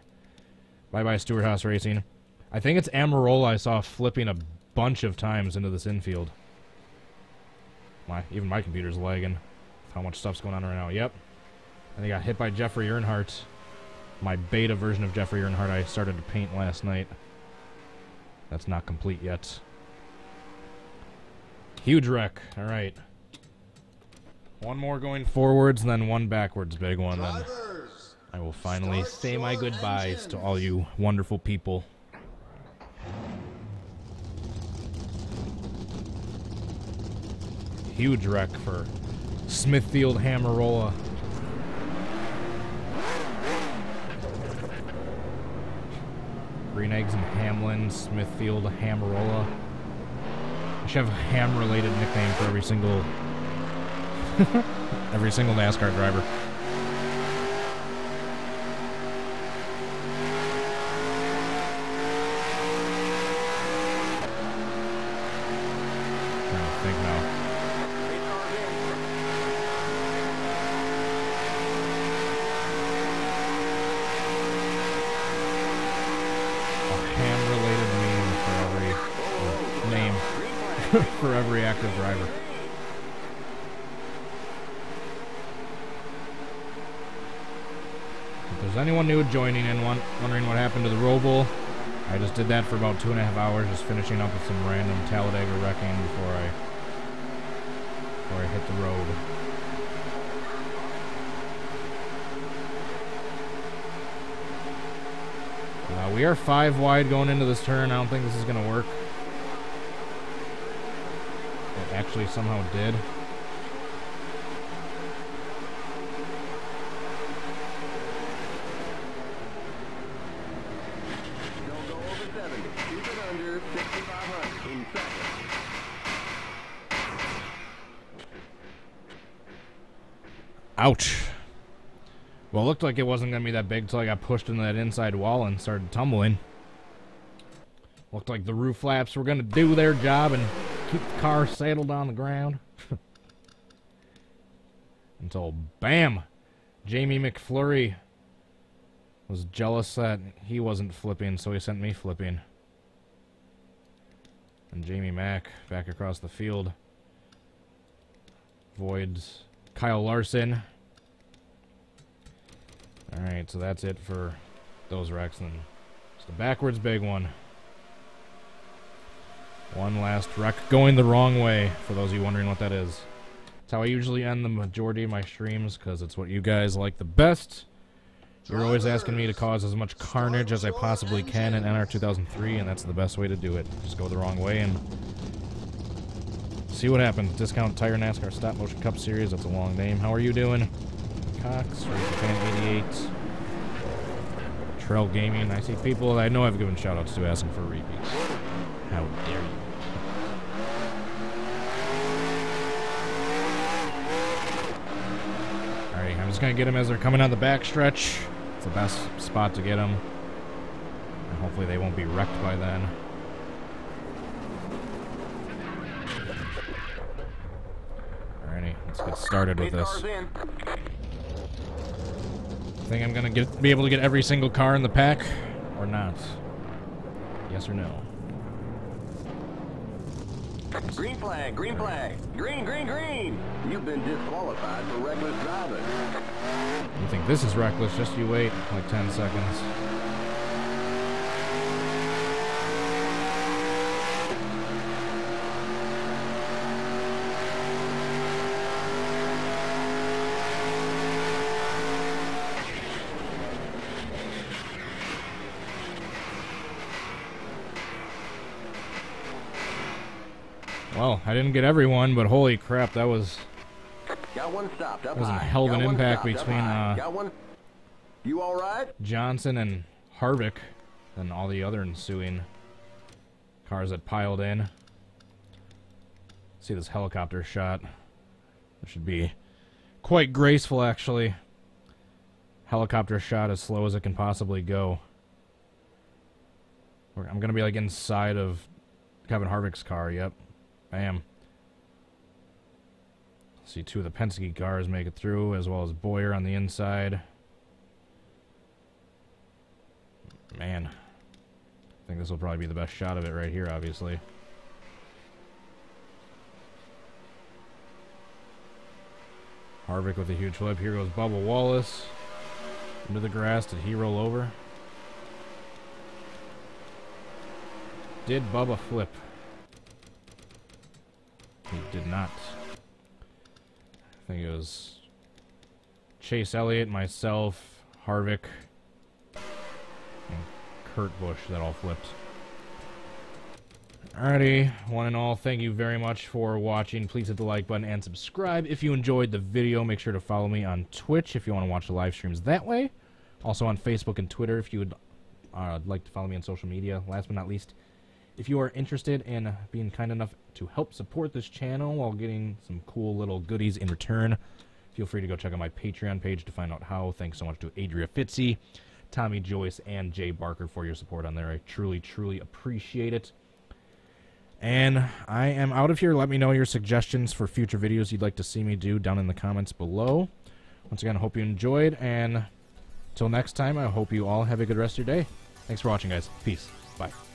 Speaker 1: Bye-bye, Stewart-Haas Racing. I think it's Amarola I saw flipping a bunch of times into this infield. Even my computer's lagging. How much stuff's going on right now. Yep. And they got hit by Jeffrey Earnhardt. My beta version of Jeffrey Earnhardt I started to paint last night. That's not complete yet. Huge wreck. All right. One more going forwards and then one backwards. Big one. Then I will finally say my goodbyes to all you wonderful people. Huge wreck for Smithfield Amarola. Green Eggs and Hamlin, Smithfield Amarola. I should have a ham-related nickname for every single NASCAR driver. For every active driver. If there's anyone new joining in, wondering what happened to the Roval, I just did that for about 2.5 hours, just finishing up with some random Talladega wrecking before I hit the road. We are 5 wide going into this turn. I don't think this is going to work. Actually somehow did.
Speaker 2: Don't go over 70. Keep it under 6,500 in seconds.
Speaker 1: Ouch. Well, it looked like it wasn't going to be that big until I got pushed into that inside wall and started tumbling. Looked like the roof flaps were going to do their job and keep the car saddled on the ground. Until, bam! Jamie McFlurry was jealous that he wasn't flipping, so he sent me flipping. And Jamie Mack back across the field avoids Kyle Larson. Alright, so that's it for those wrecks. And it's the backwards big one. One last wreck going the wrong way, for those of you wondering what that is. It's how I usually end the majority of my streams, because it's what you guys like the best. You're always asking me to cause as much carnage as I possibly can in NR2003, and that's the best way to do it. Just go the wrong way and see what happens. Discount Tire NASCAR Stop Motion Cup Series, that's a long name. How are you doing? Cox, Fan 88. Trail Gaming. I see people that I know I've given shoutouts to asking for repeats. How dare you? Alright, I'm just going to get them as they're coming on the back stretch. It's the best spot to get them. And hopefully they won't be wrecked by then. Alrighty, let's get started with this. Think I'm gonna be able to get every single car in the pack, or not? Yes or no?
Speaker 2: Green flag, green flag. Green, green, green. You've been disqualified for reckless driving.
Speaker 1: You think this is reckless? Just you wait, like 10 seconds. Well, I didn't get everyone, but holy crap, that was...
Speaker 2: Got one stopped up
Speaker 1: That was a
Speaker 2: high.
Speaker 1: hell of an
Speaker 2: Got one
Speaker 1: impact
Speaker 2: stopped
Speaker 1: between,
Speaker 2: up high. Got one. You all right?
Speaker 1: Johnson and Harvick, and all the other ensuing cars that piled in. See this helicopter shot. It should be quite graceful, actually. Helicopter shot as slow as it can possibly go. I'm going to be like inside of Kevin Harvick's car, yep. I am. See two of the Penske cars make it through, as well as Boyer on the inside. Man. I think this will probably be the best shot of it right here, obviously. Harvick with a huge flip. Here goes Bubba Wallace. Into the grass. Did he roll over? Did Bubba flip? He did not. I think it was Chase Elliott, myself, Harvick, and Kurt Busch that all flipped. Alrighty, one and all, thank you very much for watching. Please hit the like button and subscribe if you enjoyed the video. Make sure to follow me on Twitch if you want to watch the live streams that way. Also on Facebook and Twitter if you would like to follow me on social media. Last but not least, if you are interested in being kind enough to help support this channel while getting some cool little goodies in return, feel free to go check out my Patreon page to find out how. Thanks so much to Adria Fitzy, Tommy Joyce, and Jay Barker for your support on there. I truly, truly appreciate it. And I am out of here. Let me know your suggestions for future videos you'd like to see me do down in the comments below. Once again, I hope you enjoyed, and until next time, I hope you all have a good rest of your day. Thanks for watching, guys. Peace. Bye.